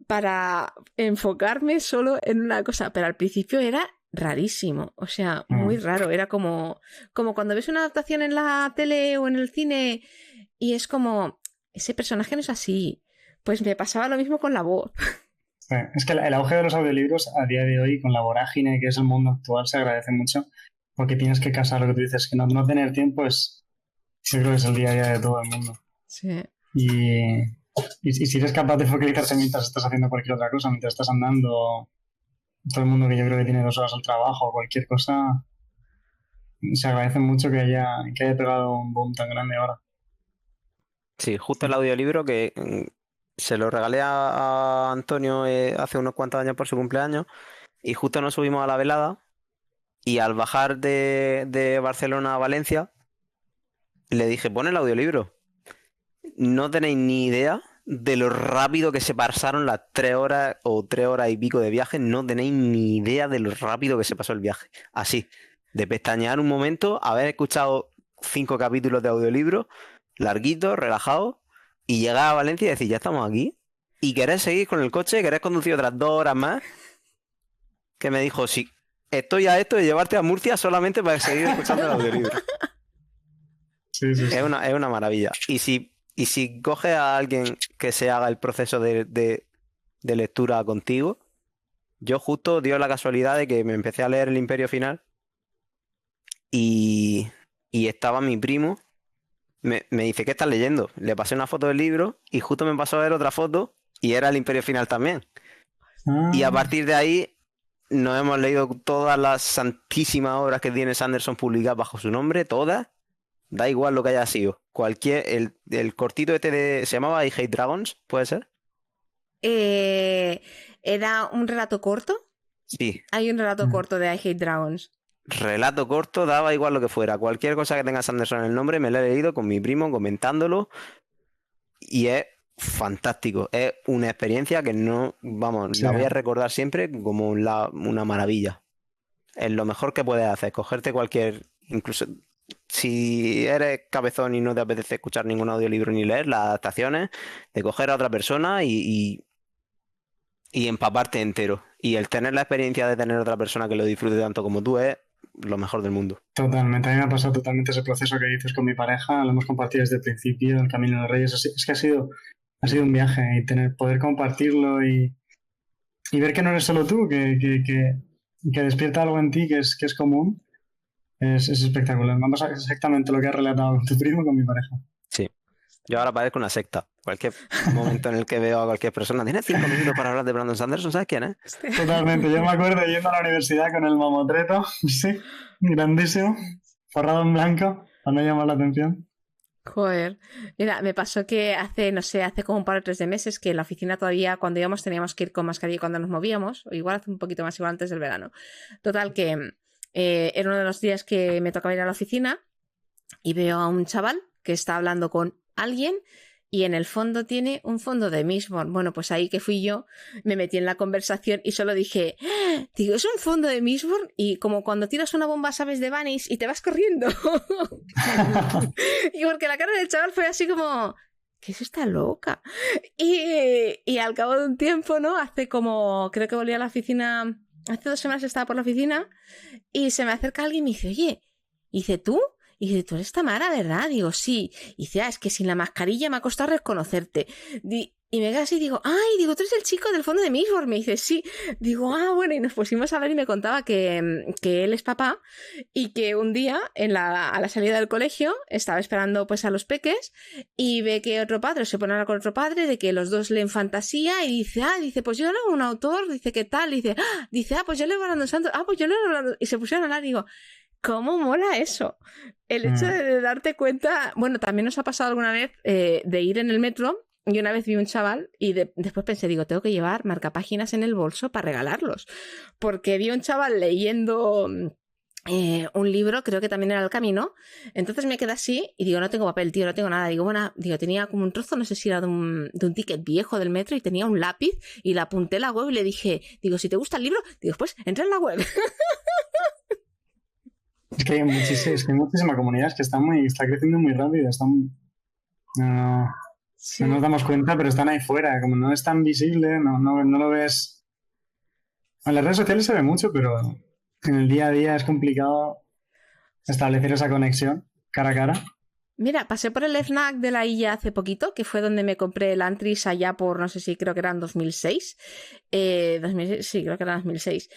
A: para enfocarme solo en una cosa. Pero al principio era rarísimo, o sea, muy raro. Era como cuando ves una adaptación en la tele o en el cine y es como, ese personaje no es así. Pues me pasaba lo mismo con la voz.
B: Sí, es que el auge de los audiolibros a día de hoy, con la vorágine que es el mundo actual, se agradece mucho porque tienes que casar lo que tú dices, que no tener tiempo es, yo creo que es el día a día de todo el mundo.
A: Sí.
B: Y si eres capaz de focalizarte mientras estás haciendo cualquier otra cosa, mientras estás andando, todo el mundo que yo creo que tiene 2 horas al trabajo o cualquier cosa, se agradece mucho que haya pegado un boom tan grande ahora.
C: Sí, justo el audiolibro que... se lo regalé a Antonio hace unos cuantos años por su cumpleaños y justo nos subimos a la velada y al bajar de Barcelona a Valencia le dije, pon el audiolibro. No tenéis ni idea de lo rápido que se pasaron las 3 horas o 3 horas y pico de viaje. No tenéis ni idea de lo rápido que se pasó el viaje. Así, de pestañear un momento, haber escuchado 5 capítulos de audiolibro, larguitos, relajados, y llegar a Valencia y decir, ya estamos aquí. ¿Y querés seguir con el coche? ¿Querés conducir otras 2 horas más? Que me dijo, sí, estoy a esto de llevarte a Murcia solamente para seguir escuchando el audiolibro.
B: Sí.
C: Es una maravilla. Y si coges a alguien que se haga el proceso de lectura contigo, yo justo dio la casualidad de que me empecé a leer El Imperio Final y estaba mi primo, me dice, ¿qué estás leyendo? Le pasé una foto del libro y justo me pasó a ver otra foto y era El Imperio Final también. Y a partir de ahí nos hemos leído todas las santísimas obras que tiene Sanderson publicadas bajo su nombre, todas. Da igual lo que haya sido. El cortito se llamaba I Hate Dragons, ¿puede ser?
A: ¿Era un relato corto?
C: Sí.
A: Hay un relato corto de I Hate Dragons.
C: Relato corto, daba igual lo que fuera. Cualquier cosa que tenga Sanderson en el nombre me la he leído con mi primo comentándolo y es fantástico. Es una experiencia que no, vamos, la voy a recordar siempre como una maravilla. Es lo mejor que puedes hacer, cogerte incluso si eres cabezón y no te apetece escuchar ningún audiolibro ni leer las adaptaciones, de coger a otra persona y empaparte entero. Y el tener la experiencia de tener otra persona que lo disfrute tanto como tú es lo mejor del mundo.
B: Totalmente, a mí me ha pasado totalmente ese proceso que dices con mi pareja, lo hemos compartido desde el principio, el Camino de los Reyes, es que ha sido un viaje y poder compartirlo y ver que no eres solo tú, que despierta algo en ti que es común, es espectacular. Me ha pasado exactamente lo que has relatado con tu primo con mi pareja.
C: Sí. Yo ahora parezco una secta. Cualquier momento en el que veo a cualquier persona, ¿tienes 5 minutos para hablar de Brandon Sanderson? ¿Sabes quién es?
B: Totalmente. Yo me acuerdo yendo a la universidad con el mamotreto, sí, grandísimo, forrado en blanco, para no llamar la atención.
A: Joder. Mira, me pasó que hace como un par o 3 de meses que en la oficina todavía, cuando íbamos, teníamos que ir con mascarilla cuando nos movíamos, o igual hace un poquito más, igual antes del verano. Total, que era uno de los días que me tocaba ir a la oficina y veo a un chaval que está hablando con alguien y en el fondo tiene un fondo de Mistborn. Bueno, pues ahí que fui yo, me metí en la conversación y solo dije, digo, es un fondo de Mistborn, y como cuando tiras una bomba, sabes, de Vanish y te vas corriendo. Y porque la cara del chaval fue así como, ¿qué es esta loca? Y al cabo de un tiempo, ¿no? Creo que volví a la oficina, hace 2 semanas estaba por la oficina y se me acerca alguien y me dice, oye, ¿y dice tú? Y dice, tú eres Tamara, ¿verdad? Digo, sí. Y dice, es que sin la mascarilla me ha costado reconocerte. Y me quedo así y digo, ay, digo, tú eres el chico del fondo de Mistborn. Me dice, sí. Digo, bueno, y nos pusimos a hablar y me contaba que él es papá y que un día a la salida del colegio estaba esperando pues a los peques y ve que otro padre se pone a hablar con otro padre de que los dos leen fantasía y dice, pues yo leo un autor, dice, ¿qué tal? Y dice, pues yo leo Brandon Sanderson, pues yo leo Brandon... Y se pusieron a hablar y digo, ¿cómo mola eso? El hecho de darte cuenta... Bueno, también nos ha pasado alguna vez de ir en el metro y una vez vi un chaval y después pensé, digo, tengo que llevar marcapáginas en el bolso para regalarlos. Porque vi un chaval leyendo un libro, creo que también era El Camino. Entonces me quedé así y digo, no tengo papel, tío, no tengo nada. Digo, tenía como un trozo, no sé si era de un ticket viejo del metro y tenía un lápiz y le apunté la web y le dije, digo, si te gusta el libro, digo, pues entra en la web.
B: Es que hay muchísima comunidad que está creciendo muy rápido. No nos damos cuenta, pero están ahí fuera. Como no es tan visible, no lo ves. En las redes sociales se ve mucho, pero en el día a día es complicado establecer esa conexión cara a cara.
A: Mira, pasé por el FNAC de la Illa hace poquito, que fue donde me compré el Antris allá por, no sé si creo que era en 2006. 2006, sí, creo que era 2006.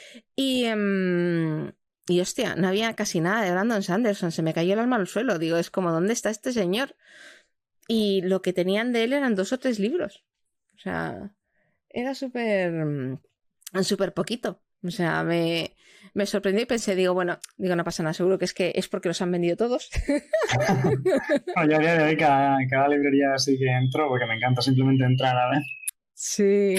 A: Y hostia, no había casi nada de Brandon Sanderson, se me cayó el alma al suelo. Digo, es como, ¿dónde está este señor? Y lo que tenían de él eran 2 o 3 libros. O sea, era súper poquito. O sea, me sorprendió y pensé, digo, no pasa nada, seguro que es porque los han vendido todos.
B: Yo a día de hoy cada librería así que entro, porque me encanta simplemente entrar a ver.
A: Sí.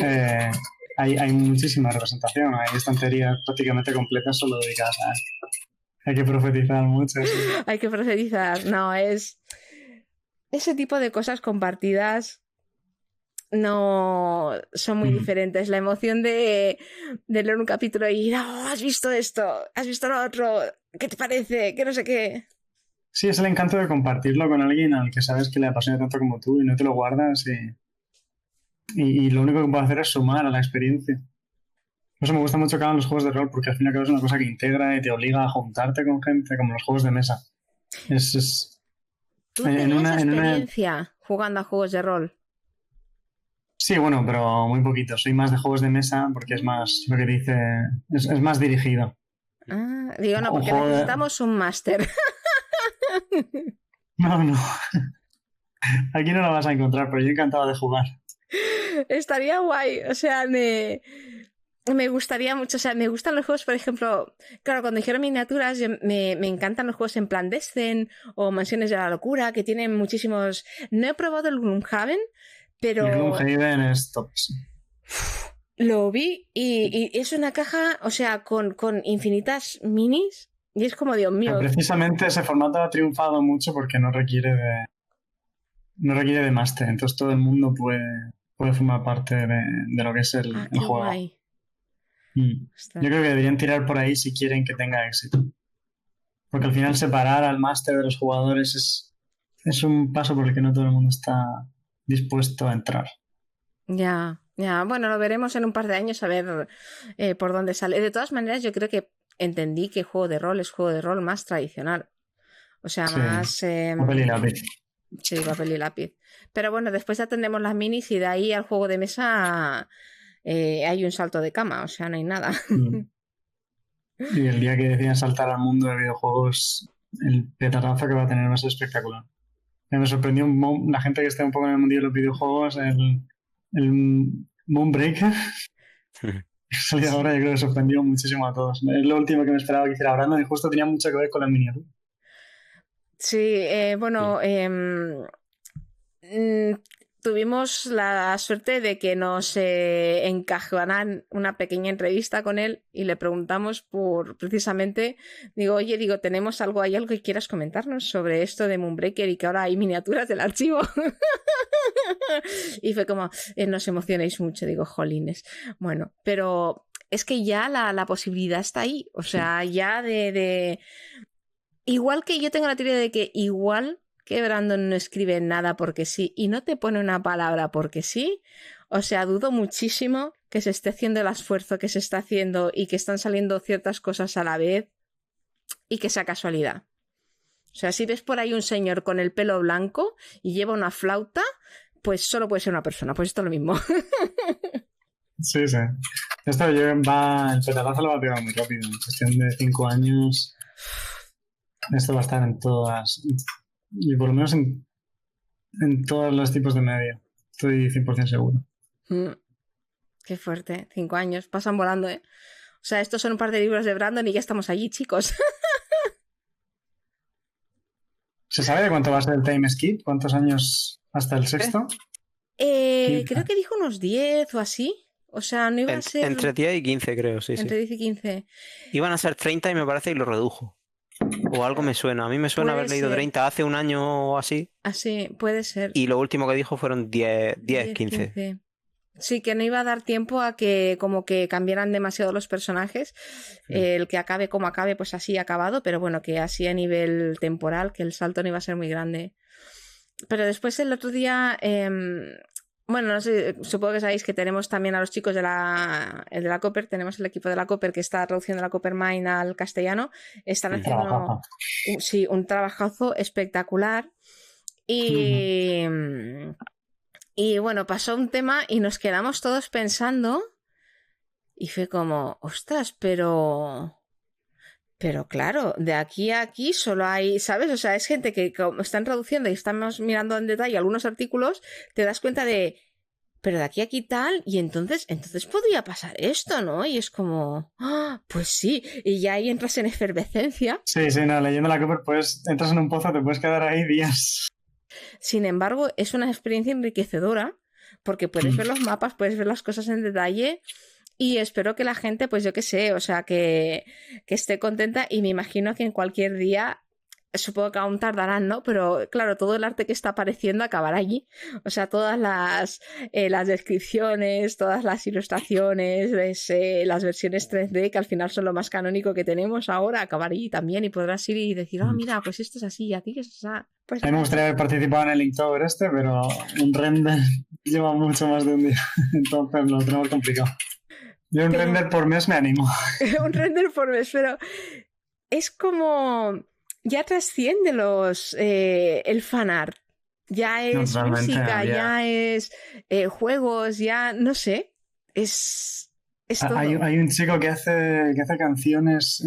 B: Hay muchísima representación, hay estanterías prácticamente completas solo dedicadas a eso. Hay que profetizar mucho. Sí.
A: Hay que profetizar, no, es... Ese tipo de cosas compartidas no son muy diferentes. La emoción de leer un capítulo y has visto esto, has visto lo otro, ¿qué te parece? Que no sé qué.
B: Sí, es el encanto de compartirlo con alguien al que sabes que le apasiona tanto como tú y no te lo guardas y lo único que puedo hacer es sumar a la experiencia. Por eso me gusta mucho que hagan los juegos de rol, porque al fin y al cabo es una cosa que integra y te obliga a juntarte con gente, como los juegos de mesa.
A: ¿Tú tenías experiencia jugando a juegos de rol?
B: Sí, bueno, pero muy poquito. Soy más de juegos de mesa porque es más, lo que dice, es más dirigido.
A: Ah, digo, no, porque necesitamos un máster.
B: No. Aquí no lo vas a encontrar, pero yo encantado de jugar.
A: Estaría guay, o sea, me gustaría mucho, o sea, me gustan los juegos, por ejemplo, claro, cuando dijeron miniaturas, me encantan los juegos en plan Descent o Mansiones de la Locura, que tienen muchísimos... No he probado el Gloomhaven, pero...
B: El Gloomhaven es top.
A: Lo vi y es una caja, o sea, con infinitas minis y es como, Dios mío.
B: Pero precisamente ese formato ha triunfado mucho porque no requiere de máster, entonces todo el mundo puede formar parte de lo que es el juego.
A: Guay.
B: Yo creo que deberían tirar por ahí si quieren que tenga éxito. Porque al final separar al máster de los jugadores es un paso por el que no todo el mundo está dispuesto a entrar.
A: Ya, bueno, lo veremos en un par de años a ver por dónde sale. De todas maneras, yo creo que entendí que juego de rol es juego de rol más tradicional. O sea, sí, más...
B: papel y lápiz.
A: Sí, papel y lápiz. Pero bueno, después ya tendremos las minis y de ahí al juego de mesa hay un salto de cama, o sea, no hay nada.
B: Y el día que deciden saltar al mundo de videojuegos, el petardazo que va a tener va a ser espectacular. Me sorprendió la gente que está un poco en el mundo de los videojuegos, el Moonbreaker. Salió ahora, yo creo que sorprendió muchísimo a todos. Es lo último que me esperaba que hiciera Brandon y justo tenía mucho que ver con la miniatura.
A: Sí, bueno, tuvimos la suerte de que nos encajaran una pequeña entrevista con él y le preguntamos precisamente, oye, tenemos algo que quieras comentarnos sobre esto de Moonbreaker y que ahora hay miniaturas del archivo. Y fue como, no os emocionéis mucho, jolines. Bueno, pero es que ya la posibilidad está ahí, o sea, ya de... Igual que yo tengo la teoría de que igual que Brandon no escribe nada porque sí y no te pone una palabra porque sí, o sea, dudo muchísimo que se esté haciendo el esfuerzo que se está haciendo y que están saliendo ciertas cosas a la vez y que sea casualidad. O sea, si ves por ahí un señor con el pelo blanco y lleva una flauta, pues solo puede ser una persona, pues esto es lo mismo.
B: Sí. El petalazo lo va a pegar muy rápido, en cuestión de 5 años... Esto va a estar en todas, y por lo menos en todos los tipos de medio. Estoy 100% seguro.
A: Qué fuerte, 5 años, pasan volando, ¿eh? O sea, estos son un par de libros de Brandon y ya estamos allí, chicos.
B: ¿Se sabe de cuánto va a ser el time skip? ¿Cuántos años hasta el sexto?
A: Creo que dijo unos 10 o así. O sea, no iba a ser...
C: Entre 10 y 15, creo, sí.
A: Entre 10 y 15.
C: Iban a ser 30 y me parece que lo redujo. O algo me suena. A mí me suena haber leído 30 hace un año o así.
A: Así, puede ser.
C: Y lo último que dijo fueron 10, 15.
A: Sí, que no iba a dar tiempo a que como que cambiaran demasiado los personajes. El que acabe como acabe, pues así ha acabado. Pero bueno, que así a nivel temporal, que el salto no iba a ser muy grande. Pero después el otro día... bueno, no sé, supongo que sabéis que tenemos también a los chicos de la Copper, tenemos el equipo de la Copper que está traduciendo la Coppermine al castellano, están haciendo un trabajazo espectacular y bueno, pasó un tema y nos quedamos todos pensando y fue como, ostras, pero claro, de aquí a aquí solo hay, ¿sabes? O sea, es gente que como están traduciendo y estamos mirando en detalle algunos artículos, te das cuenta de, pero de aquí a aquí tal, y entonces podría pasar esto, ¿no? Y es como, pues sí, y ya ahí entras en efervescencia.
B: Sí, no, leyendo la Cooper, pues entras en un pozo, te puedes quedar ahí días.
A: Sin embargo, es una experiencia enriquecedora, porque puedes ver los mapas, puedes ver las cosas en detalle. Y espero que la gente, pues yo qué sé, o sea, que esté contenta y me imagino que en cualquier día, supongo que aún tardarán, ¿no? Pero claro, todo el arte que está apareciendo acabará allí. O sea, todas las descripciones, todas las ilustraciones, las versiones 3D, que al final son lo más canónico que tenemos ahora, acabará allí también y podrás ir y decir, mira, pues esto es así, y aquí es así. Pues,
B: a mí me gustaría haber participado en el Inktober pero un render lleva mucho más de un día, entonces lo tenemos complicado. Yo un
A: Pero-
B: render por mes me animo.
A: Un render por mes, pero es como... Ya trasciende el fanart. Ya es
B: Totalmente,
A: música,
B: había-
A: ya es juegos, ya... No sé. Es todo.
B: Hay un chico que hace canciones.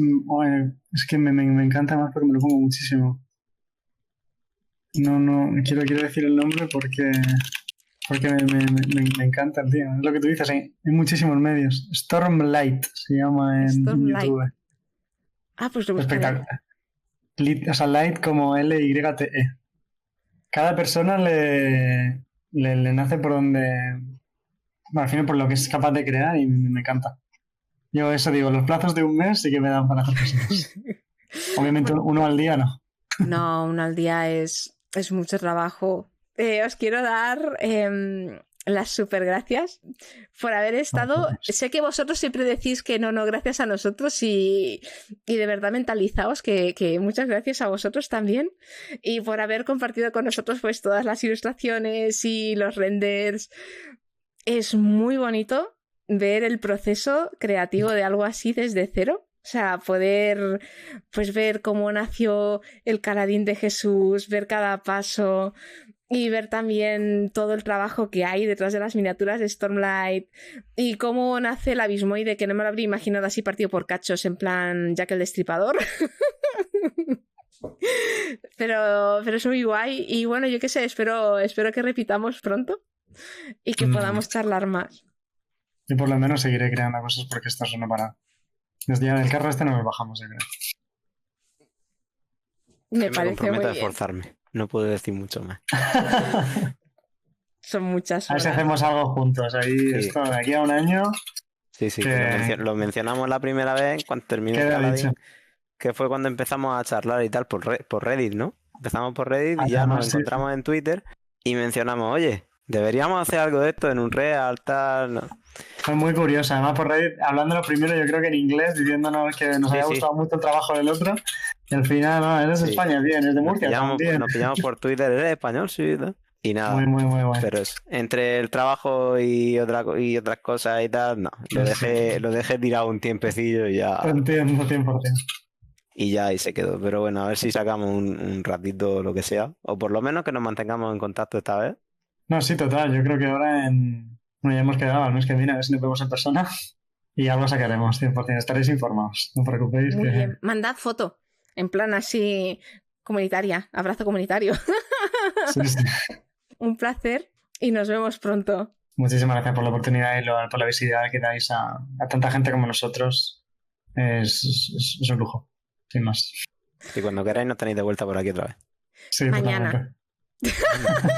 B: Es que me encanta más porque me lo pongo muchísimo. No quiero decir el nombre porque me encanta el tío. Es lo que tú dices, hay muchísimos medios. Stormlight se llama en
A: Stormlight.
B: YouTube.
A: Ah, pues lo buscaré.
B: Espectacular. O sea, light como L-Y-T-E. Cada persona le nace por donde. Bueno, al final por lo que es capaz de crear y me encanta. Yo eso digo, los plazos de un mes sí que me dan para hacer cosas. Obviamente uno al día no.
A: No, uno al día es mucho trabajo. Os quiero dar las super gracias por haber estado. Sé que vosotros siempre decís que no, gracias a nosotros y de verdad mentalizaos que muchas gracias a vosotros también y por haber compartido con nosotros pues todas las ilustraciones y los renders. Es muy bonito ver el proceso creativo de algo así desde cero. O sea, poder pues ver cómo nació el Caladín de Jesús, ver cada paso y ver también todo el trabajo que hay detrás de las miniaturas de Stormlight y cómo nace el Abismoide, que no me lo habría imaginado así partido por cachos en plan Jack el Destripador. pero es muy guay y bueno, yo qué sé, espero que repitamos pronto y que podamos charlar más.
B: Yo por lo menos seguiré creando cosas porque esto es no para. Desde ya del carro este no nos bajamos, yo creo.
A: Me parece
C: comprometo
A: muy
C: a
A: bien.
C: esforzarme. No puedo decir mucho más.
A: Son muchas
B: A ver si
A: horas.
B: hacemos algo juntos. Ahí,
C: Sí.
B: esto de aquí a un año.
C: Sí, sí,
B: Que-
C: lo mencionamos la primera vez cuando terminé
B: Queda
C: Caladín,
B: dicho.
C: que fue cuando empezamos a charlar y tal por Reddit, ¿no? Empezamos por Reddit y ya
B: Además,
C: nos
B: sí,
C: encontramos en Twitter y mencionamos, oye, deberíamos hacer algo de esto en un real, tal. ¿no?
B: Fue muy curioso. Además, por Reddit, hablándolo primero, yo creo que en inglés, diciéndonos que nos
C: Sí,
B: había
C: sí.
B: gustado mucho el trabajo del otro. Y al final, no, eres de
C: Sí.
B: España, bien, es de Murcia, también.
C: Nos pillamos por Twitter, ¿eres español? Sí, ¿no? Y nada.
B: Muy bueno.
C: Pero eso, entre el trabajo y otras cosas y tal, no. Lo dejé tirado un tiempecillo y ya.
B: Lo entiendo 100%.
C: Y ya ahí se quedó. Pero bueno, a ver si sacamos un ratito o lo que sea. O por lo menos que nos mantengamos en contacto esta vez.
B: No, sí, total. Yo creo que ahora Bueno, ya hemos quedado al mes que viene, a ver si nos vemos en persona. Y algo sacaremos, 100%. Estaréis informados. No os preocupéis.
A: Muy
B: que...
A: bien. Mandad foto. En plan así comunitaria. Abrazo comunitario.
B: Sí, sí.
A: Un placer y nos vemos pronto.
B: Muchísimas gracias por la oportunidad y por la visibilidad que dais a tanta gente como nosotros. Es un lujo, sin más.
C: Y cuando queráis nos tenéis de vuelta por aquí otra vez.
B: Sí,
A: Mañana.
B: totalmente.